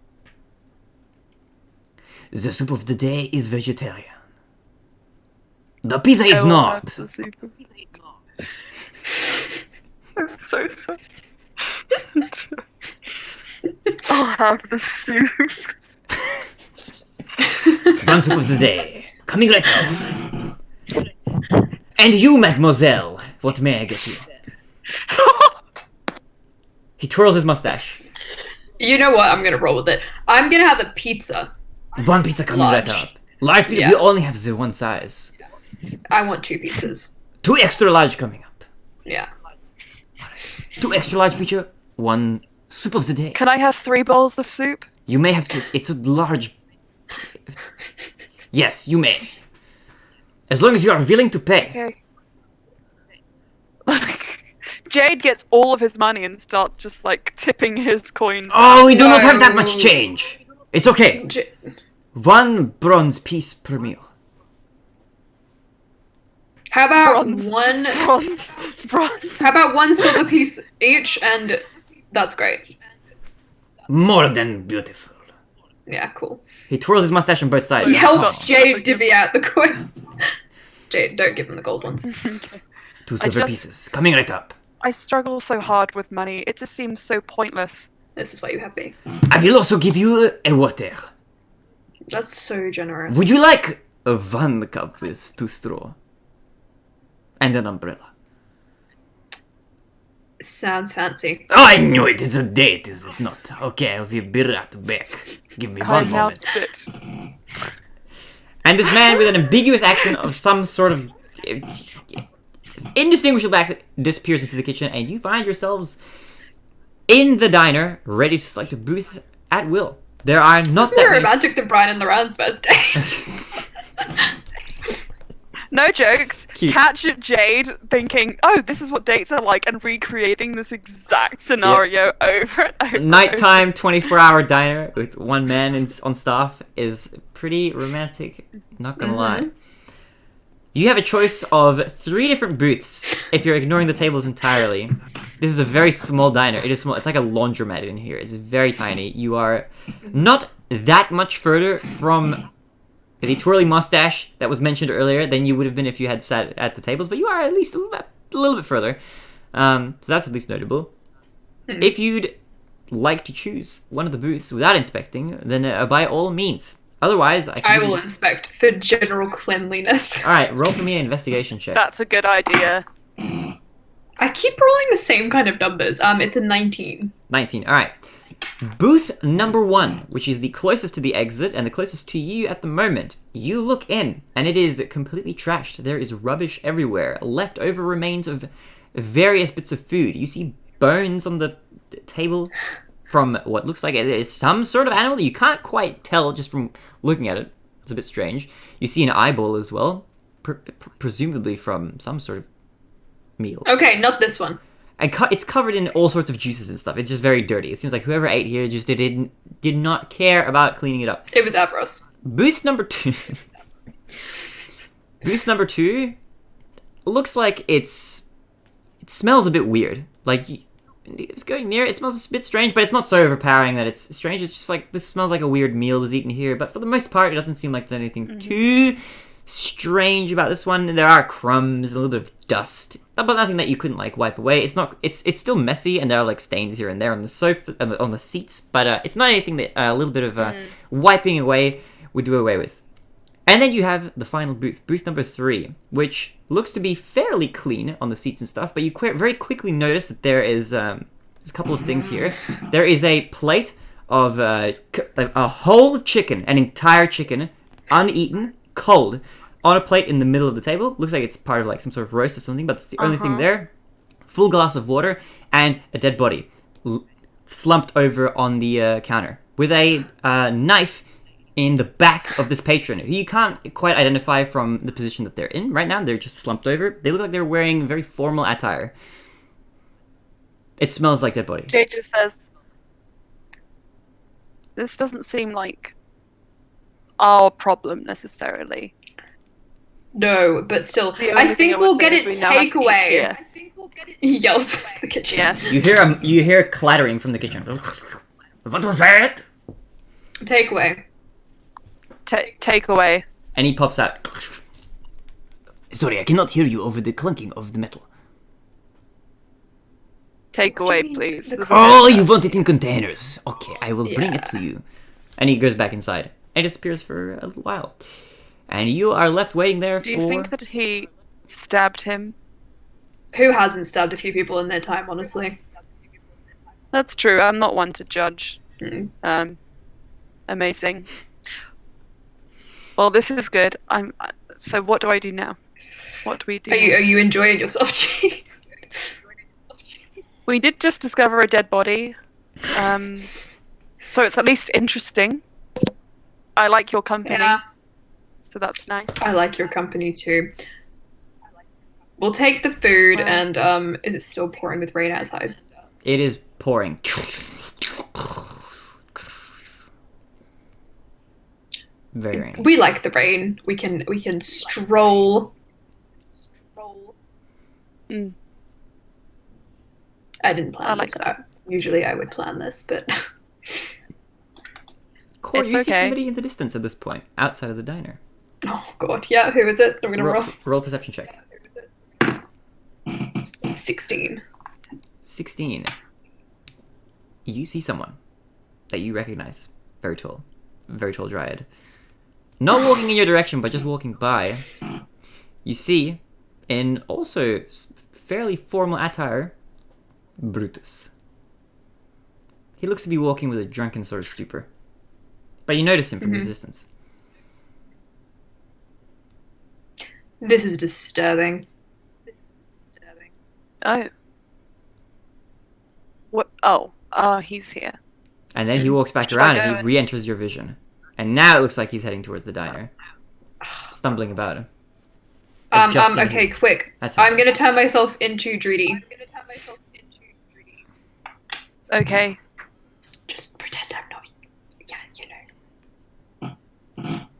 The soup of the day is vegetarian. The pizza is I will not. have the soup. I'm so sorry. I'll have the soup. One soup of the day. Coming right up. And you, mademoiselle, what may I get you? He twirls his mustache. You know what? I'm gonna roll with it. I'm gonna have a pizza. One pizza coming right Large. up. Large pizza. Yeah. We only have the one size. I want 2 pizzas. 2 extra large coming up. Yeah. 2 extra large pizza. 1 soup of the day. Can I have 3 bowls of soup? You may have to. It's a large. Yes, you may. As long as you are willing to pay. Okay. Jade gets all of his money and starts just like tipping his coins. Oh, we do not have that No. much change. It's okay. J- 1 bronze piece per meal. How about Bronze. one? Bronze. How about 1 silver piece each? And that's great. More than beautiful. Yeah, cool. He twirls his mustache on both sides. He Yeah. helps Oh. Jade divvy out the coins. Jade, don't give him the gold ones. 2 silver just- pieces. Coming right up. I struggle so hard with money. It just seems so pointless. This is why you have me. I will also give you a water. That's so generous. Would you like a 1 cup with 2 straw? And an umbrella. Sounds fancy. Oh, I knew it. It's a date, is it not? Okay, I'll be right back. Give me I one moment. announced it. And this man with an ambiguous accent of some sort of indistinguishable accent disappears into the kitchen, and you find yourselves in the diner, ready to select a booth at will. There are not This is more that many. romantic than Brian and Loran's first day. No jokes. Cute. Catch Jade thinking, "Oh, this is what dates are like," and recreating this exact scenario over and over. Nighttime 24-hour diner with 1 man on staff is pretty romantic, not gonna lie. You have a choice of 3 different booths if you're ignoring the tables entirely. This is a very small diner. It is small. It's like a laundromat in here. It's very tiny. You are not that much further from the twirly mustache that was mentioned earlier than you would have been if you had sat at the tables, but you are at least a little bit further. So that's at least notable. If you'd like to choose one of the booths without inspecting, then by all means. Otherwise, I will inspect for general cleanliness. Alright, roll for me an investigation check. That's a good idea. I keep rolling the same kind of numbers. It's a 19. 19, alright. Booth number 1, which is the closest to the exit and the closest to you at the moment. You look in, and it is completely trashed. There is rubbish everywhere. Leftover remains of various bits of food. You see bones on the table from what looks like it is some sort of animal that you can't quite tell just from looking at it. It's a bit strange. You see an eyeball as well, presumably from some sort of meal. Okay, not this one. And it's covered in all sorts of juices and stuff. It's just very dirty. It seems like whoever ate here just did not care about cleaning it up. It was Avros. Booth number 2. Booth number 2 looks like it smells a bit weird. Like it's going near it. It smells a bit strange, but it's not so overpowering that it's strange. It's just like this smells like a weird meal was eaten here. But for the most part, it doesn't seem like there's anything too strange about this one. There are crumbs and a little bit of dust, but nothing that you couldn't like wipe away. It's not. It's still messy, and there are like stains here and there on the sofa, on the seats. But it's not anything that a little bit of wiping away would do away with. And then you have the final booth, booth number 3, which looks to be fairly clean on the seats and stuff. But you very quickly notice that there's a couple of things here. There is a plate of a whole chicken, an entire chicken, uneaten, cold, on a plate in the middle of the table. Looks like it's part of like some sort of roast or something, but it's the only thing there. Full glass of water and a dead body slumped over on the counter with a knife in the back of this patron, who you can't quite identify from the position that they're in right now. They're just slumped over. They look like they're wearing very formal attire. It smells like dead body. Jade just says, "This doesn't seem like our problem necessarily." No, but still, The I only thing think I we'll would get say it is we now have to eat takeaway. here. He yells from the kitchen. Yes. You hear clattering from the kitchen. What was that? Takeaway. Take away. And he pops out. Sorry, I cannot hear you over the clunking of the metal. Take What do you away, mean, please. the There's clock? a Oh, bit- you want it in containers. Okay, I will bring it Yeah. to you. And he goes back inside. And disappears for a little while. And you are left waiting there Do you for... think that he stabbed him? Who hasn't stabbed a few people in their time, honestly? That's true. I'm not one to judge. Mm. Amazing. Well, this is good. So what do I do now? What do we do? Are now? you enjoying yourself, G? We did just discover a dead body. So it's at least interesting. I like your company. Yeah. So that's nice. I like your company too. We'll take the food Wow. and is it still pouring with rain outside? It is pouring. Very rainy. We like the rain. We can stroll. Mm. I didn't plan I like this. Usually I would plan this, but Core, It's you see okay. somebody in the distance at this point, outside of the diner. oh god, yeah. Who is it? I'm gonna roll. Roll a perception check. 16. 16. You see someone that you recognize. Very tall. Very tall dryad. Not walking in your direction, but just walking by. You see, in also fairly formal attire, Brutus. He looks to be walking with a drunken sort of stupor. But you notice him from the distance. This is disturbing. Oh. What? Oh. He's here. And then he walks back Should I around go and he and- re-enters your vision. And now it looks like he's heading towards the diner. Stumbling about him. Adjusting Okay, his- quick. That's I'm right. gonna turn myself into Drudy. Okay. Just pretend I'm not. Yeah, you know.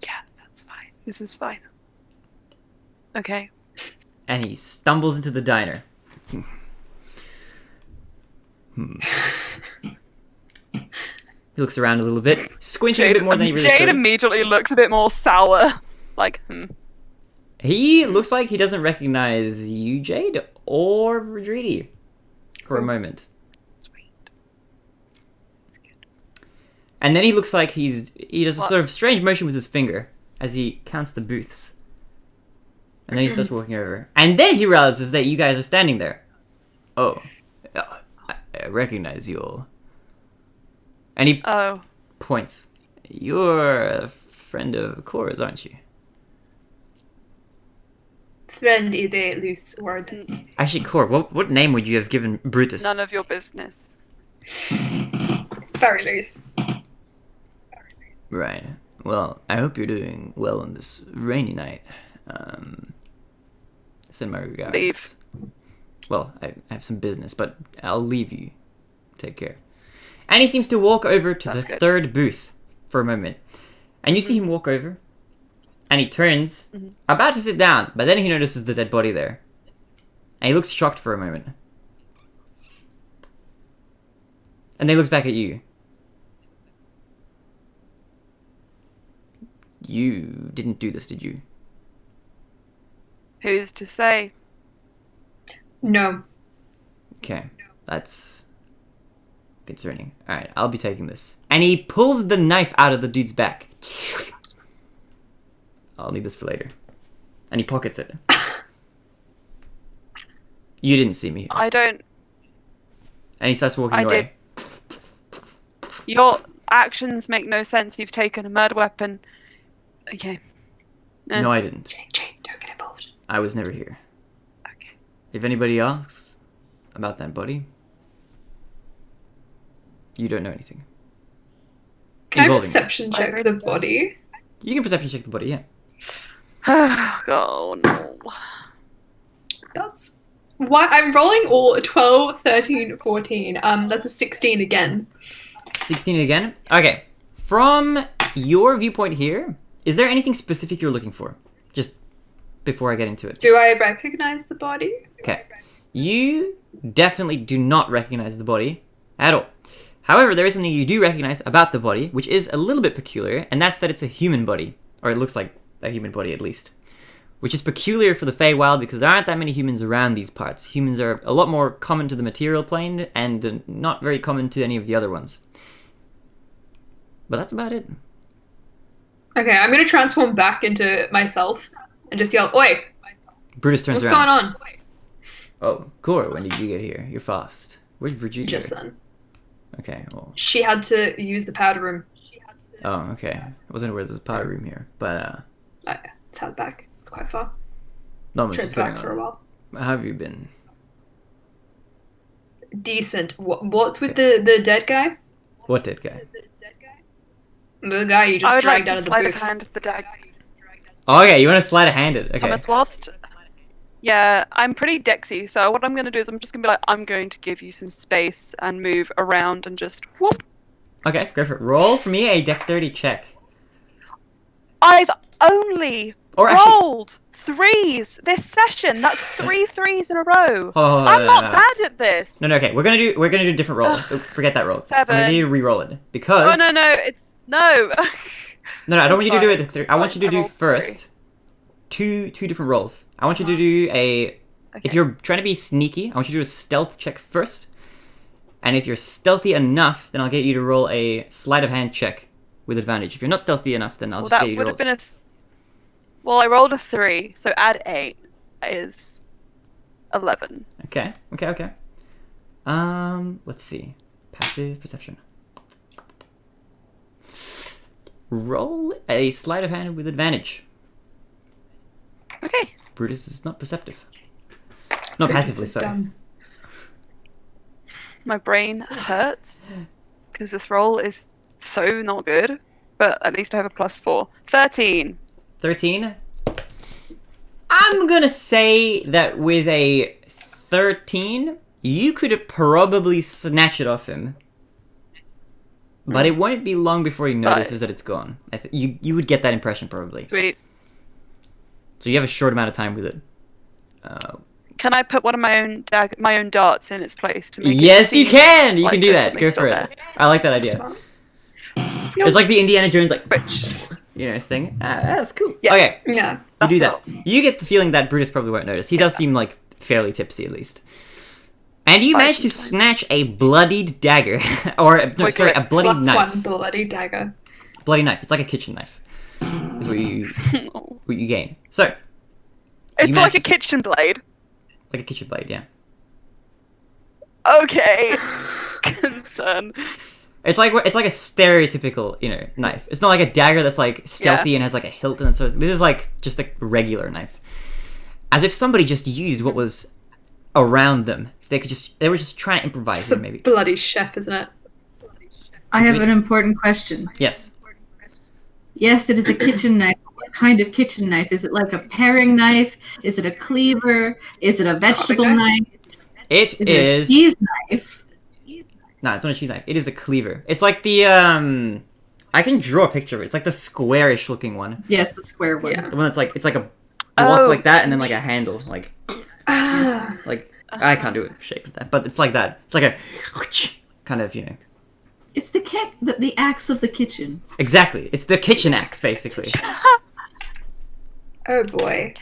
Yeah, that's fine. This is fine. Okay. And he stumbles into the diner. Hmm. He looks around a little bit, squinting a bit more than he really Jade should. immediately looks a bit more sour. Like, He looks like he doesn't recognize you, Jade, or Rodridi for a moment. Sweet. This is good. And then he looks like he does a What? sort of strange motion with his finger as he counts the booths. And then he starts walking over. And then he realizes that you guys are standing there. Oh, I recognize you all. And he Oh. points. You're a friend of Cora's, aren't you? Friend is a loose word. Actually, Cora, what name would you have given Brutus? None of your business. Very loose. Right. Well, I hope you're doing well on this rainy night. Send my regards. Leave. Well, I have some business, but I'll leave you. Take care. And he seems to walk over to That's the good. third booth for a moment. And you see him walk over, and he turns, about to sit down, but then he notices the dead body there. And he looks shocked for a moment. And then he looks back at you. You didn't do this, did you? Who's to say? No. Okay, that's concerning. Alright, I'll be taking this. And he pulls the knife out of the dude's back. I'll need this for later. And he pockets it. You didn't see me. I don't. And he starts walking I away. Your actions make no sense. You've taken a murder weapon. Okay. No, I didn't. Jane, don't get involved. I was never here. Okay. If anybody asks about that body, you don't know anything. Can I Involving me. perception check the body? You can perception check the body, yeah. Oh no. That's why I'm rolling all 12, 13, 14. That's a 16 again. 16 again? Okay. From your viewpoint here, is there anything specific you're looking for? Just before I get into it. Do I recognize the body? Okay. You definitely do not recognize the body at all. However, there is something you do recognize about the body, which is a little bit peculiar, and that's that it's a human body. Or it looks like a human body, at least. which is peculiar for the Feywild because there aren't that many humans around these parts. Humans are a lot more common to the material plane and not very common to any of the other ones. But that's about it. Okay, I'm gonna transform back into myself and just yell, "Oi! Brutus turns What's around. going on?" Oh, Cora, when did you get here? You're fast. Where's Virginia? Just then. Okay, well. She had to use the powder room. Oh, okay. I wasn't aware there's a powder room here, but It's out back. It's quite far. not much is Tripped going back for a on. while. How have you been? Decent. What's with the dead guy? What dead guy? The guy you I just would like dragged to out of the sleight of booth. hand the dagger. Oh, okay, you want to slide a hand it? Okay. Thomas, whilst... Yeah, I'm pretty dexy, so what I'm going to do is I'm just going to be like, I'm going to give you some space and move around and just whoop. Okay, go for it. Roll for me a dexterity check. I've only Or actually- rolled 3s this session. That's 3 3s in a row. Oh, I'm not bad at this. No, okay. We're gonna do a different roll. Forget that roll. 7. I'm gonna need to re-roll it because. Oh, no, it's... No. No, I don't want you to do It's it. I want you to fine, I do rolled first two different rolls. I want you to do a. If Okay. you're trying to be sneaky, I want you to do a stealth check first. And if you're stealthy enough, then I'll get you to roll a sleight of hand check with advantage. If you're not stealthy enough, then I'll Well, just that get you to would roll. have been Well, I rolled a 3, so add 8 is 11. Okay. Let's see. Passive perception. Roll a sleight of hand with advantage. Okay. Brutus is not perceptive. Not Brutus passively, is sorry. dumb. My brain hurts because this roll is so not good, but at least I have a +4. 13. 13. I'm gonna say that with a 13, you could probably snatch it off him. But it won't be long before he notices that it's gone. You would get that impression probably. Sweet. So you have a short amount of time with it. Can I put one of my own darts in its place to make it Yes, you seem can! You like can do there's that. Go something for still it. I like that idea. Smart. It's like the Indiana Jones, like, Rich. thing. That's cool. Yeah. Okay, Yeah. you do That's that. You get the feeling that Brutus probably won't notice. He does seem like fairly tipsy, at least. And you manage to snatch a bloodied dagger, or no, Wait, sorry, wait. a bloody Plus knife. 1 bloody dagger. Bloody knife. It's like a kitchen knife. Is what you gain. So, It's like a managed- kitchen blade. like a kitchen blade, yeah. Okay. Concern. It's like a stereotypical, knife. It's not like a dagger that's like stealthy and has like a hilt and so. This is like just a regular knife, as if somebody just used what was around them. If they were just trying to improvise It's here, the maybe. bloody chef, isn't it? I have an important question. Yes. Yes, it is a kitchen knife. What kind of kitchen knife? Is it like a paring knife? Is it a cleaver? Is it a vegetable knife? knife? It Is it a is. cheese knife? No, it's not a cheese knife. It is a cleaver. It's like the I can draw a picture of it. It's like the squarish looking one. Yes, the square one. Yeah. The one that's like it's like a block Oh. like that and then like a handle like Ah. I can't do a shape of that, but it's like that. It's like a kind of It's the axe of the kitchen. exactly. It's the kitchen axe basically. Oh boy.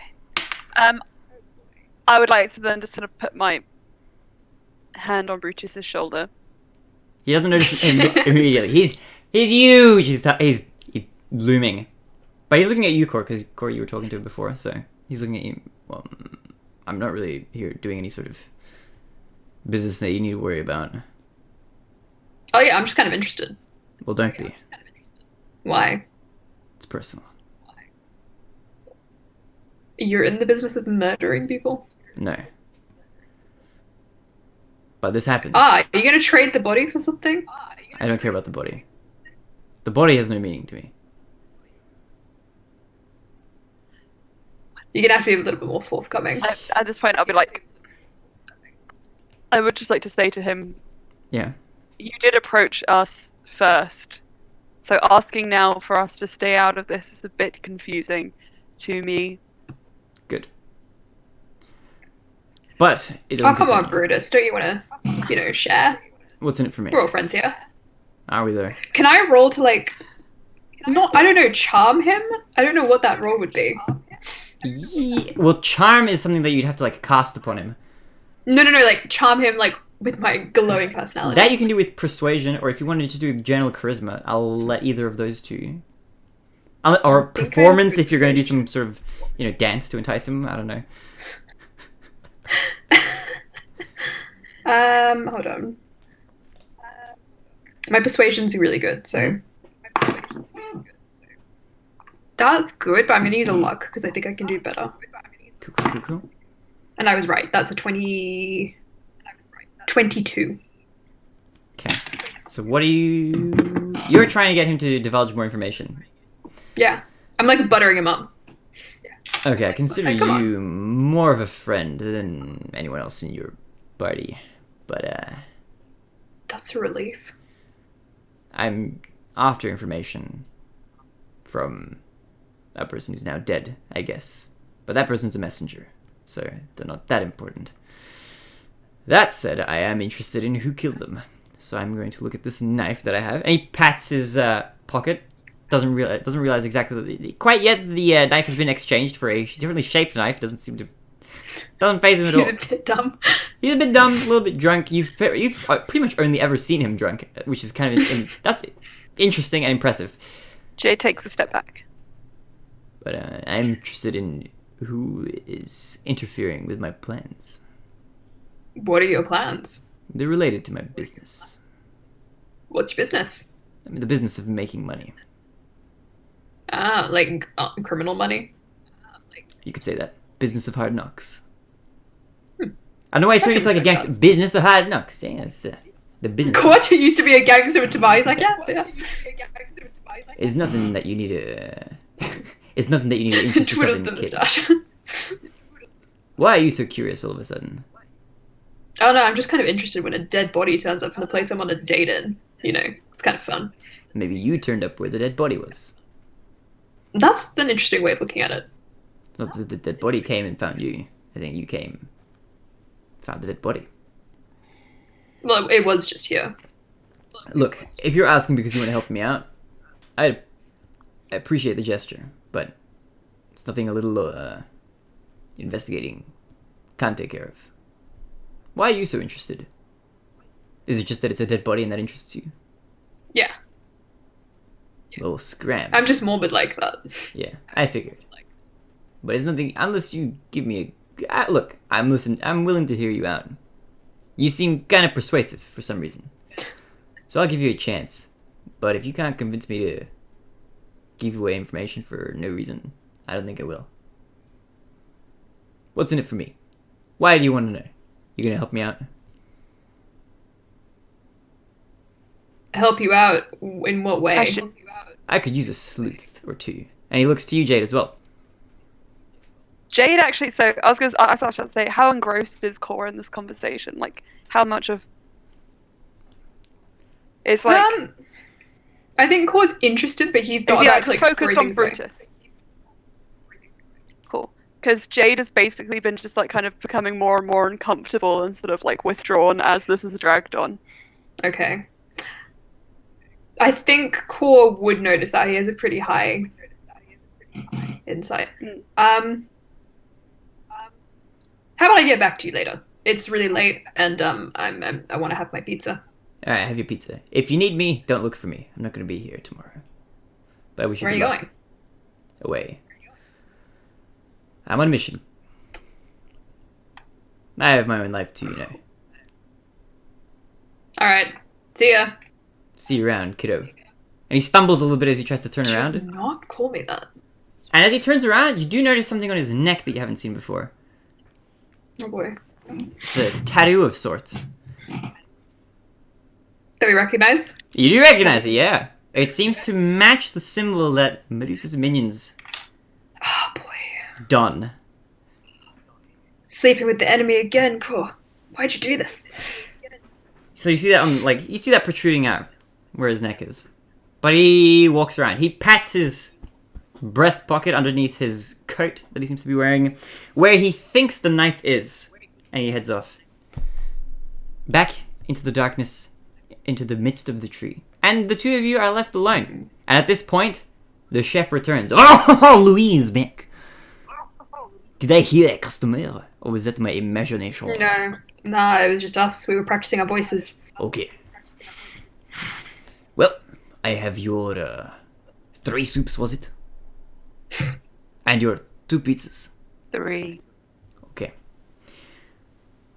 I would like to then just sort of put my hand on Brutus's shoulder. He doesn't notice him immediately. He's huge. He's looming, but he's looking at you, Cor, because Cor, you were talking to him before, so he's looking at you. Well, I'm not really here doing any sort of business that you need to worry about. Oh yeah, I'm just kind of interested. Well, don't be. Why? It's personal. You're in the business of murdering people? No. But this happens. Are you gonna trade the body for something? I don't care about the body. The body has no meaning to me. You're gonna have to be a little bit more forthcoming. At this point, I'll be like, I would just like to say to him, Yeah. you did approach us first. So asking now for us to stay out of this is a bit confusing to me. Good. But it Oh doesn't come concern on, you. Brutus, don't you wanna, share? What's in it for me? We're all friends here. Are we there? Can I roll to I don't know, charm him? I don't know what that roll would be. Well, charm is something that you'd have to like cast upon him. No, like charm him like with my glowing personality. That you can do with persuasion, or if you wanted to do general charisma, I'll let either of those two. Or performance, if you're going to do some sort of, dance to entice him. I don't know. Hold on. My persuasion's really good, so that's good. But I'm going to use a luck because I think I can do better. Cool. And I was right. That's a 22. Okay. So what are you... You're trying to get him to divulge more information. Yeah. I'm like buttering him up. Okay, I consider Come on. you more of a friend than anyone else in your party. But, That's a relief. I'm after information from a person who's now dead, I guess. But that person's a messenger, so they're not that important. That said, I am interested in who killed them. So I'm going to look at this knife that I have. And he pats his pocket. Doesn't realize exactly quite yet the knife has been exchanged for a differently shaped knife. Doesn't phase him at all. He's a bit dumb. He's a bit dumb, a little bit drunk. You've pretty much only ever seen him drunk, which is kind of that's interesting and impressive. Jay takes a step back. But I'm interested in who is interfering with my plans. What are your plans? They're related to my business. What's your business? I mean, the business of making money. Like criminal money? You could say that. Business of hard knocks. I don't know why it's I it's like a can gangster. respect Business of hard knocks. Yeah, it's the business. What? He used to be a gangster with Tobias. He's like, yeah. It's nothing that you need to... it's nothing that you need to interest yourself Twiddles in, the kid. moustache. Why are you so curious all of a sudden? Oh no, I'm just kind of interested when a dead body turns up in the place I want to date in. It's kind of fun. Maybe you turned up where the dead body was. That's an interesting way of looking at it. It's not that the dead body came and found you. I think you found the dead body. Well, it was just here. Look, if you're asking because you want to help me out, I appreciate the gesture, but it's nothing a little investigating can't take care of. Why are you so interested? Is it just that it's a dead body and that interests you? Yeah. Little scram. I'm just morbid like that. Yeah, I figured. But it's nothing unless you give me a look. I'm willing to hear you out. You seem kind of persuasive for some reason, so I'll give you a chance. But if you can't convince me to give away information for no reason, I don't think I will. What's in it for me? Why do you want to know? You gonna help me out? Help you out in what way? I could use a sleuth or two. And he looks to you, Jade, as well. Jade actually, so I was about to say, how engrossed is Cora in this conversation? Like, how much of... It's like... I think Core's interested, but he's is not he about like to focused on throw things Brutus? Cool. Because Jade has basically been just like kind of becoming more and more uncomfortable and sort of like withdrawn as this is dragged on. away. Okay. I think Core would notice that. He has a pretty high insight. How about I get back to you later? It's really late, and I want to have my pizza. All right, have your pizza. If you need me, don't look for me. I'm not going to be here tomorrow. But I wish you Where are good you luck. going? Away. I'm on a mission. I have my own life too, All right. See ya. See you around, kiddo. And he stumbles a little bit as he tries to turn Do around. not call me that. And as he turns around, you do notice something on his neck that you haven't seen before. Oh boy. It's a tattoo of sorts. That we recognize? You do recognize it, yeah. It seems to match the symbol that Medusa's minions Oh boy. done. Sleeping with the enemy again, Core. Why'd you do this? So you see that you see that protruding out where his neck is. But he walks around. He pats his breast pocket underneath his coat that he seems to be wearing, where he thinks the knife is, and he heads off. Back into the darkness, into the midst of the tree. And the two of you are left alone. And at this point, the chef returns. Oh, Louise, back. Did I hear a customer? Or was that my imagination? No, nah, it was just us. We were practicing our voices. Okay. Well, I have your 3 soups, was it? And your 2 pizzas. 3. Okay.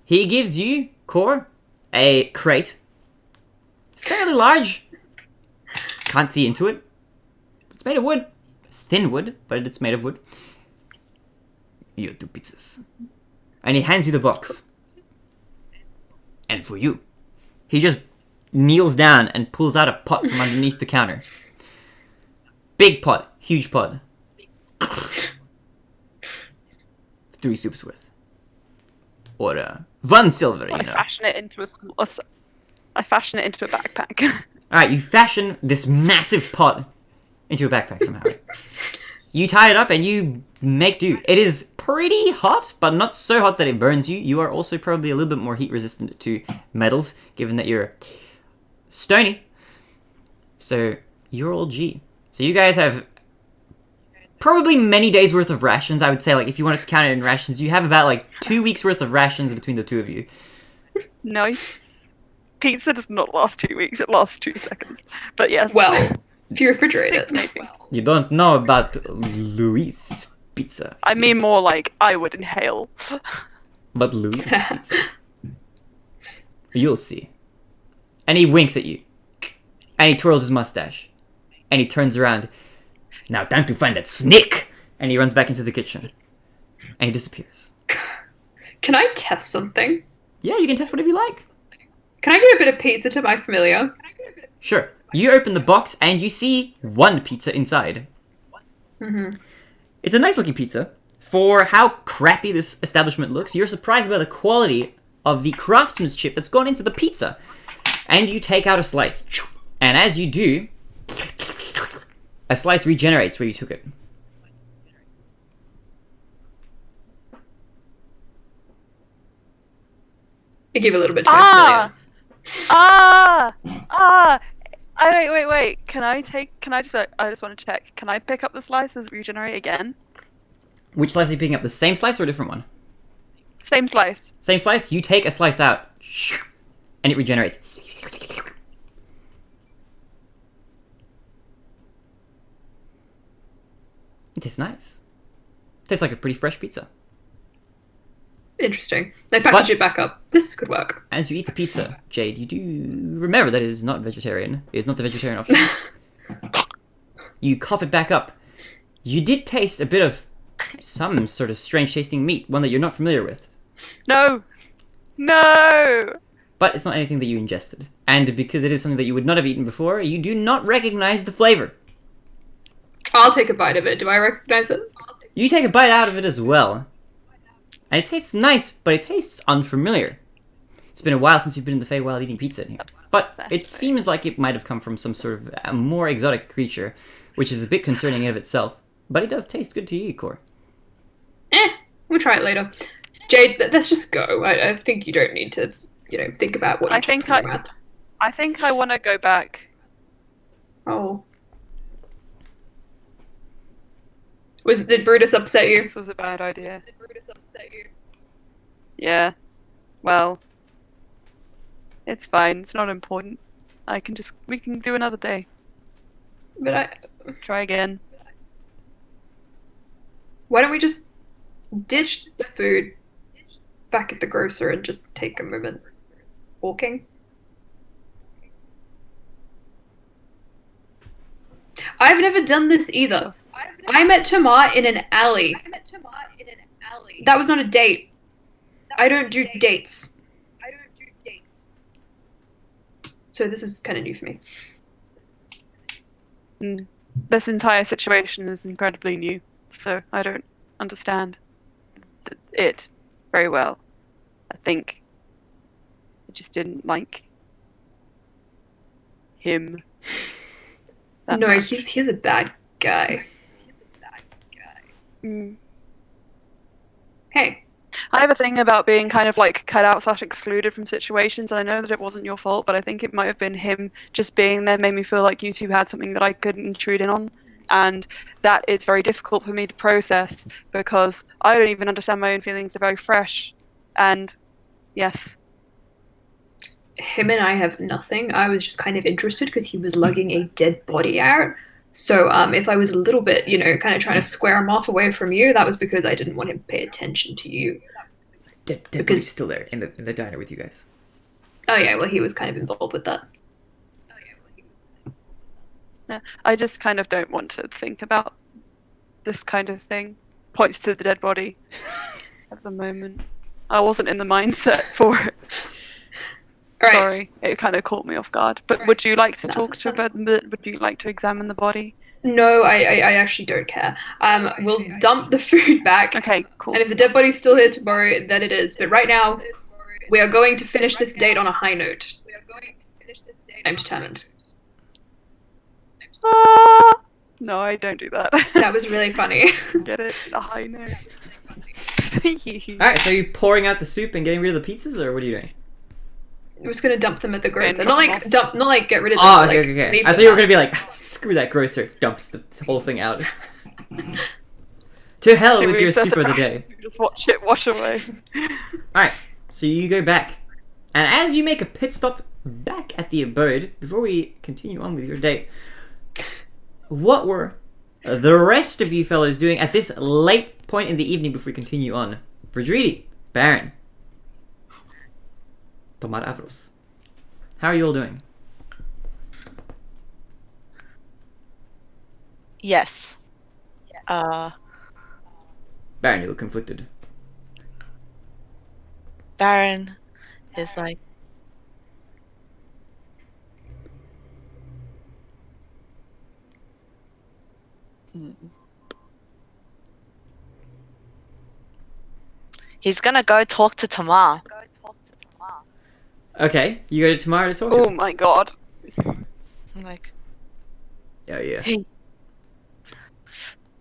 He gives you, Core, a crate. Fairly large. Can't see into it. It's made of wood. Thin wood, but it's made of wood. Your 2 pizzas. And he hands you the box. And for you, he just kneels down and pulls out a pot from underneath the counter. Big pot. Huge pot. 3 soups worth. Or 1 silver, you I know. fashion it into I fashion it into a backpack. Alright, you fashion this massive pot into a backpack somehow. You tie it up and you make do. It is pretty hot, but not so hot that it burns you. You are also probably a little bit more heat resistant to metals, given that you're stony. So, you're all G. So you guys have probably many days worth of rations. I would say, like, if you wanted to count it in rations, you have about, like, 2 weeks worth of rations between the 2 of you. Nice. Pizza does not last 2 weeks, it lasts 2 seconds. But yes. Well, if you refrigerate 6 it. maybe. You don't know about Louis Pizza. I mean more like I would inhale. But Louis Pizza. You'll see. And he winks at you. And he twirls his mustache. And he turns around. Now time to find that snake! And he runs back into the kitchen. And he disappears. Can I test something? Yeah, you can test whatever you like. Can I give a bit of pizza to my familiar? Sure. You open the box and you see 1 pizza inside. Mm-hmm. It's a nice looking pizza. For how crappy this establishment looks, you're surprised by the quality of the craftsmanship that's gone into the pizza. And you take out a slice. And as you do, a slice regenerates where you took it. I give a little bit to my familiar. Wait. Can I just want to check. Can I pick up the slice and regenerate again? Which slice are you picking up? The same slice or a different one? Same slice. Same slice, you take a slice out. And it regenerates. It tastes nice. Tastes like a pretty fresh pizza. Interesting. I package it back up. This could work. As you eat the pizza, Jade, you do remember that it is not vegetarian. It is not the vegetarian option. You cough it back up. You did taste a bit of some sort of strange tasting meat, one that you're not familiar with. No. But it's not anything that you ingested. And because it is something that you would not have eaten before, you do not recognize the flavor. I'll take a bite of it. Do I recognize it? You take a bite out of it as well. And it tastes nice, but it tastes unfamiliar. It's been a while since you've been in the Feywild eating pizza in here. But it seems like it might have come from some sort of a more exotic creature, which is a bit concerning in of itself. But it does taste good to you, Core. We'll try it later. Jade, let's just go. I think you don't need to, think about what you just put in your mouth. I think I want to go back. Oh. Did Brutus upset you? This was a bad idea. Yeah. Well. It's fine. It's not important. We can do another day. But Try again. why don't we just ditch the food back at the grocer and just take a moment walking? I've never done this either. I met Tamar in an alley. That was not a date. I don't do dates. So this is kind of new for me. This entire situation is incredibly new, so I don't understand it very well. I think I just didn't like him. that No, much. he's a bad guy. Hey. I have a thing about being kind of like cut out / excluded from situations, and I know that it wasn't your fault, but I think it might have been him just being there made me feel like you two had something that I couldn't intrude in on, and that is very difficult for me to process because I don't even understand my own feelings. They're very fresh, and yes. Him and I have nothing. I was just kind of interested because he was lugging a dead body out. So if I was a little bit, kind of trying to square him off away from you, that was because I didn't want him to pay attention to you. Dead Because- body's still there in the diner with you guys. Oh yeah, well he was kind of involved with that. I just kind of don't want to think about this kind of thing. Points to the dead body at the moment. I wasn't in the mindset for it. All right. Sorry, it kind of caught me off guard. But would you like to That's talk to about? Would you like to examine the body? No, I actually don't care. We'll dump the food back. Okay, cool. And if the dead body's still here tomorrow, then it is. But right now, we are going to finish this date on a high note. I'm determined. Ah! No, I don't do that. That was really funny. Get it? A high note. Alright, so are you pouring out the soup and getting rid of the pizzas, or what are you doing? I'm just gonna dump them at the grocer. drop Not them like off. dump, not like get rid of them. Oh, but, okay, like, okay. leave I them thought you were out. gonna be like, screw that grocer, dumps the whole thing out. To hell Should with we your set soup it of the back? day. Just watch it wash away. Alright, so you go back. And as you make a pit stop back at the abode, before we continue on with your day, what were the rest of you fellows doing at this late point in the evening before we continue on? Verdridi, Baron, Tomar Avros. How are you all doing? Yes. Baron, you look conflicted. Baron is like, he's gonna go talk to Tamar. Okay, you go to Tamara to talk to Oh her? my god. I'm like, Oh, yeah. hey,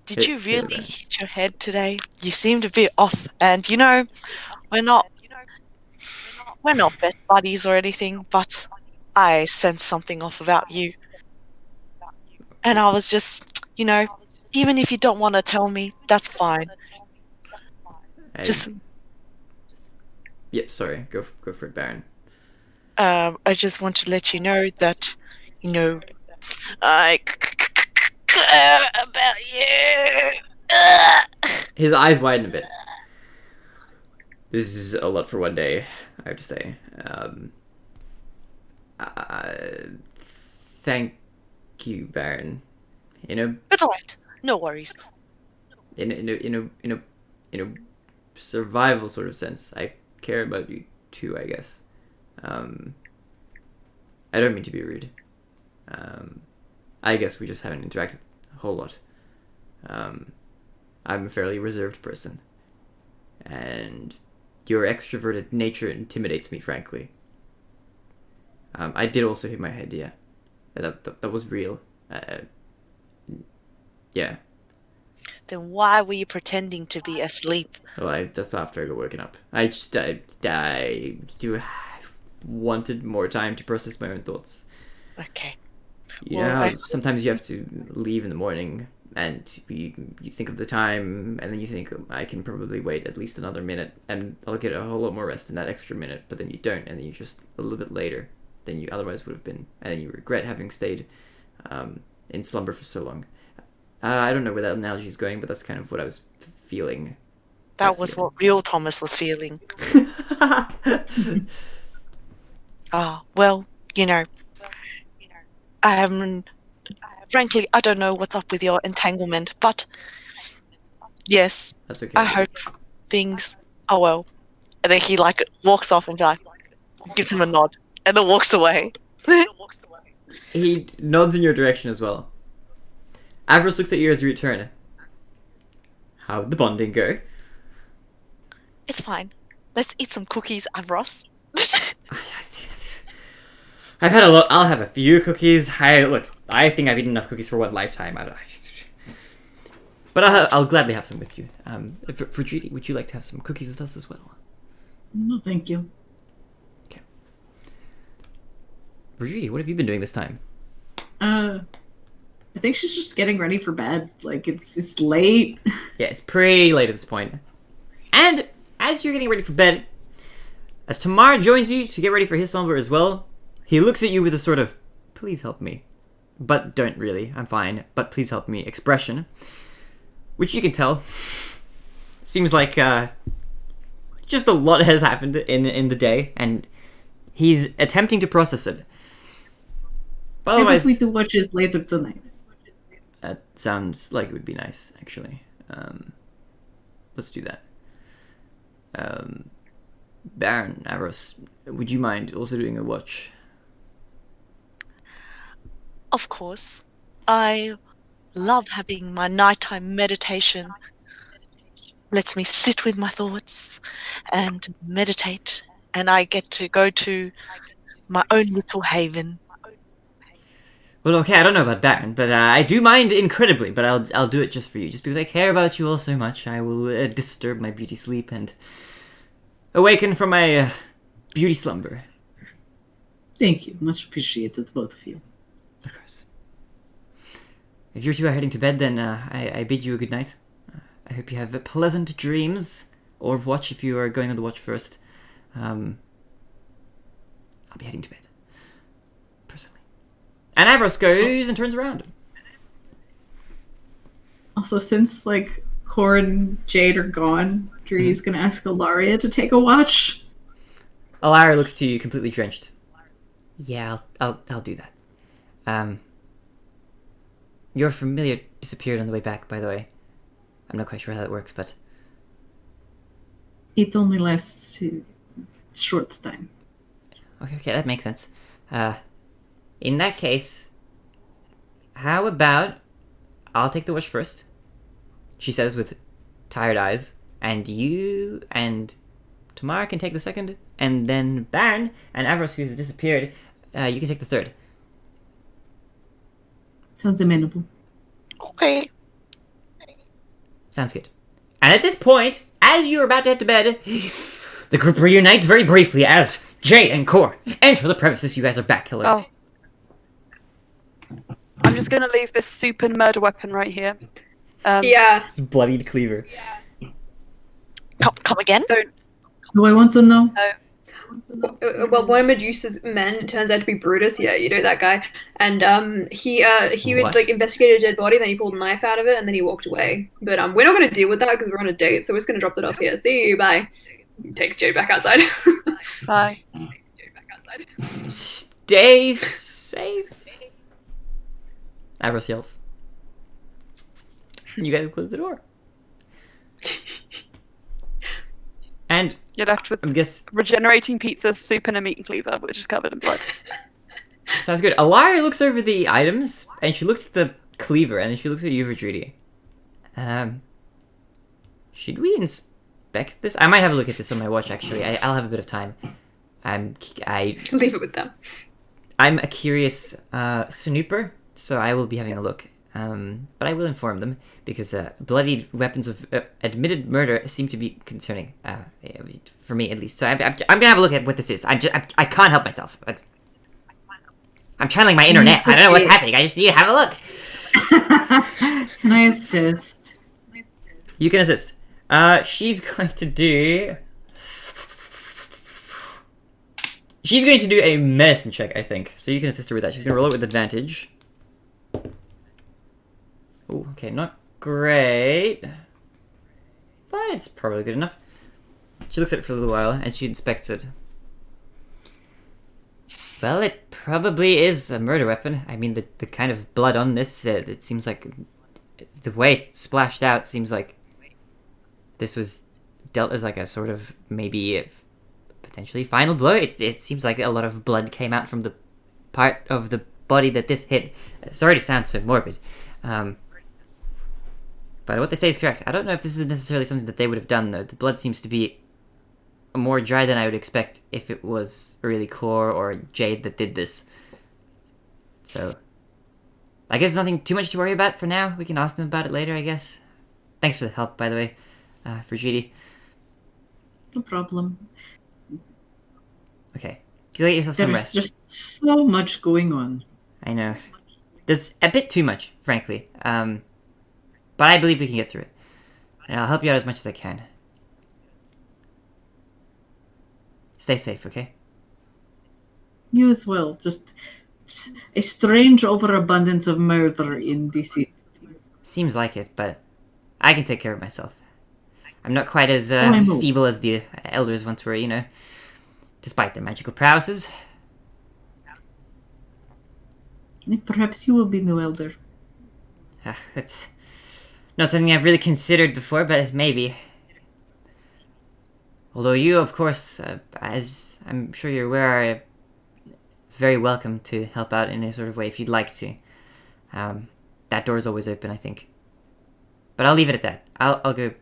did Hit- you hit really it, man. hit your head today? You seemed a bit off, and we're not best buddies or anything, but I sensed something off about you. And I was just, even if you don't want to tell me, that's fine. I- Just, Yep, sorry. Go for it, Baron. I just want to let you know that, I care about you. His eyes widen a bit. This is a lot for one day, I have to say. Thank you, Baron. It's alright. No worries. In a survival sort of sense, I care about you too, I guess. I don't mean to be rude. I guess we just haven't interacted a whole lot. I'm a fairly reserved person, and your extroverted nature intimidates me, frankly. I did also hit my head, yeah. That was real. Yeah. Then why were you pretending to be asleep? Well, that's after I got woken up. I wanted more time to process my own thoughts. Okay. You Well, know how I- sometimes you have to leave in the morning, and you think of the time, and then you think, oh, I can probably wait at least another minute, and I'll get a whole lot more rest in that extra minute, but then you don't, and then you're just a little bit later than you otherwise would have been, and then you regret having stayed in slumber for so long. I don't know where that analogy is going, but that's kind of what I was feeling. That was what real Thomas was feeling. Well, frankly, I don't know what's up with your entanglement, but yes, That's okay. I hope things are well. And then he walks off and gives him a nod, and then walks away. He nods in your direction as well. Avros looks at you as you return. How'd the bonding go? It's fine. Let's eat some cookies, Avros. I've had a lot. I'll have a few cookies. I think I've eaten enough cookies for one lifetime. But I'll gladly have some with you. For Judy, would you like to have some cookies with us as well? No, thank you. For Judy, what have you been doing this time? I think she's just getting ready for bed. Like it's late. Yeah, it's pretty late at this point. And as you're getting ready for bed, as Tamar joins you to get ready for his slumber as well, he looks at you with a sort of, please help me. But don't really, I'm fine, but please help me expression. Which you can tell. Seems like just a lot has happened in the day, and he's attempting to process it. But Maybe otherwise, we do watches later tonight. that sounds like it would be nice, actually. Let's do that. Baron, Avros, would you mind also doing a watch? Of course. I love having my nighttime meditation. Lets me sit with my thoughts and meditate, and I get to go to my own little haven. Well, okay, I don't know about Baron, but I do mind incredibly, but I'll do it just for you. Just because I care about you all so much, I will disturb my beauty sleep and awaken from my beauty slumber. Thank you. Much appreciated, both of you. Of course. If you two are heading to bed, then I bid you a good night. I hope you have pleasant dreams, or watch if you are going on the watch first. I'll be heading to bed, personally. And Avros goes and turns around. Also, since like Cor and Jade are gone, Judy's gonna ask Ilaria to take a watch. Alara looks to you completely drenched. Yeah, I'll do that. Your familiar disappeared on the way back, by the way. I'm not quite sure how that works, but It only lasts a short time. okay, that makes sense. In that case, how about I'll take the watch first, she says with tired eyes, and you and Tamara can take the second, and then Baron and Avros, who's disappeared, you can take the third. Sounds amenable. Okay. Sounds good. And at this point, as you're about to head to bed, the group reunites very briefly as Jade and Cor enter the premises. You guys are back, killer. Oh. I'm just gonna leave this soup and murder weapon right here. Yeah. It's bloodied cleaver. Come again? Do I want to know? Well, one of Medusa's men turns out to be Brutus. Yeah, you know that guy. And he would What? like investigate a dead body, then he pulled a knife out of it, and then he walked away. But we're not going to deal with that because we're on a date, so we're just going to drop that off here. See you, bye. Takes Jade back outside. Bye. Stay safe. Avros yells. You guys close the door. And You're left with I guess regenerating pizza, soup, and a meat cleaver, which is covered in blood. sounds good. Alaria looks over the items and she looks at the cleaver and then she looks at you, Verdrudy. Should we inspect this? I might have a look at this on my watch. Actually, I'll have a bit of time. Leave it with them. I'm a curious snooper, so I will be having a look. But I will inform them because bloodied weapons of admitted murder seem to be concerning for me at least. So I'm gonna have a look at what this is. I can't help myself. I'm channeling my inner net. I don't know what's happening. I just need to have a look. Can I assist? You can assist. She's going to do. She's going to do a medicine check, I think. So you can assist her with that. She's going to roll it with advantage. Oh, okay, not great. But it's probably good enough. She looks at it for a little while, and she inspects it. Well, it probably is a murder weapon. I mean, the kind of blood on this, it seems like... The way it splashed out seems like... This was dealt as like a sort of, maybe, potentially final blow. It seems like a lot of blood came out from the part of the body that this hit. Sorry to sound so morbid. But what they say is correct. I don't know if this is necessarily something that they would have done, though. The blood seems to be more dry than I would expect if it was really Cor or Jade that did this. So, I guess nothing too much to worry about for now. We can ask them about it later, I guess. Thanks for the help, by the way, for Judy. No problem. Okay. Go get yourself some There's rest. just so much going on. I know. There's a bit too much, frankly. But I believe we can get through it. And I'll help you out as much as I can. Stay safe, okay? You as well. Just a strange overabundance of murder in this city. Seems like it, but I can take care of myself. I'm not quite as I know. feeble as the elders once were, you know, despite their magical prowesses. Perhaps you will be the elder. It's not something I've really considered before, but maybe. Although you, of course, as I'm sure you're aware, are very welcome to help out in any sort of way if you'd like to. That door is always open, I think. But I'll leave it at that. I'll go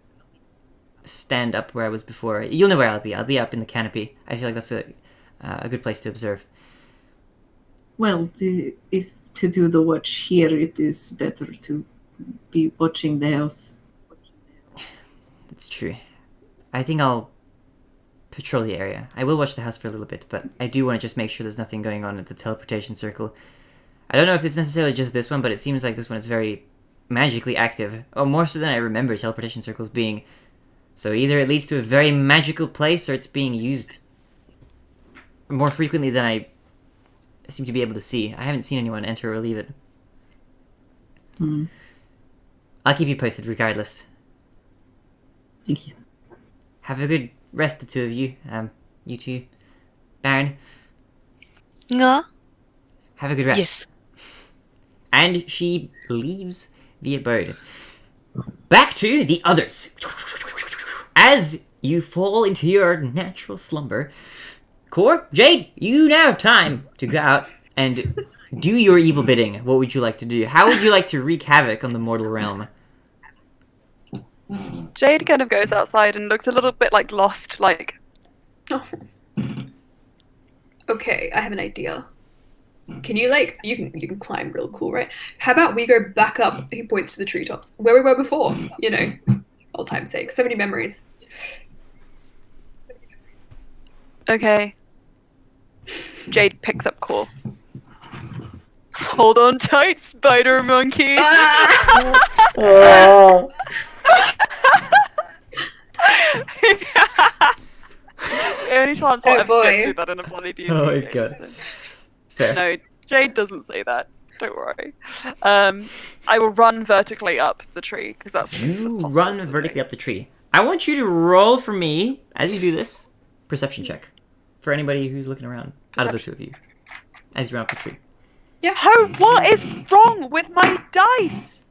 stand up where I was before. You'll know where I'll be. I'll be up in the canopy. I feel like that's a good place to observe. Well, if to do the watch here, it is better to be watching the house. That's true. I think I'll patrol the area. I will watch the house for a little bit, but I do want to just make sure there's nothing going on at the teleportation circle. I don't know if it's necessarily just this one, but it seems like this one is very magically active. Oh, more so than I remember teleportation circles being. So either it leads to a very magical place, or it's being used more frequently than I seem to be able to see. I haven't seen anyone enter or leave it. I'll keep you posted regardless. Thank you. Have a good rest, the two of you. You two. Baron, Nga? have a good rest. Yes. And she leaves the abode. Back to the others. As you fall into your natural slumber, Core, Jade, you now have time to go out and do your evil bidding. What would you like to do? How would you like to wreak havoc on the mortal realm? Jade kind of goes outside and looks a little bit like lost, like, Oh. Okay, I have an idea. Can you you can climb real cool, right? How about we go back up, he points to the treetops, where we were before, you know, old time's sake. So many memories. okay. Jade picks up Core. Hold on tight, spider monkey. The only chance Oh, I'll ever boy. get to do that in a bloody D&D Oh my game, God. so- Fair. No, Jade doesn't say that. Don't worry. I will run vertically up the tree because that's You possible run for me. vertically up the tree. I want you to roll for me, as you do this, perception check. For anybody who's looking around, out of the two of you. As you run up the tree. Yeah. How? What is wrong with my dice?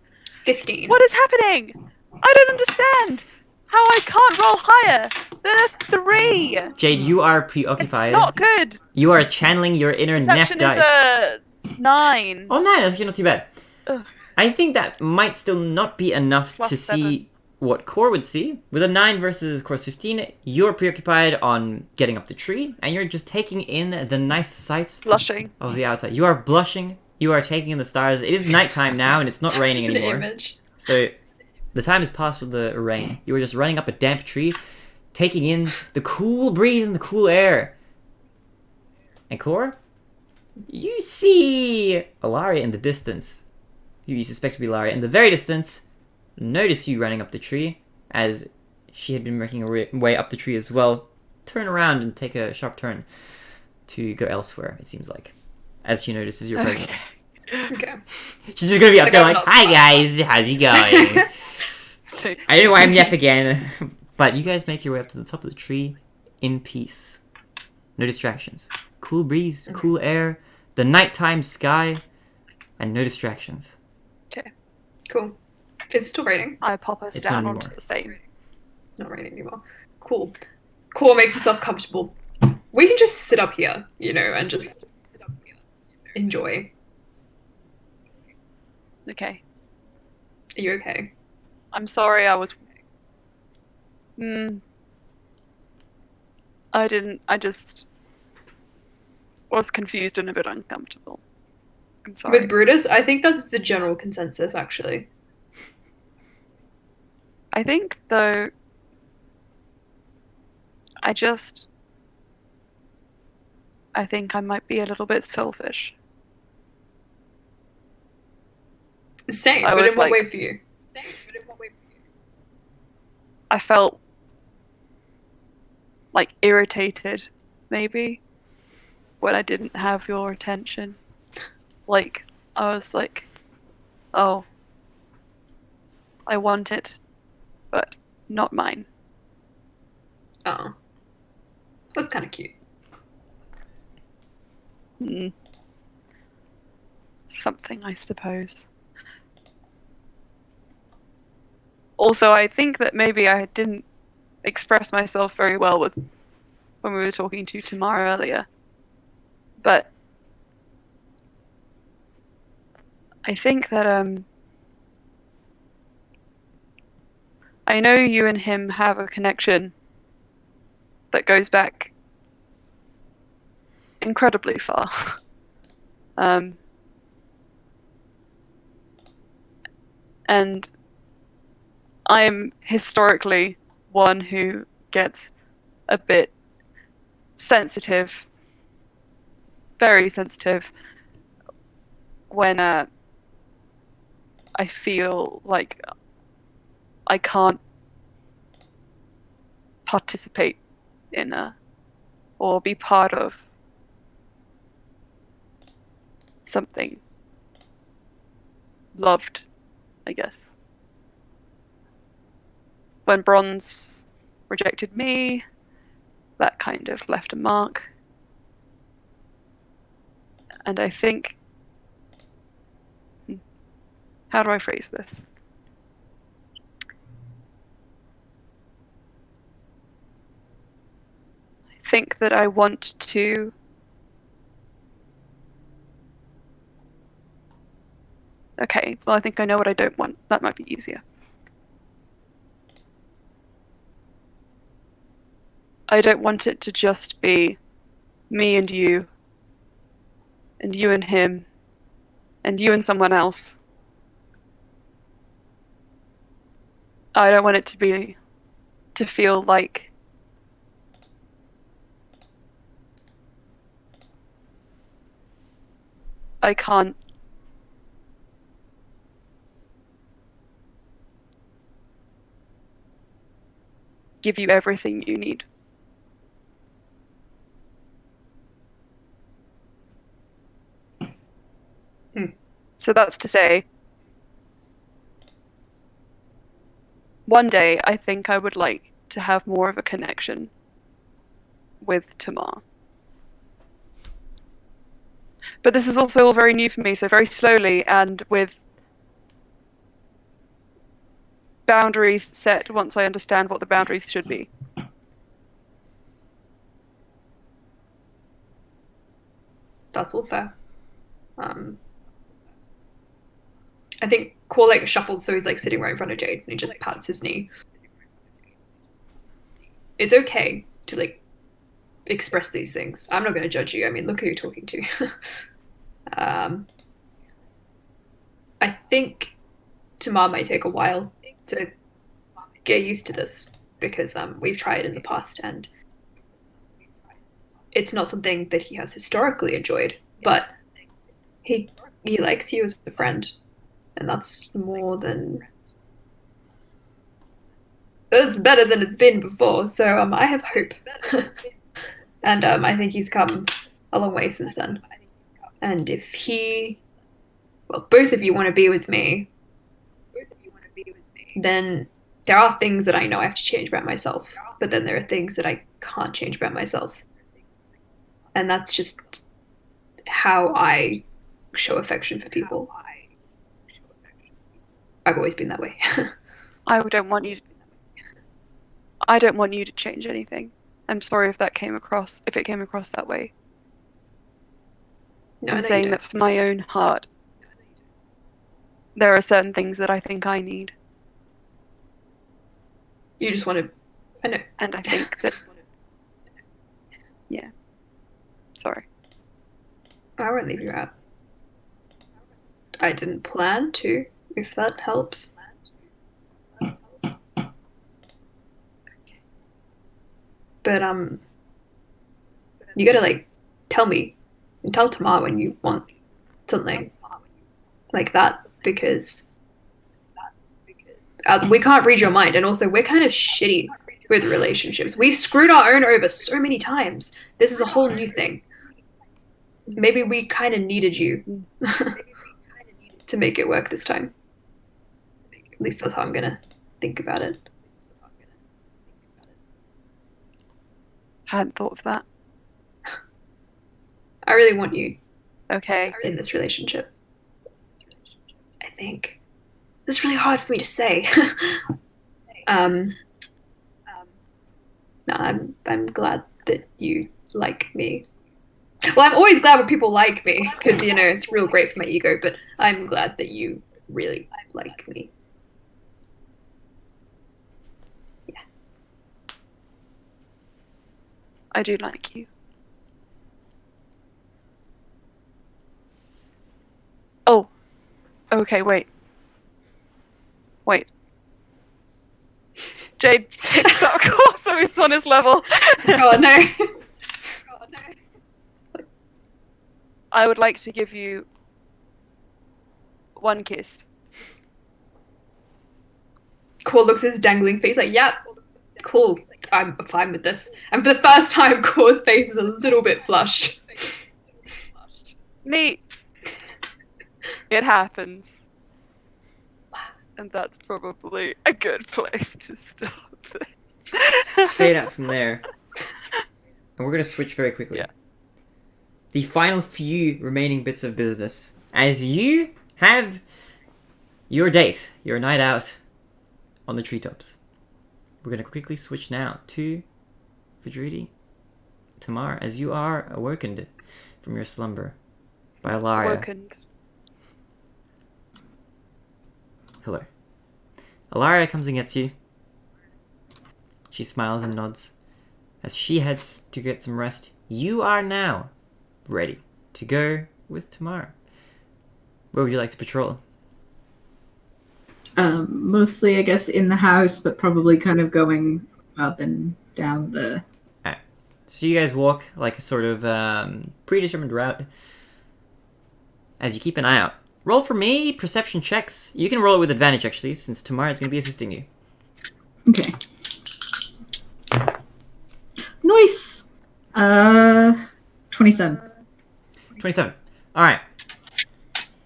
15. What is happening? I don't understand. How I can't roll higher than a 3. Jade, you are It's preoccupied. not good. You are channeling your inner Neff Perception is dice. a 9. Oh, 9, that's actually not too bad. Ugh. I think that might still not be enough Plus to 7. see what Core would see. With a 9 versus Core's 15, you're preoccupied on getting up the tree, and you're just taking in the nice sights Blushing. of the outside. You are blushing, you are taking in the stars. It is nighttime now, and it's not raining It's an anymore. image. So, the time has passed for the rain. You were just running up a damp tree, taking in the cool breeze and the cool air. And Core, you see Ilaria in the distance. Who you suspect to be Ilaria. In the very distance, notice you running up the tree, as she had been making her way up the tree as well. Turn around and take a sharp turn to go elsewhere, it seems like. As she notices your presence. Okay. She's just gonna be up Like, there I'm like, not "Hi smart." guys, how's it going?" I know I'm Neff again. But you guys make your way up to the top of the tree in peace. No distractions. Cool breeze, cool air, the nighttime sky, and no distractions. Cool. Is it still raining? I pop us It's down not onto anymore. the same. It's not raining anymore. Cool. Core makes himself comfortable. We can just sit up here, you know, and just enjoy. Okay. Are you okay? I'm sorry, I was. I just was confused and a bit uncomfortable. I'm sorry. With Brutus, I think that's the general consensus, actually. I think, though, I think I might be a little bit selfish. Same, I but was in what like- way for you? I felt like irritated, maybe, when I didn't have your attention. Like, I was like, oh, I want it, but not mine. Oh. That's kind of cute. Mm. Something, I suppose. Also, I think that maybe I didn't express myself very well with when we were talking to Tamar earlier. But I think that I know you and him have a connection that goes back incredibly far. And I'm historically one who gets a bit sensitive, very sensitive, when I feel like I can't participate in or be part of something loved, I guess. When Bronze rejected me, that kind of left a mark. And I think, how do I phrase this? I think that I want to okay, well, I think I know what I don't want. That might be easier. I don't want it to just be me and you and him, and you and someone else. I don't want it to feel like I can't give you everything you need. So that's to say, one day I think I would like to have more of a connection with Tamar. But this is also all very new for me, so very slowly and with boundaries set once I understand what the boundaries should be. That's all fair. I think Core like shuffles, so he's like sitting right in front of Jade, and he just pats his knee. It's okay to like express these things. I'm not going to judge you. I mean, look who you're talking to. I think Tamar might take a while to get used to this because we've tried in the past and it's not something that he has historically enjoyed, but he likes you as a friend, and that's more than that's better than it's been before. So I have hope, and I think he's come a long way since then. And if both of you want to be with me, then there are things that I know I have to change about myself, but then there are things that I can't change about myself. And that's just how I show affection for people. I've always been that way. I don't want you to change anything. I'm sorry if it came across that way. No, I'm saying that for my own heart, there are certain things that I think I need. You just want to. I know. And I think that. Yeah. Sorry. I won't leave you out. I didn't plan to, if that helps. But you gotta like tell me and tell Tamar when you want something like that. because we can't read your mind, and also we're kind of shitty with relationships. We've screwed our own over so many times. This is a whole new thing. Maybe we kind of needed you to make it work this time. At least that's how I'm gonna think about it. Hadn't thought of that. I really want you Okay. in this relationship. I think this is really hard for me to say. No, I'm glad that you like me. Well, I'm always glad when people like me because it's real great for my ego. But I'm glad that you really like me. Yeah. I do like you. Oh. Okay, wait. Jade picks up Core so he's on his level. God no. I would like to give you one kiss. Core looks at his dangling face like, yep, cool. I'm fine with this. And for the first time, Core's face is a little bit flushed. Neat. It happens. And that's probably a good place to stop this. Fade out from there. And we're going to switch very quickly. Yeah. The final few remaining bits of business. As you have your date, your night out on the treetops. We're going to quickly switch now to Vidridi, Tamar, as you are awakened from your slumber by Alaria. Awakened. Hello. Alaria comes and gets you. She smiles and nods. As she heads to get some rest, you are now ready to go with Tamara. Where would you like to patrol? Mostly, I guess, in the house, but probably kind of going up and down the... Alright. So you guys walk like a sort of predetermined route as you keep an eye out. Roll for me, perception checks. You can roll it with advantage, actually, since Tamara's going to be assisting you. Okay. Nice! 27. 27. Alright.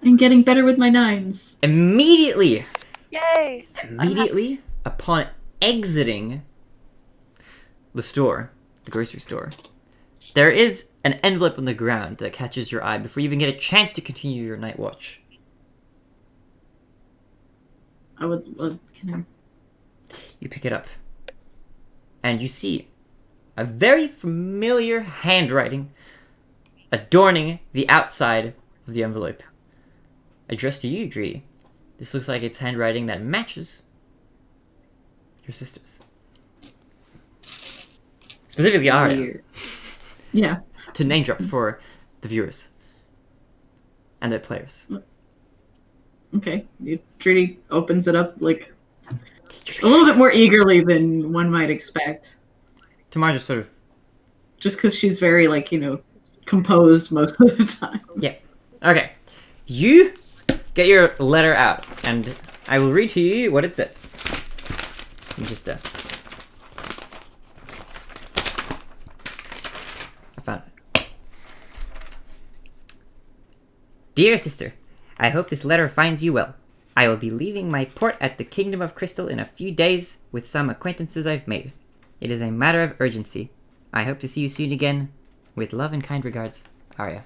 I'm getting better with my 9s. Immediately Yay! upon exiting the store, the grocery store, there is an envelope on the ground that catches your eye before you even get a chance to continue your night watch. I would love... Can You pick it up, and you see a very familiar handwriting adorning the outside of the envelope. Addressed to you, Dree. This looks like it's handwriting that matches your sister's. Specifically Arya. Weird. Yeah. To name drop for the viewers. And the players. Okay. Trudy opens it up, like, a little bit more eagerly than one might expect. Tamar just sort of... Just because she's very, like, composed most of the time. Yeah. Okay. You get your letter out, and I will read to you what it says. You just, I found it. Dear sister, I hope this letter finds you well. I will be leaving my port at the Kingdom of Crystal in a few days with some acquaintances I've made. It is a matter of urgency. I hope to see you soon again. With love and kind regards, Arya.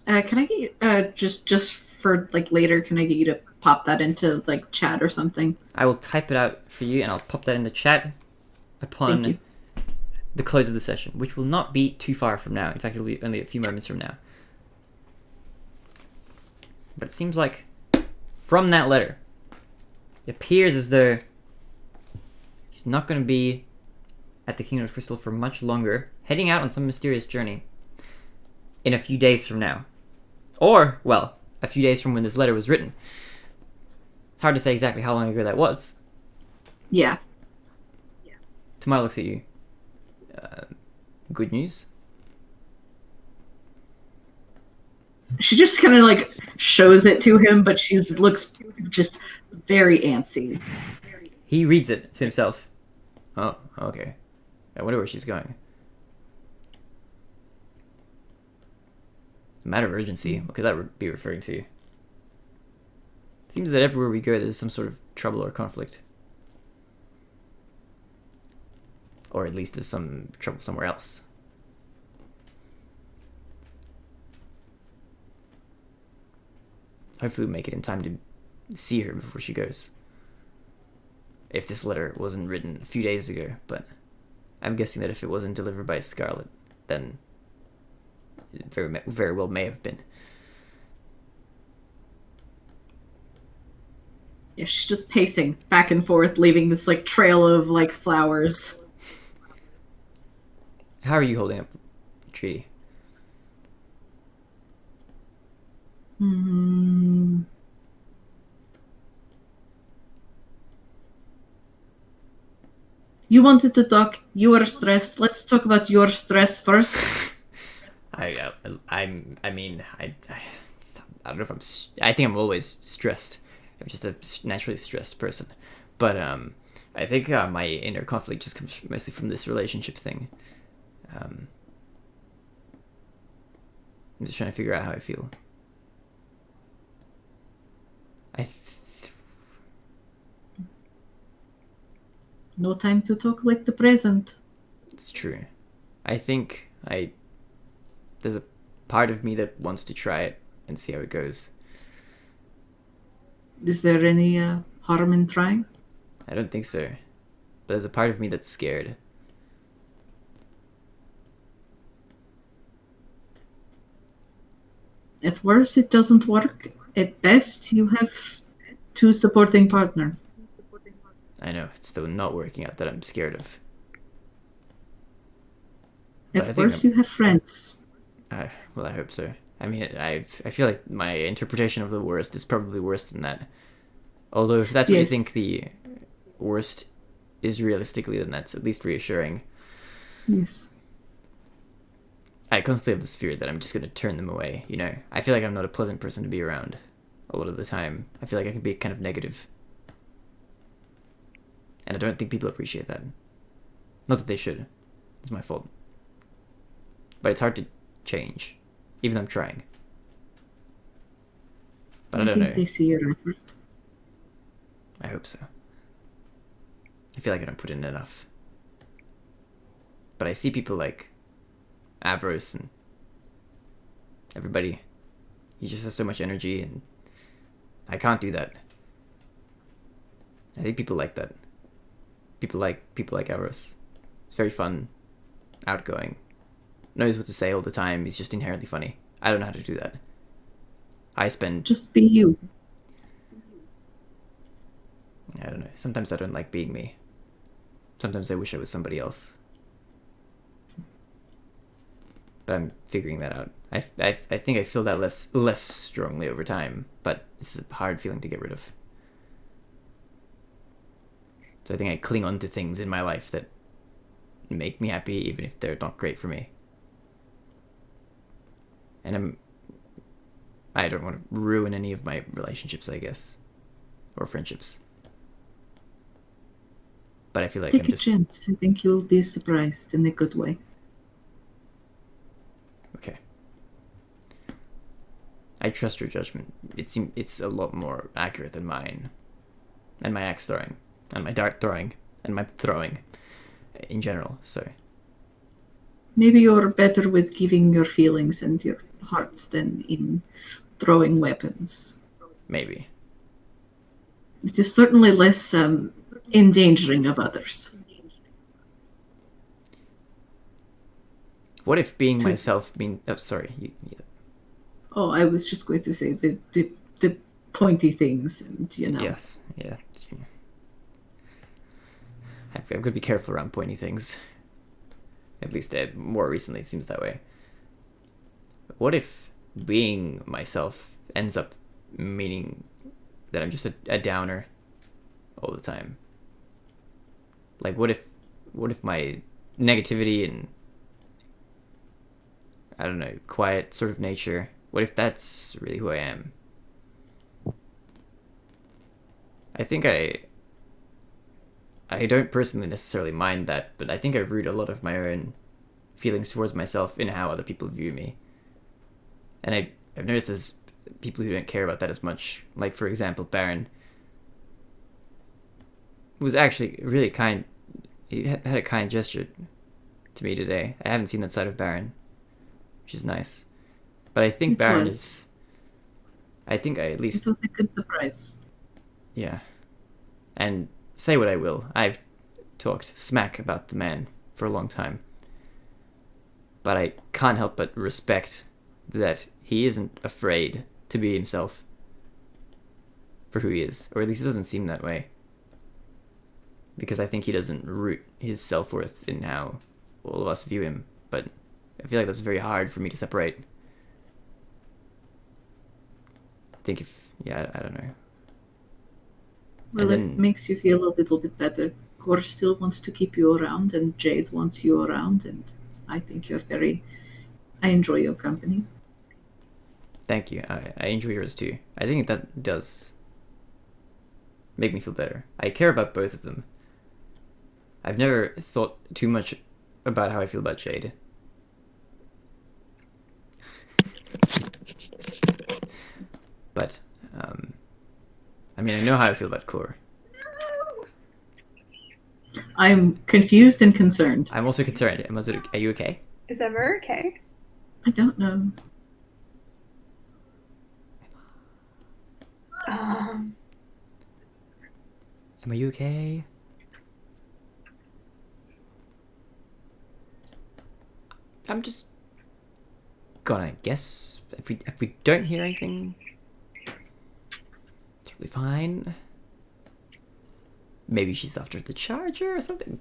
Can I get you, just for, like, later, can I get you to pop that into, like, chat or something? I will type it out for you, and I'll pop that in the chat Thank upon you. the close of the session, which will not be too far from now. In fact, it'll be only a few moments from now. But it seems like from that letter, it appears as though he's not going to be at the Kingdom of Crystal for much longer, heading out on some mysterious journey in a few days from now. Or, well, a few days from when this letter was written. It's hard to say exactly how long ago that was. Yeah. Tamar looks at you. Good news? She just kind of like shows it to him, but she looks just very antsy. He reads it to himself. Oh, okay. I wonder where she's going. Matter of urgency. What could that be referring to? Seems that everywhere we go, there's some sort of trouble or conflict. Or at least there's some trouble somewhere else. Hopefully we'll make it in time to see her before she goes. If this letter wasn't written a few days ago, but I'm guessing that if it wasn't delivered by Scarlet, then it very well may have been. Yeah, she's just pacing back and forth, leaving this like trail of like flowers. How are you holding up, Treaty? Hmm. You wanted to talk. You were stressed. Let's talk about your stress first. I mean, I don't know if I think I'm always stressed. I'm just a naturally stressed person. But I think my inner conflict just comes mostly from this relationship thing. I'm just trying to figure out how I feel. No time to talk like the present. It's true. I think there's a part of me that wants to try it and see how it goes. Is there any harm in trying? I don't think so. But there's a part of me that's scared. At worst, it doesn't work. At best, you have two supporting partners. I know, it's the not working out that I'm scared of. But I At think worst, you have friends. well, I hope so. I mean, I feel like my interpretation of the worst is probably worse than that. Although, if that's what Yes. you think the worst is realistically, then that's at least reassuring. Yes. I constantly have this fear that I'm just going to turn them away, you know? I feel like I'm not a pleasant person to be around a lot of the time. I feel like I can be kind of negative. And I don't think people appreciate that. Not that they should. It's my fault. But it's hard to change, even though I'm trying. But I don't think know. they see your effort. I hope so. I feel like I don't put in enough. But I see people like Avros and everybody. He just has so much energy, and I can't do that. I think people like that. People like Avros. It's very fun, outgoing, knows what to say all the time. He's just inherently funny. I don't know how to do that. I Just be you. don't know. Sometimes I don't like being me. Sometimes I wish I was somebody else. But I'm figuring that out. I think I feel that less strongly over time, but it's a hard feeling to get rid of. So I think I cling on to things in my life that make me happy, even if they're not great for me. And I don't want to ruin any of my relationships, I guess, or friendships. But I feel like Take I'm a just chance. I think you'll be surprised in a good way. okay. I trust your judgment. It's a lot more accurate than mine, and my axe throwing, and my dart throwing, and my throwing, in general. So Maybe you're better with giving your feelings and your hearts than in throwing weapons. maybe. It is certainly less endangering of others. What if being myself mean? Oh, sorry. Oh, I was just going to say the pointy things, and you know. Yes. Yeah. It's true. I've got to be careful around pointy things. At least more recently, it seems that way. What if being myself ends up meaning that I'm just a downer all the time? Like, what if my negativity and, I don't know, quiet sort of nature, What if that's really who I am? I think I don't personally necessarily mind that, but I think I root a lot of my own feelings towards myself in how other people view me. And I've noticed there's people who don't care about that as much. Like, for example, Baron was actually really kind. He had a kind gesture to me today. I haven't seen that side of Baron, which is nice. But I think Baron is... I think I at least... It was a good surprise. Yeah. And say what I will, I've talked smack about the man for a long time. But I can't help but respect that he isn't afraid to be himself for who he is. Or at least it doesn't seem that way. Because I think he doesn't root his self-worth in how all of us view him. But I feel like that's very hard for me to separate. I think if... yeah, I don't know. Well, if it makes you feel a little bit better, Core still wants to keep you around, and Jade wants you around, and I think you're very... I enjoy your company. Thank you. I enjoy yours too. I think that does make me feel better. I care about both of them. I've never thought too much about how I feel about Jade. But, I mean, I know how I feel about Core. I'm confused and concerned. I'm also concerned. Are you okay? Is Emma okay? I don't know. Um, Are you okay? I'm just gonna guess if we don't hear anything, it's really fine. Maybe she's after the charger or something.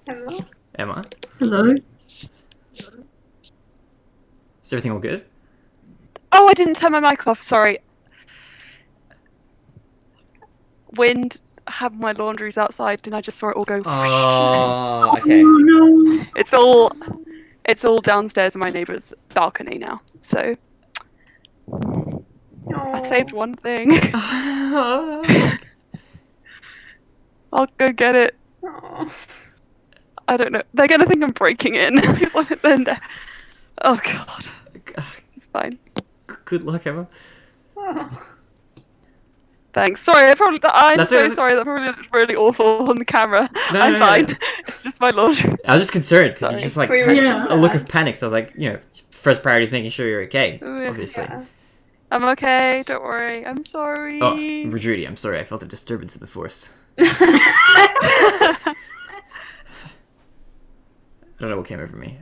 Emma? Emma, Hello? is everything all good? Oh, I didn't turn my mic off. Sorry. Wind had my laundries outside, and I just saw it all go. Oh, okay. Oh no! It's all downstairs in my neighbour's balcony now. So I saved one thing. I'll go get it. Aw. I don't know. They're gonna think I'm breaking in. It's like, oh god, it's fine. Good luck, Emma. Oh. Thanks. Sorry, I'm That's so okay. sorry. That probably looked really awful on the camera. No, I'm no, fine. no. It's just my laundry. I was just concerned because you Sorry. just like We were had Yeah. a look of panic. So I was like, first priority is making sure you're okay. Ooh, Obviously. Yeah. I'm okay. Don't worry. I'm sorry. Oh, Rudy, I'm sorry. I felt a disturbance of the force. Oh. I don't know what came over me.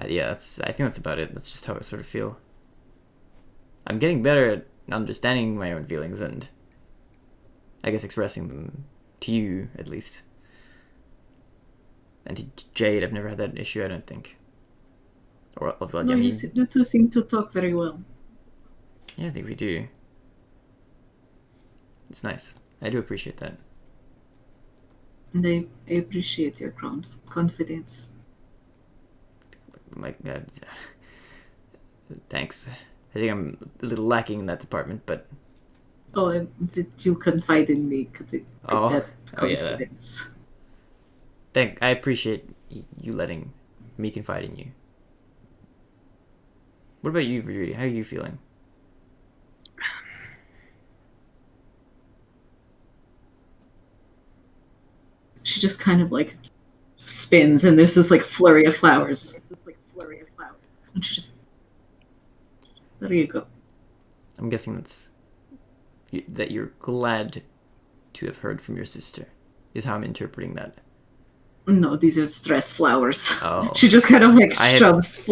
Yeah, I think that's about it. That's just how I sort of feel. I'm getting better at understanding my own feelings and I guess expressing them to you, at least. And to Jade, I've never had that issue, I don't think. Or, well, No, I mean, you two seem to talk very well. yeah, I think we do. It's nice. I do appreciate that. And I appreciate your confidence. Thanks. I think I'm a little lacking in that department, but Oh, did you confide in me? With Oh, that oh, yeah, confidence. I appreciate you letting me confide in you. What about you, Rudy? How are you feeling? She just kind of like spins, and there's this like flurry of flowers. And she just, there you go. I'm guessing that you're glad to have heard from your sister, is how I'm interpreting that. No, these are stress flowers. Oh. She just kind of like I have- shoves.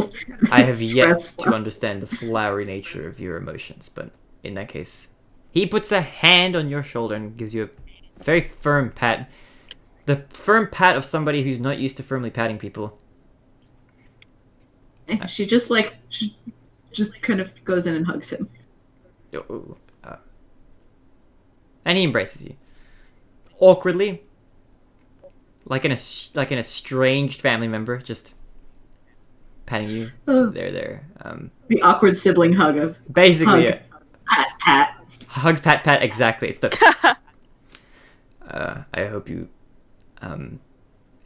I have yet stress to flowers. understand the flowery nature of your emotions, but in that case, he puts a hand on your shoulder and gives you a very firm pat. The firm pat of somebody who's not used to firmly patting people. And she just kind of goes in and hugs him. Oh, and he embraces you awkwardly, like an estranged family member. Just patting you. Oh. There. The awkward sibling hug of Basically, hug, pat, pat. hug, pat. Exactly. It's the. I hope you,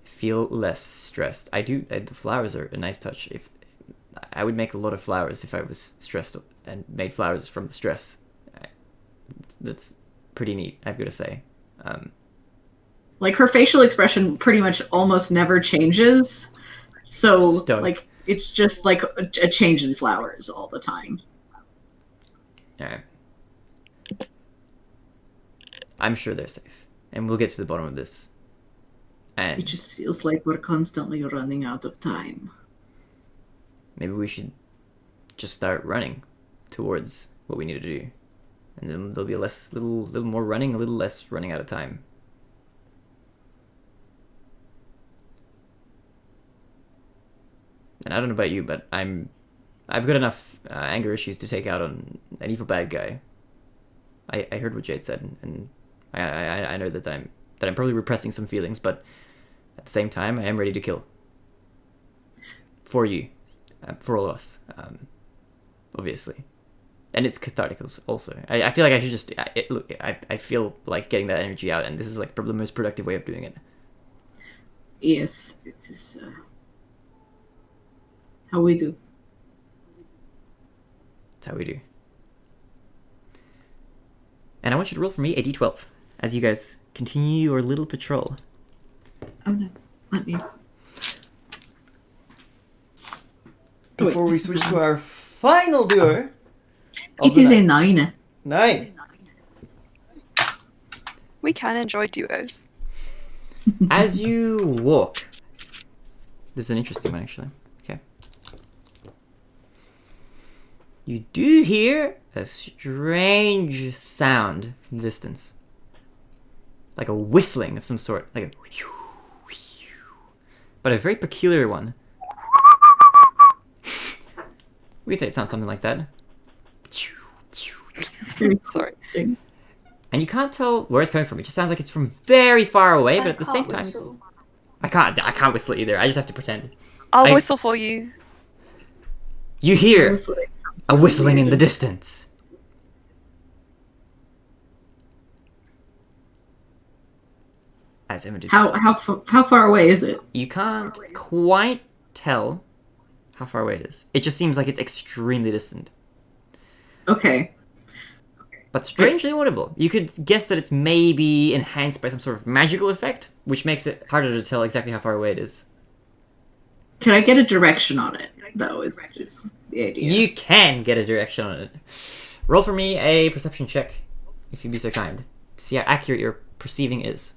feel less stressed. I do. The flowers are a nice touch. If I would make a lot of flowers if I was stressed and made flowers from the stress. That's pretty neat, I've got to say. Like her facial expression pretty much almost never changes. So Stoked. like it's just like a change in flowers all the time. Alright. I'm sure they're safe. And we'll get to the bottom of this. It And just feels like we're constantly running out of time. maybe we should just start running towards what we need to do. And then there'll be a little more running, a little less running out of time. And I don't know about you, but I've got enough anger issues to take out on an evil bad guy. I heard what Jade said, and I know that I'm probably repressing some feelings, but at the same time, I am ready to kill. For you, for all of us, obviously, and it's cathartic also. I feel like I should just look. I feel like getting that energy out, and this is like probably the most productive way of doing it. Yes, it is how we do. That's how we do. And I want you to roll for me a d12 as you guys continue your little patrol. Oh no, let me. Before we switch to our final duo. It is a 9. 9. We can enjoy duos. As you walk, this is an interesting one actually. Okay. You do hear a strange sound from the distance. Like a whistling of some sort. Like a but a very peculiar one. We could say it sounds something like that. Sorry. And you can't tell where it's coming from. It just sounds like it's from very far away, but at the same time, I can't whistle either. I just have to pretend. I'll whistle for you. You hear a whistling in the distance. As Emma did. How far away is it? You can't quite tell how far away it is. It just seems like it's extremely distant. Okay. But strangely audible. You could guess that it's maybe enhanced by some sort of magical effect, which makes it harder to tell exactly how far away it is. Can I get a direction on it, though, is the idea. You can get a direction on it. Roll for me a perception check, if you'd be so kind, to see how accurate your perceiving is.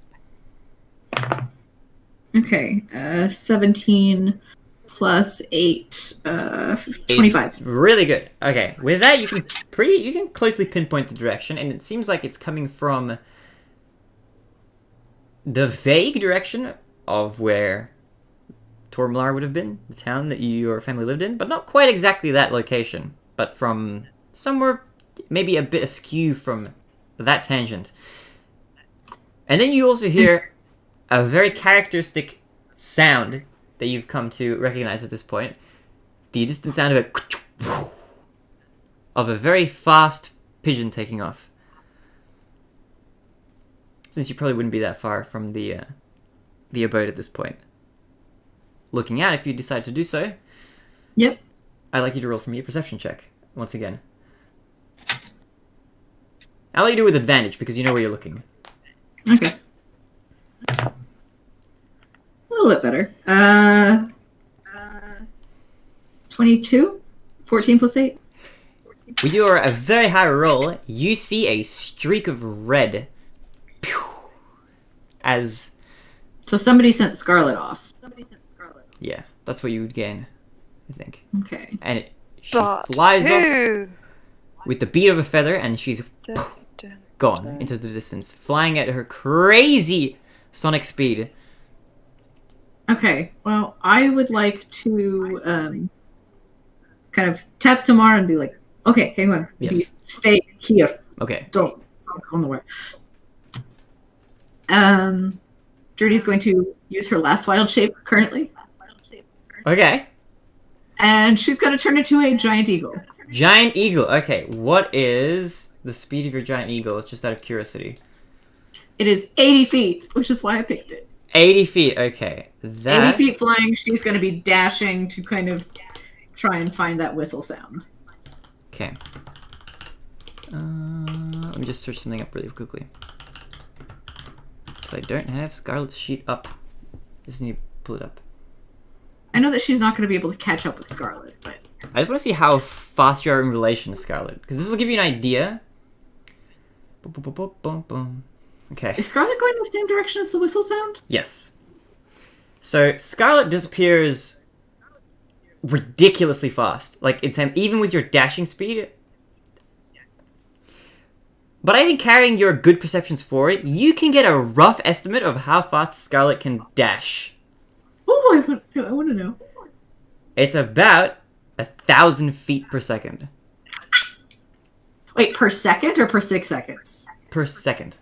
Okay, 17 plus 8, 25. It's really good. Okay, with that you can closely pinpoint the direction, and it seems like it's coming from the vague direction of where Tormlar would have been, the town that your family lived in, but not quite exactly that location, but from somewhere maybe a bit askew from that tangent. And then you also hear a very characteristic sound that you've come to recognize at this point. The distant sound of a very fast pigeon taking off. Since you probably wouldn't be that far from the abode at this point. Looking out, if you decide to do so. Yep. I'd like you to roll for me a perception check, once again. I'll let you do it with advantage, because you know where you're looking. Okay. A little bit better. 22? 14 plus 8? With your a very high roll, you see a streak of red. As... So somebody sent Scarlet off. Yeah, that's what you would gain, I think. Okay. And she But flies off who? with the beat of a feather, and she's gone into the distance, flying at her crazy sonic speed. Okay, well, I would like to kind of tap Tamara and be like, okay, hang on. Yes. You stay here. Okay. Don't go nowhere. Drudy's going to use her last wild shape currently. Okay. And she's going to turn into a giant eagle. Giant eagle. Okay, what is the speed of your giant eagle? Just out of curiosity. It is 80 feet, which is why I picked it. 80 feet. Okay, 80 feet flying, she's going to be dashing to kind of try and find that whistle sound. Okay. Let me just search something up really quickly. Because I don't have Scarlet's sheet up. Just need to pull it up. I know that she's not going to be able to catch up with Scarlet, but... I just want to see how fast you are in relation to Scarlet. Because this will give you an idea. Boom, boom, boom, boom, boom, boom. Okay. Is Scarlet going the same direction as the whistle sound? Yes. So Scarlet disappears ridiculously fast. Like, it's even with your dashing speed. But I think carrying your good perceptions for it, you can get a rough estimate of how fast Scarlet can dash. Oh, I want to know. It's about 1,000 feet per second. Wait, per second or per 6 seconds? Per second.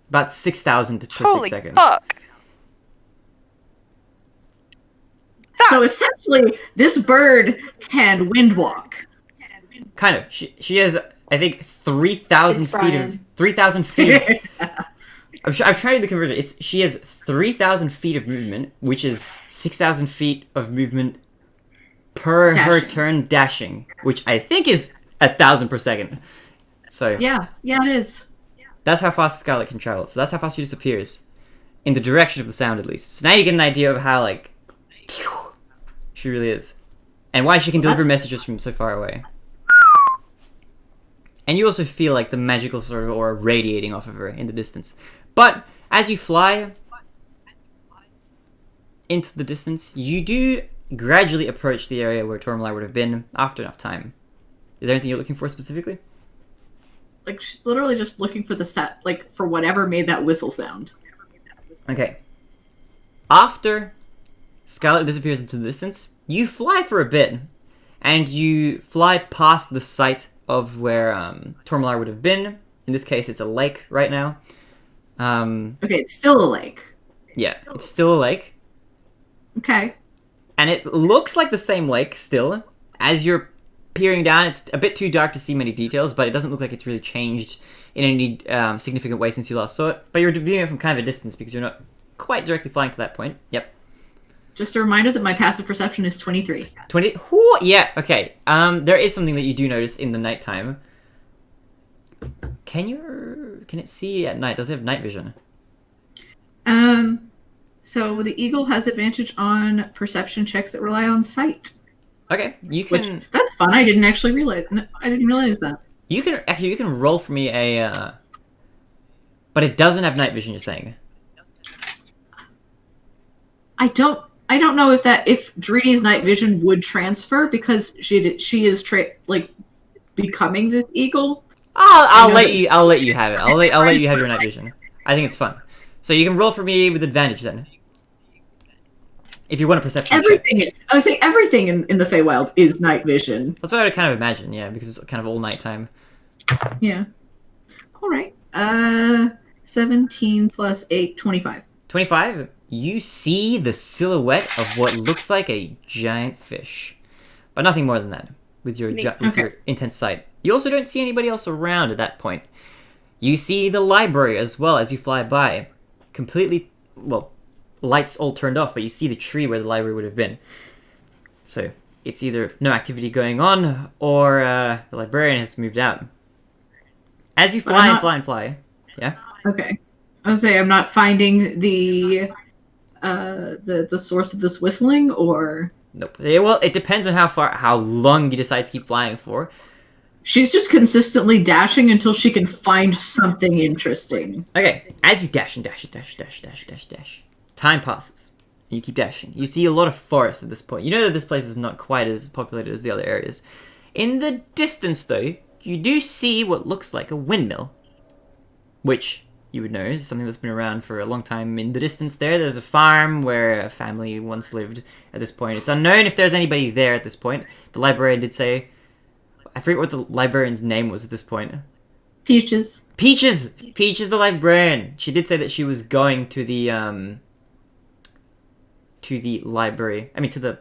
About 6,000 per Holy 6 seconds. fuck! So essentially, this bird can wind walk. Kind of. She has, I think, 3,000 It's feet Brian. of 3,000 feet. I'm trying to do the conversion. She has 3,000 feet of movement, which is 6,000 feet of movement per her Dashing. turn dashing, which I think is 1,000 per second. So Yeah, it is. that's how fast Scarlet can travel. So that's how fast she disappears, in the direction of the sound at least. So now you get an idea of how like she really is, and why she can deliver messages from so far away. And you also feel like the magical sort of aura radiating off of her in the distance. But as you fly into the distance, you do gradually approach the area where Tormalai would have been after enough time. Is there anything you're looking for specifically? Like, she's literally just looking for the set, like, for whatever made that whistle sound. Okay. After Scarlet disappears into the distance, you fly for a bit, and you fly past the site of where Tormalar would have been. In this case, it's a lake right now. Okay, it's still a lake. Yeah, it's still a lake. Okay. And it looks like the same lake still. As you're peering down, it's a bit too dark to see many details, but it doesn't look like it's really changed in any significant way since you last saw it. But you're viewing it from kind of a distance because you're not quite directly flying to that point. Yep. Just a reminder that my passive perception is 23. 20? Whoo, yeah, okay. There is something that you do notice in the nighttime. Can it see at night? Does it have night vision? So the eagle has advantage on perception checks that rely on sight. Okay, you Which, can that's fun. I didn't actually realize. I didn't realize that. you can roll for me a but it doesn't have night vision, you're saying. I don't know if Drini's night vision would transfer because she is becoming this eagle. I'll let you have it. I'll let you have your night vision. I think it's fun. So you can roll for me with advantage then. If you want a perception check. Everything. I would say everything in the Feywild is night vision. That's what I would kind of imagine, yeah, because it's kind of all nighttime. Yeah. All right. 17 plus 8, 25. 25, you see the silhouette of what looks like a giant fish. But nothing more than that, with your intense sight. You also don't see anybody else around at that point. You see the library as well as you fly by. Completely, well, lights all turned off, but you see the tree where the library would have been. So, it's either no activity going on, or the librarian has moved out. As you fly and fly, yeah? Okay. I would say I'm not finding the source of this whistling, or... Nope. Well, it depends on how long you decide to keep flying for. She's just consistently dashing until she can find something interesting. Okay, as you dash and dash, time passes. And you keep dashing. You see a lot of forest at this point. You know that this place is not quite as populated as the other areas. In the distance, though, you do see what looks like a windmill. Which, you would know, is something that's been around for a long time. In the distance there's a farm where a family once lived at this point. It's unknown if there's anybody there at this point. The librarian did say... I forget what the librarian's name was at this point. Peaches. Peaches the librarian. She did say that she was going to the library. I mean, to the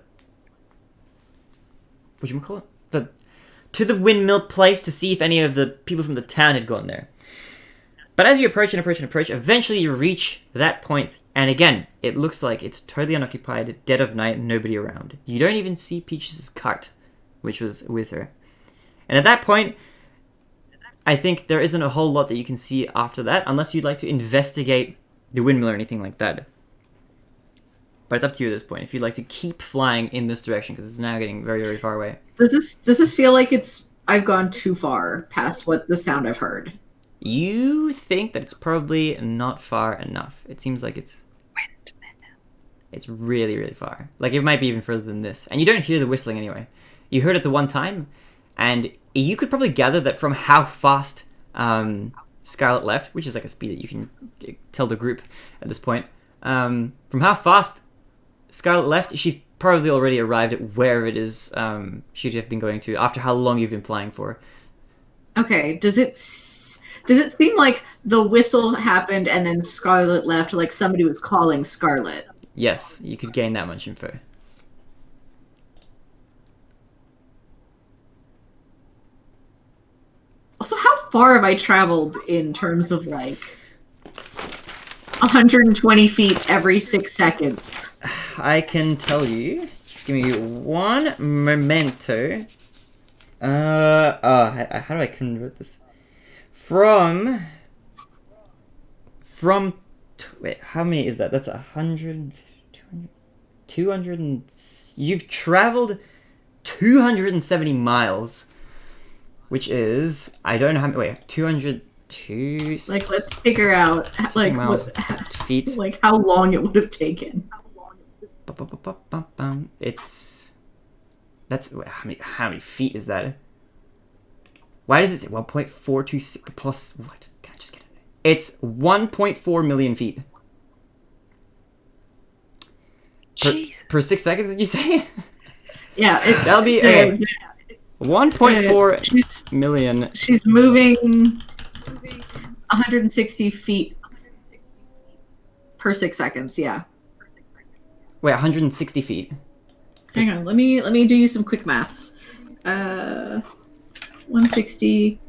to the windmill place to see if any of the people from the town had gone there. But as you approach and approach and approach, eventually you reach that point, and again, it looks like it's totally unoccupied, dead of night, nobody around. You don't even see Peach's cart, which was with her. And at that point, I think there isn't a whole lot that you can see after that, unless you'd like to investigate the windmill or anything like that. But it's up to you at this point, if you'd like to keep flying in this direction, because it's now getting very, very far away. Does this feel like I've gone too far past what the sound I've heard? You think that it's probably not far enough. It seems like it's really, really far. Like, it might be even further than this. And you don't hear the whistling anyway. You heard it the one time, and you could probably gather that from how fast Scarlet left, which is like a speed that you can tell the group at this point. From how fast Scarlet left, she's probably already arrived at where it is she'd have been going to after how long you've been flying for. Okay, does it seem like the whistle happened and then Scarlet left, like somebody was calling Scarlet? Yes, you could gain that much info. Also, how far have I traveled in terms of, like, 120 feet every 6 seconds? I can tell you. Just give me one memento. How do I convert this? Wait, how many is that? That's 100, 200, you've traveled 270 miles, which is, I don't know how many, wait, 202... Like, let's figure out, like, miles, feet. Like, how long it would have taken. Wait, how many feet is that? Why does it say 1.426 plus what? Can I just get it? It's 1.4 million feet. Per 6 seconds, did you say? Yeah, that'll be 1.4 million. She's moving 160 feet per 6 seconds. Yeah. Wait, 160 feet. Hang on, let me do you some quick maths. 160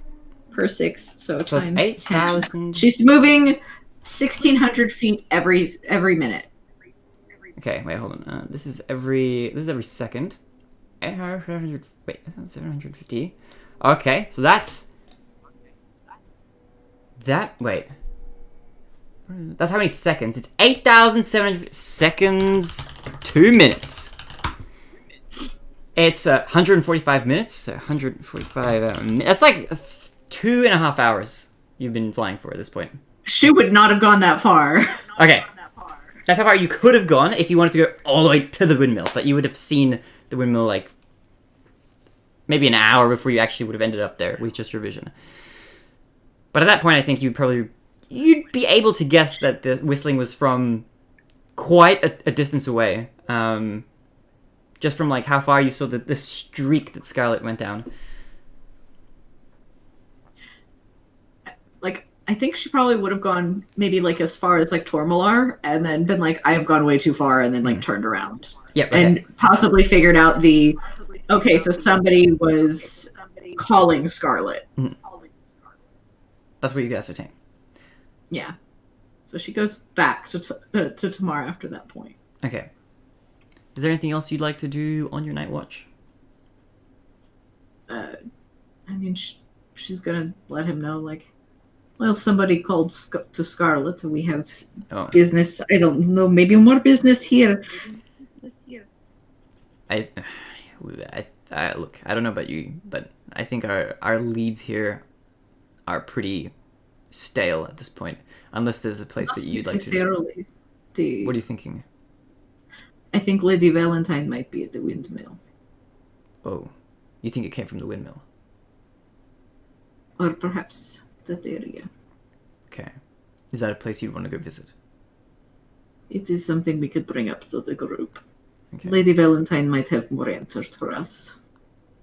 per 6, so times 8,000. She's moving 1,600 feet every minute. Okay, wait, hold on. This is every second. 800, wait, 750. Okay, so that's how many seconds? It's 8,700 seconds, 2 minutes. It's 145 minutes, so 145 that's like 2.5 hours you've been flying for at this point. She would not have gone that far. Okay. That's how far you could have gone if you wanted to go all the way to the windmill, but you would have seen the windmill like maybe an hour before you actually would have ended up there with just your vision. But at that point, I think you'd be able to guess that the whistling was from quite a distance away. Just from like how far you saw the streak that Scarlet went down. Like, I think she probably would have gone maybe like as far as like Tormalar and then been like, I have gone way too far, and then like turned around. Yeah, okay. And possibly figured out okay, so somebody was calling Scarlet. Mm-hmm. That's what you can ascertain. Yeah. So she goes back to Tamar after that point. Okay. Is there anything else you'd like to do on your night watch? I mean, she's gonna let him know, like, well, somebody called to Scarlet, and we have business. I don't know, maybe more business here. Look, I don't know about you, but I think our leads here are pretty stale at this point. Unless there's a place that you'd like to... What are you thinking? I think Lady Valentine might be at the windmill. Oh, you think it came from the windmill? Or perhaps that area. Okay. Is that a place you'd want to go visit? It is something we could bring up to the group. Okay. Lady Valentine might have more answers for us.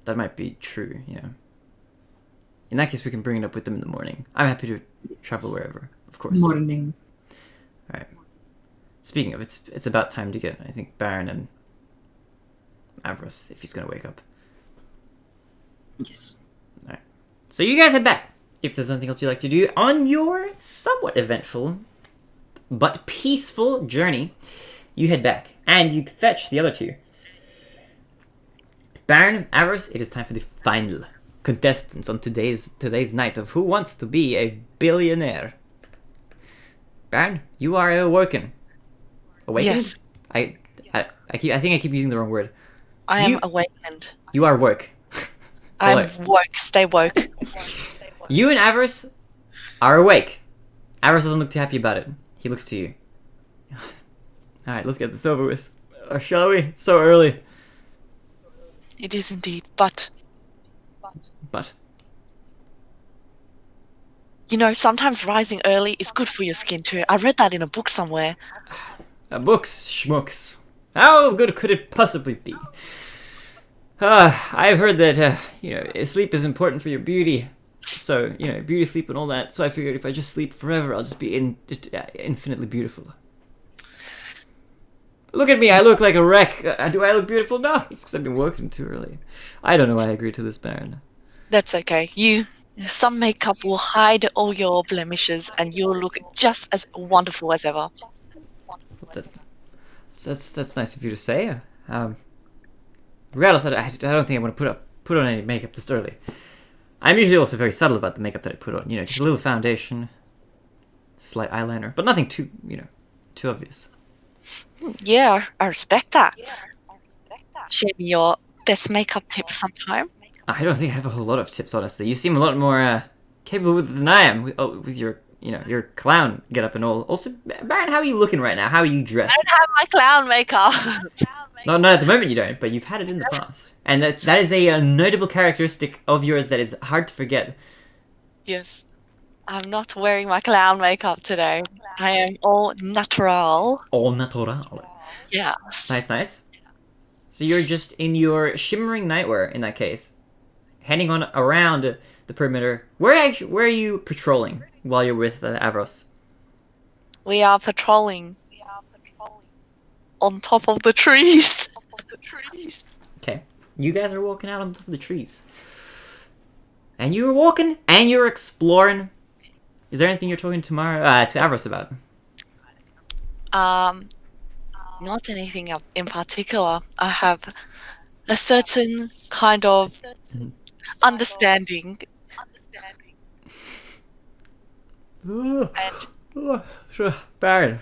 That might be true, yeah. In that case, we can bring it up with them in the morning. I'm happy to travel wherever, of course. Morning. All right. Speaking of, it's about time to get, I think, Baron and Avros, if he's going to wake up. Yes. So you guys head back. If there's nothing else you'd like to do on your somewhat eventful but peaceful journey, you head back and you fetch the other two. Baron, Avarice, it is time for the final contestants on today's night of Who Wants to Be a Billionaire. Baron, you are awoken. Awakened? Yes. I think I keep using the wrong word. I am You- awakened. You are woke. I'm Alright. woke. Stay woke. You and Avarice are awake. Avarice doesn't look too happy about it. He looks to you. Alright, let's get this over with. Shall we? It's so early. It is indeed. But, But, you know, sometimes rising early is good for your skin too. I read that in a book somewhere. books, schmooks. How good could it possibly be? I've heard that, sleep is important for your beauty. So, beauty, sleep, and all that. So I figured if I just sleep forever, I'll just be infinitely beautiful. Look at me, I look like a wreck. Do I look beautiful? No, it's because I've been working too early. I don't know why I agreed to this, Baron. That's okay. Some makeup will hide all your blemishes and you'll look just as wonderful as ever. That's nice of you to say. Regardless, I don't think I want to put on any makeup this early. I'm usually also very subtle about the makeup that I put on. Just a little foundation, slight eyeliner, but nothing too obvious. Yeah, I respect that. Share me your best makeup tips sometime. I don't think I have a whole lot of tips, honestly. You seem a lot more capable with it than I am with your your clown get up and all. Also, Baron, how are you looking right now? How are you dressed? I don't have my clown makeup. Not at the moment you don't, but you've had it in the past. And that is a notable characteristic of yours that is hard to forget. Yes. I'm not wearing my clown makeup today. I am all natural. All natural. Yes. Nice. So you're just in your shimmering nightwear in that case, heading on around the perimeter. Where are you patrolling while you're with Avros? We are patrolling on top of the trees. Okay. You guys are walking out on top of the trees. And you're walking and you're exploring. Is there anything you're talking to Avros about? Not anything in particular. I have a certain kind of understanding. And Sure, Baron,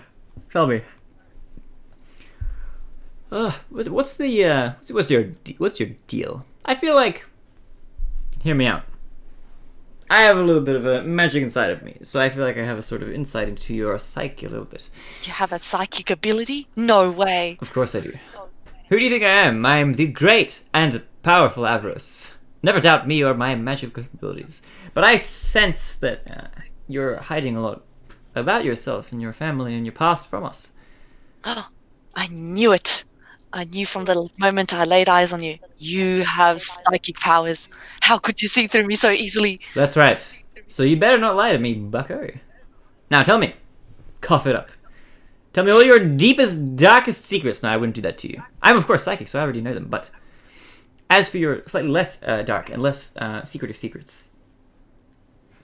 tell me. What's your deal? I feel like, hear me out. I have a little bit of a magic inside of me, so I feel like I have a sort of insight into your psyche a little bit. you have a psychic ability? No way. Of course I do. Who do you think I am? I am the great and powerful Avros. Never doubt me or my magical capabilities. But I sense that you're hiding a lot about yourself and your family and your past from us. Oh, I knew it. I knew from the moment I laid eyes on you. You have psychic powers. How could you see through me so easily? That's right. So you better not lie to me, bucko. Now tell me. Cough it up. Tell me all your deepest, darkest secrets. No, I wouldn't do that to you. I'm of course psychic, so I already know them, but as for your slightly less dark and less secretive secrets,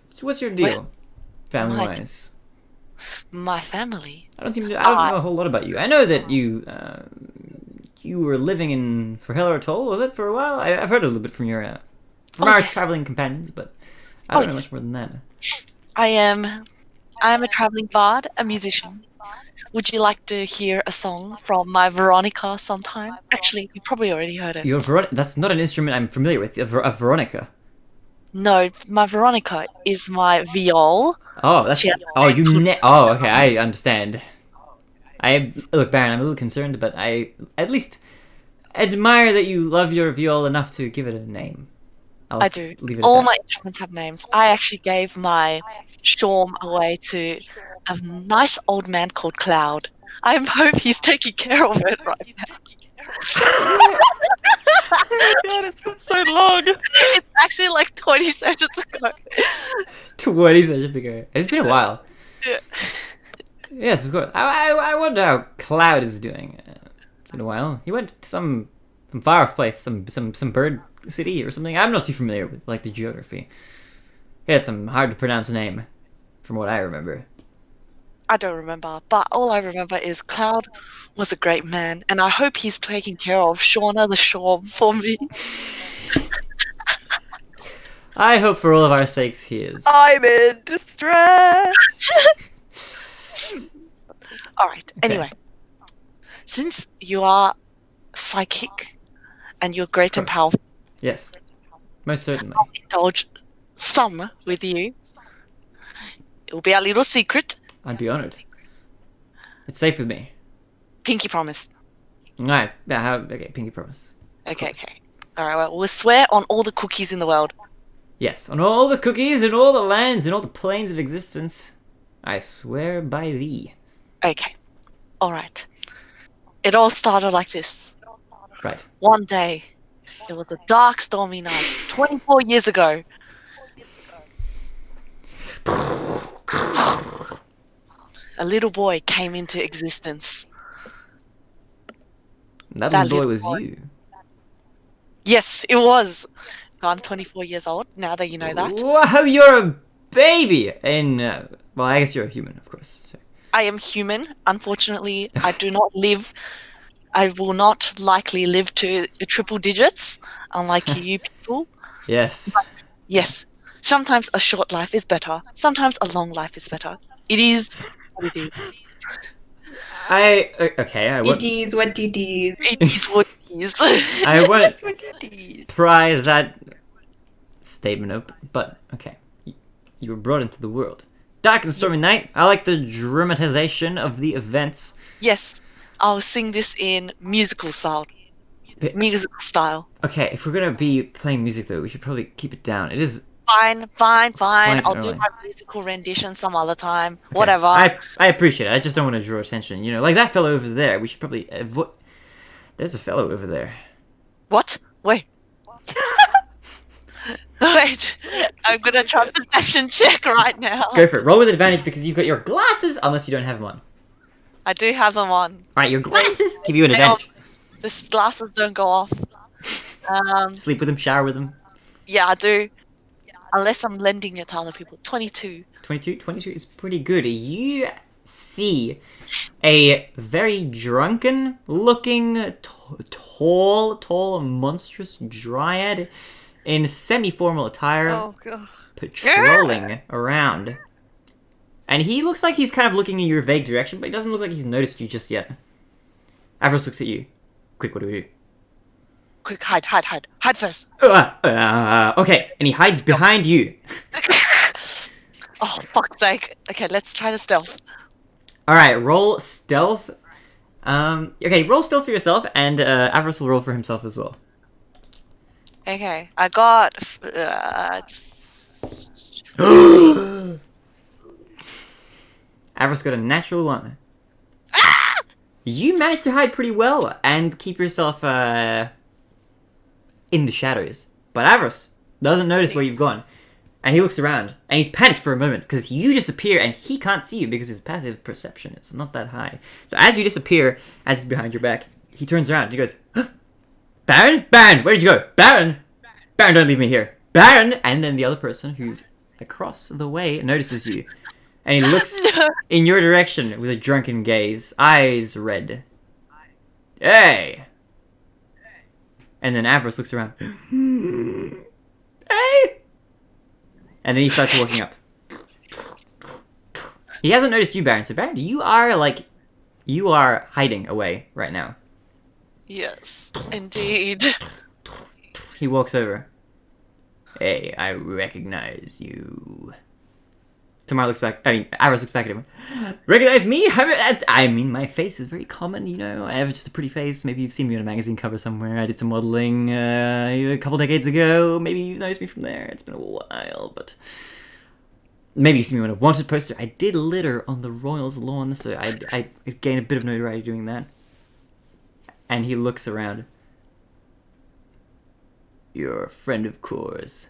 so what's your deal, family-wise? My family? I don't know a whole lot about you. I know that you were living in Forhiller Atoll, was it, for a while? I've heard a little bit from your our yes. traveling companions, but I don't know much more than that. I am a traveling bard, a musician. Would you like to hear a song from my Veronica sometime? Actually, you probably already heard it. Your that's not an instrument I'm familiar with. A Veronica. No, my Veronica is my viol. Oh, that's Yeah. okay. I understand. Look, Baron. I'm a little concerned, but I at least admire that you love your viol enough to give it a name. I do. Leave it All at my instruments have names. I actually gave my shawm away to a nice old man called Cloud. I hope he's taking care of it right now. Oh my god, it's been so long. It's actually like 20 sessions ago. that. 20 sessions ago. It's been a while. Yeah. Yes, of course. I wonder how Cloud is doing. It's been a while. He went to some far off place, some bird city or something. I'm not too familiar with like the geography. He had some hard to pronounce name, from what I remember. I don't remember, but all I remember is Cloud was a great man, and I hope he's taking care of Shauna the Shore for me. I hope for all of our sakes he is. I'm in distress. All right. Okay. Anyway, since you are psychic and you're great and Of course. powerful, Yes, most certainly. I'll indulge some with you. It will be a little secret. I'd be honored. It's safe with me. Pinky promise. Alright, okay, pinky promise. Okay, course. okay. All right. Well, we'll swear on all the cookies in the world. Yes, on all the cookies and all the lands and all the planes of existence, I swear by thee. Okay. All right. It all started like this. Right. One day, it was a dark, stormy night, 24 years ago. A little boy came into existence. That That little boy little was boy. you. Yes, it was. So I'm 24 years old, now that you know that. Wow, you're a baby! And, well, I guess you're a human, of course. So. I am human. Unfortunately, I do not live. I will not likely live to triple digits, unlike you people. Yes. Yes, sometimes a short life is better. Sometimes a long life is better. It is what it is. Okay, I won't, It is what it is. It is what it is. I won't That's what it is. pry that statement up, but, okay. You were brought into the world. Dark and stormy night. I like the dramatization of the events. Yes, I'll sing this in musical style. Musical style. Okay, if we're gonna be playing music though, we should probably keep it down. It is Fine. Fine, I'll do early. my musical rendition some other time. okay, Whatever. I appreciate it. I just don't want to draw attention. You know, like that fellow over there. We should probably avoid. There's a fellow over there. What? Wait. Wait. I'm gonna try a perception check right now. Go for it. Roll with advantage because you've got your glasses, unless you don't have them on. I do have them on. All right, your glasses give you an They advantage. The glasses don't go off. Sleep with them, shower with them. Yeah, I do. Unless I'm lending it to other people. 22. 22 is pretty good. You see a very drunken looking, tall, monstrous dryad in semi-formal attire Oh god. patrolling around. And he looks like he's kind of looking in your vague direction, but he doesn't look like he's noticed you just yet. Avros looks at you. Quick, what do we do? Quick, hide. Hide first. Okay, and he hides behind you. Oh, fuck's sake. Okay, let's try the stealth. Alright, roll stealth. Okay, roll stealth for yourself, and Avros will roll for himself as well. Okay, I got... Avros got a natural 1. You managed to hide pretty well and keep yourself in the shadows. But Avros doesn't notice where you've gone. And he looks around, and he's panicked for a moment, because you disappear, and he can't see you, because his passive perception is not that high. So as you disappear, as he's behind your back, he turns around, and he goes, huh? Baron? Baron, where did you go? Baron! Baron, don't leave me here. Baron! And then the other person, who's across the way, notices you. And he looks in your direction with a drunken gaze, eyes red. Hey! And then Avros looks around. Hey! And then he starts walking up. He hasn't noticed you, Baron. So, Baron, you are hiding away right now. Yes, indeed. He walks over. Hey, I recognize you. Tamar looks back. Avros looks back at him. Recognize me? I mean, my face is very common, you know. I have just a pretty face. Maybe you've seen me on a magazine cover somewhere. I did some modeling a couple decades ago. Maybe you've noticed me from there. It's been a while, but maybe you've seen me on a wanted poster. I did litter on the Royals' lawn, so I gained a bit of notoriety doing that. And he looks around. You're a friend of Core's.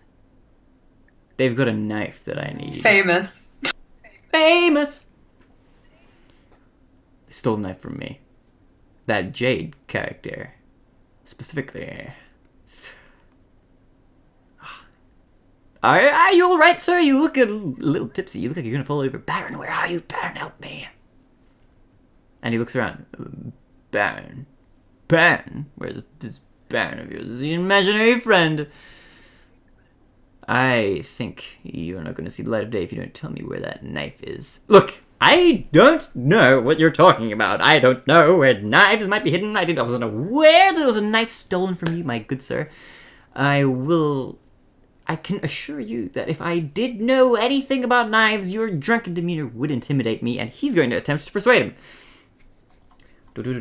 They've got a knife that I need. Famous. Famous! They stole a knife from me. That Jade character. Specifically. Are you alright, sir? You look a little tipsy. You look like you're gonna fall over. Baron, where are you? Baron, help me. And he looks around. Baron. Baron? Where's this Baron of yours? Is he an imaginary friend? I think you're not gonna see the light of day if you don't tell me where that knife is. Look, I don't know what you're talking about. I don't know where knives might be hidden. I wasn't aware there was a knife stolen from you, my good sir. I can assure you that if I did know anything about knives, your drunken demeanor would intimidate me, and he's going to attempt to persuade him. But I'm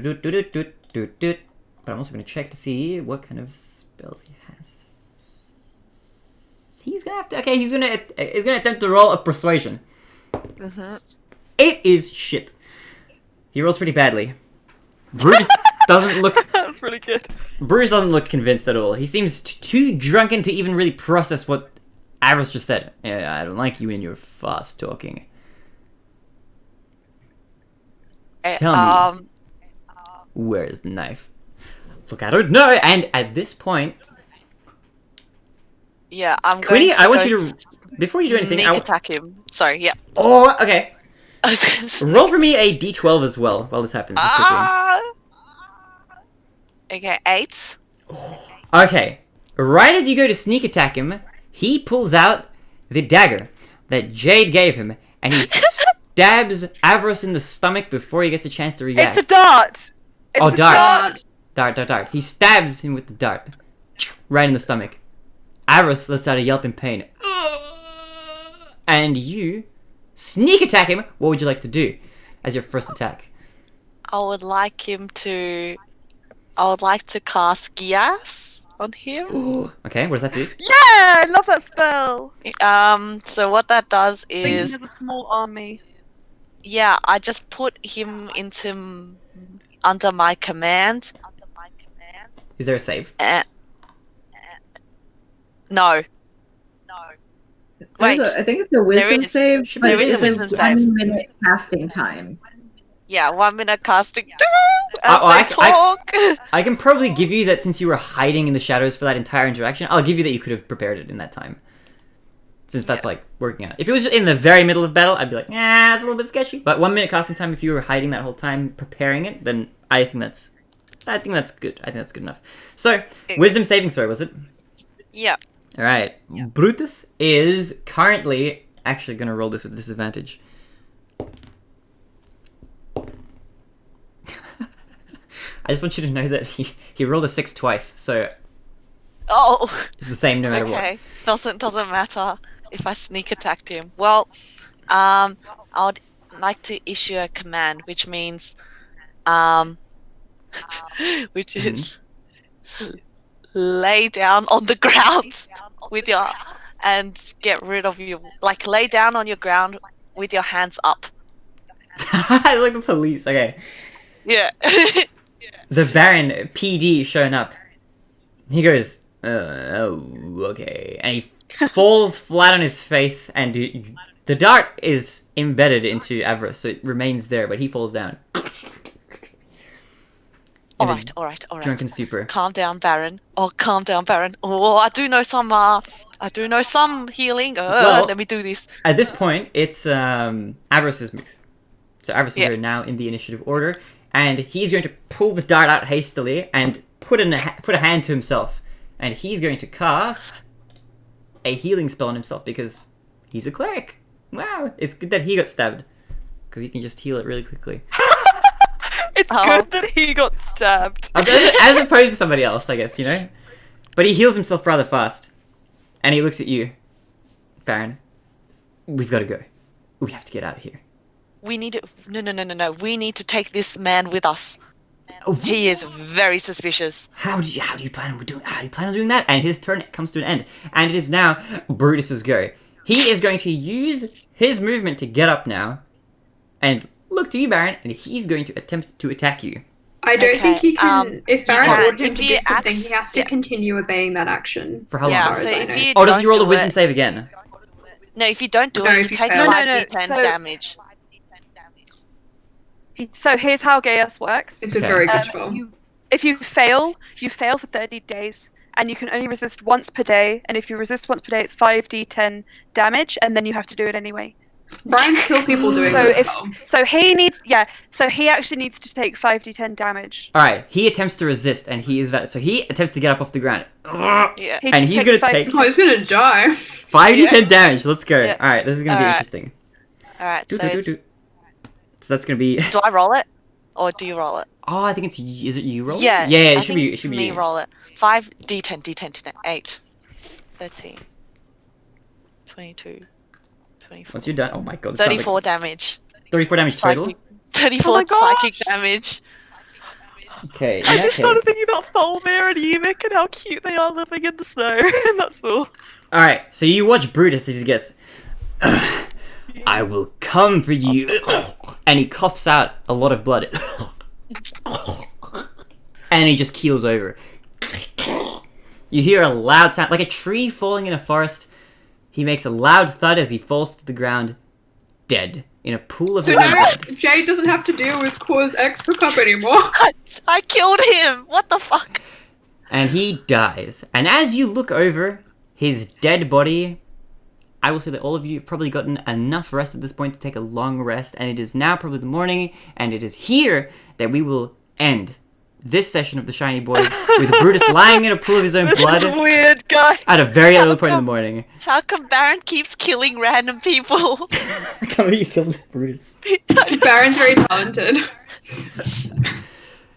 also going to check to see what kind of spells he has. He's going to have to... Okay, he's going to attempt to roll a persuasion. It is shit. He rolls pretty badly. Brutus doesn't look... That was really good. Brutus doesn't look convinced at all. He seems too drunken to even really process what Avros just said. Yeah, I don't like you and your fast talking. Tell me, where is the knife? Look, I don't know. And at this point... Yeah, I'm Queenie, going to I want you to... Before you do anything... sneak attack him. Sorry, yeah. Oh, okay. I was gonna say- Roll for me a d12 as well while this happens. Just quickly. Okay, 8. Okay. Right as you go to sneak attack him, he pulls out the dagger that Jade gave him, and he stabs Avros in the stomach before he gets a chance to react. It's a dart. Oh, It's a dart. Dart. He stabs him with the dart. Right in the stomach. Avros lets out a yelp in pain. And you sneak attack him. What would you like to do as your first attack? I would like to cast Gias on him. Ooh. Okay, what does that do? Yeah, I love that spell. So what that does He is, has a small army. yeah, I just put him into under my command. Is there a save? No. Wait. I think it's a wisdom is- save, but there it is a is wisdom a save. 1-minute casting time. Yeah, 1 minute casting as Oh, they talk. I can probably give you that since you were hiding in the shadows for that entire interaction. I'll give you that you could have prepared it in that time. Since that's like working out. If it was in the very middle of battle, I'd be like, it's a little bit sketchy. But 1 minute casting time, if you were hiding that whole time preparing it, then I think that's good. I think that's good enough. So, wisdom saving throw, was it? Yeah. Alright. Brutus is currently actually gonna roll this with disadvantage. I just want you to know that he rolled a 6 twice, so Oh. it's the same no matter what. Okay. Doesn't matter if I sneak attacked him. Well, I would like to issue a command, which means, which is lay down on the ground with your and get rid of you. Like lay down on your ground with your hands up. I like the police. Okay. Yeah. The Baron PD showing up. He goes, okay. And he falls flat on his face, and the dart is embedded into Avros, so it remains there, but he falls down. Alright. Drunken stupor. Calm down, Baron. Oh, calm down, Baron. Oh, I do know some healing. Well- Let me do this. At this point, it's Avros' move. So Avros is now in the initiative order, and he's going to pull the dart out hastily and put a hand to himself. And he's going to cast a healing spell on himself because he's a cleric. Wow, it's good that he got stabbed because he can just heal it really quickly. It's good that he got stabbed. As opposed to somebody else, I guess, you know? But he heals himself rather fast. And he looks at you. Baron, we've got to go. We have to get out of here. We need to... No. We need to take this man with us. Oh, He is very suspicious. How do you plan on doing that? And his turn comes to an end. And it is now Brutus's go. He is going to use his movement to get up now. And look to you, Baron, and he's going to attempt to attack you. I don't think he can. Okay, If Baron can. ordered him If to he do something, acts- he has to continue obeying that action. For how long? Yeah, As so far as I if know. you Oh, does he don't roll a do wisdom it- save again? No, if you don't do No, it, if you you take fail. 5d10 So- damage. So here's how Gaius works. It's a Okay. very good spell. If you fail for 30 days, and you can only resist once per day. And if you resist once per day, it's 5d10 damage, and then you have to do it anyway. Brian's kill people doing So this. if though. so, he needs So he actually needs to take 5d10 damage. All right, he attempts to resist, and he is so he attempts to get up off the ground. Yeah. He And just he's takes gonna 5d10. take- Oh, he's gonna die. 5d10 damage. Let's go. Yeah. All right, this is gonna be Alright. interesting. All right. So, So that's gonna be. do I roll it, or do you roll it? Oh, I think it's. Is it you roll? Yeah. Yeah, I it should be. think It should me be. you. roll it. 5d10, d10, 8, 13, 22, 24. Once you're done. Oh my god. this sounds 34 Like damage. 34 damage total. Psychic. 34 Oh my gosh. psychic damage. Okay. in I that just case- started thinking about Tholmir and Yevik and how cute they are living in the snow. And that's all. All right. So you watch Brutus as he gets. I will come for you, and he coughs out a lot of blood, and he just keels over. You hear a loud sound, like a tree falling in a forest. He makes a loud thud as he falls to the ground, dead in a pool of So his own now blood. Jade doesn't have to deal with Core's ex hookup anymore. I killed him. What the fuck? And he dies. And as you look over his dead body, I will say that all of you have probably gotten enough rest at this point to take a long rest, and it is now probably the morning, and it is here that we will end this session of the Shiny Boys with Brutus lying in a pool of his own This blood is weird, guy. at a very early point in the morning. How come Baron keeps killing random people? I can't believe you killed Brutus. Baron's very talented.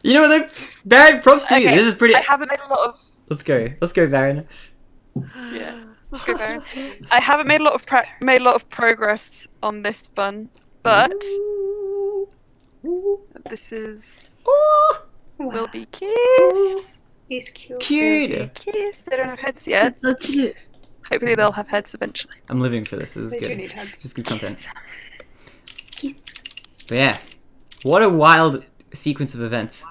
You know what, though? Baron, props to you. Okay, This is pretty... I haven't made a lot of. Let's go. Let's go, Baron. Yeah. Let's go, Baron. I haven't made a lot of progress on this bun, but this is will be Kiss. He's cute. Cute. Kiss. They don't have heads yet. That's so cute. Hopefully they'll have heads eventually. I'm living for this. This is They do good. need heads. This is good content. Kiss. But yeah, what a wild sequence of events.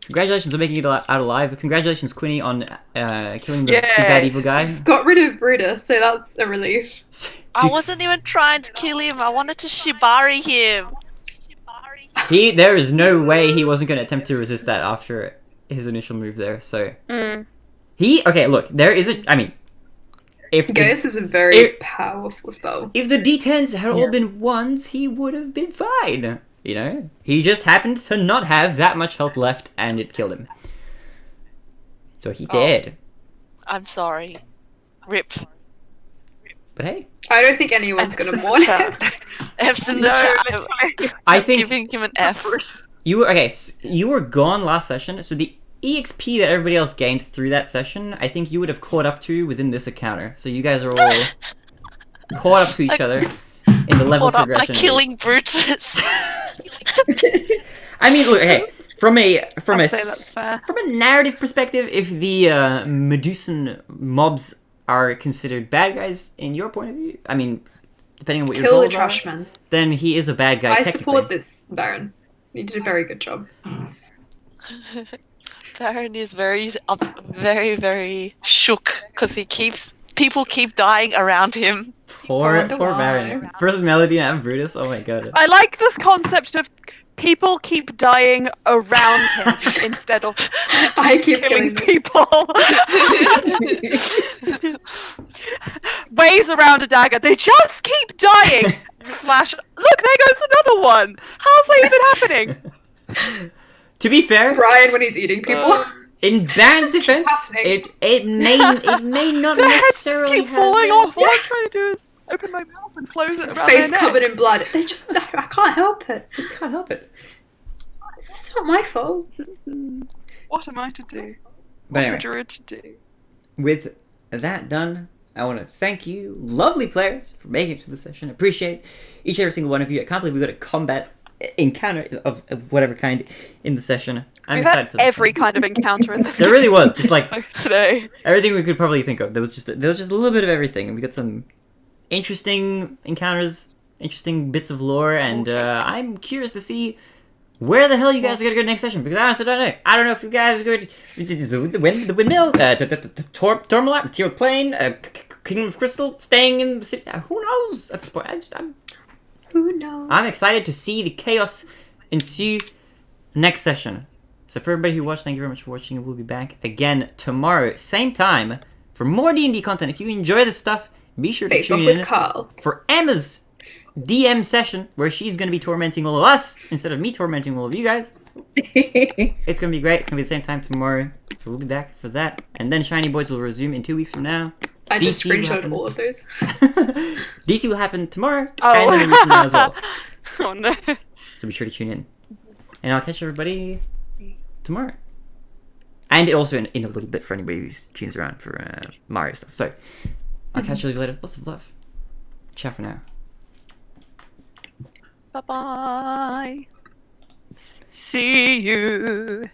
Congratulations on making it out alive. Congratulations, Quinny, on killing the bad evil guy. Got rid of Brutus, so that's a relief. I wasn't even trying to kill him. I wanted to shibari him. There is no way he wasn't going to attempt to resist that after his initial move there. So okay, look, there is a. I mean, if Gaius is a very powerful spell. if the D10s had all been ones, he would have been fine. You know, he just happened to not have that much health left, and it killed him. So he did. I'm sorry. Rip. But hey, I don't think anyone's gonna mourn him. F's in the No, chat. literally. I think Giving him an F. you were okay. You were gone last session, so the EXP that everybody else gained through that session, I think you would have caught up to within this encounter. So you guys are all caught up to each other in the level Caught up by progression. killing Brutus. I mean, look, okay. From a I'd say that's fair. from a narrative perspective, if the Medusan mobs are considered bad guys in your point of view, I mean, depending on what your Kill the goals trash are, man. then he is a bad guy. I technically. support this, Baron. You did a very good job. Baron is very, very shook because people keep dying around him. Poor wonder why. Baron. First Melody and Brutus. Oh my god. I like the concept of people keep dying around him instead of I keep killing killing them. people. Waves around a dagger. They just keep dying. Slash. Look, there goes another one. How's that even happening? To be fair, Brian when he's eating people. in Baron's keep defense, happening. it may not The heads just necessarily keep falling have off. All I'm trying to do is open my mouth and close it around Face their covered necks. in blood. They just I can't help it. I just can't help it. It's not my fault. What am I to do? But What's anyway, a druid to do? with that done, I want to thank you, lovely players, for making it to the session. Appreciate each and every single one of you. I can't believe we got a combat encounter of whatever kind in the session. I'm We've excited had for that. every kind of encounter in this. There really was, just like today. everything we could probably think of. There was just a little bit of everything, and we got some interesting encounters, interesting bits of lore, and I'm curious to see where the hell you guys are gonna go next session, because I honestly don't know. I don't know if you guys are going to the windmill, Tormalite, Material Plane, Kingdom of Crystal, staying in the city. Who knows at this point? Who knows? I'm excited to see the chaos ensue next session. So So for everybody who watched, thank you very much for watching, and we'll be back again tomorrow, same time, for more D&D content. If you enjoy this stuff, be sure to Face off tune with in Carl. for Emma's DM session, where she's going to be tormenting all of us instead of me tormenting all of you guys. It's going to be great. It's going to be the same time tomorrow, so we'll be back for that. And then Shiny Boys will resume in 2 weeks from now. I just DC will screenshotted happen. all of those. DC will happen tomorrow, Oh. and then a week from now as well. Oh no. So be sure to tune in. And I'll catch everybody tomorrow. And also in a little bit for anybody who tunes around for Mario stuff. So, I'll catch you later. Lots of love. Ciao for now. Bye bye. See you.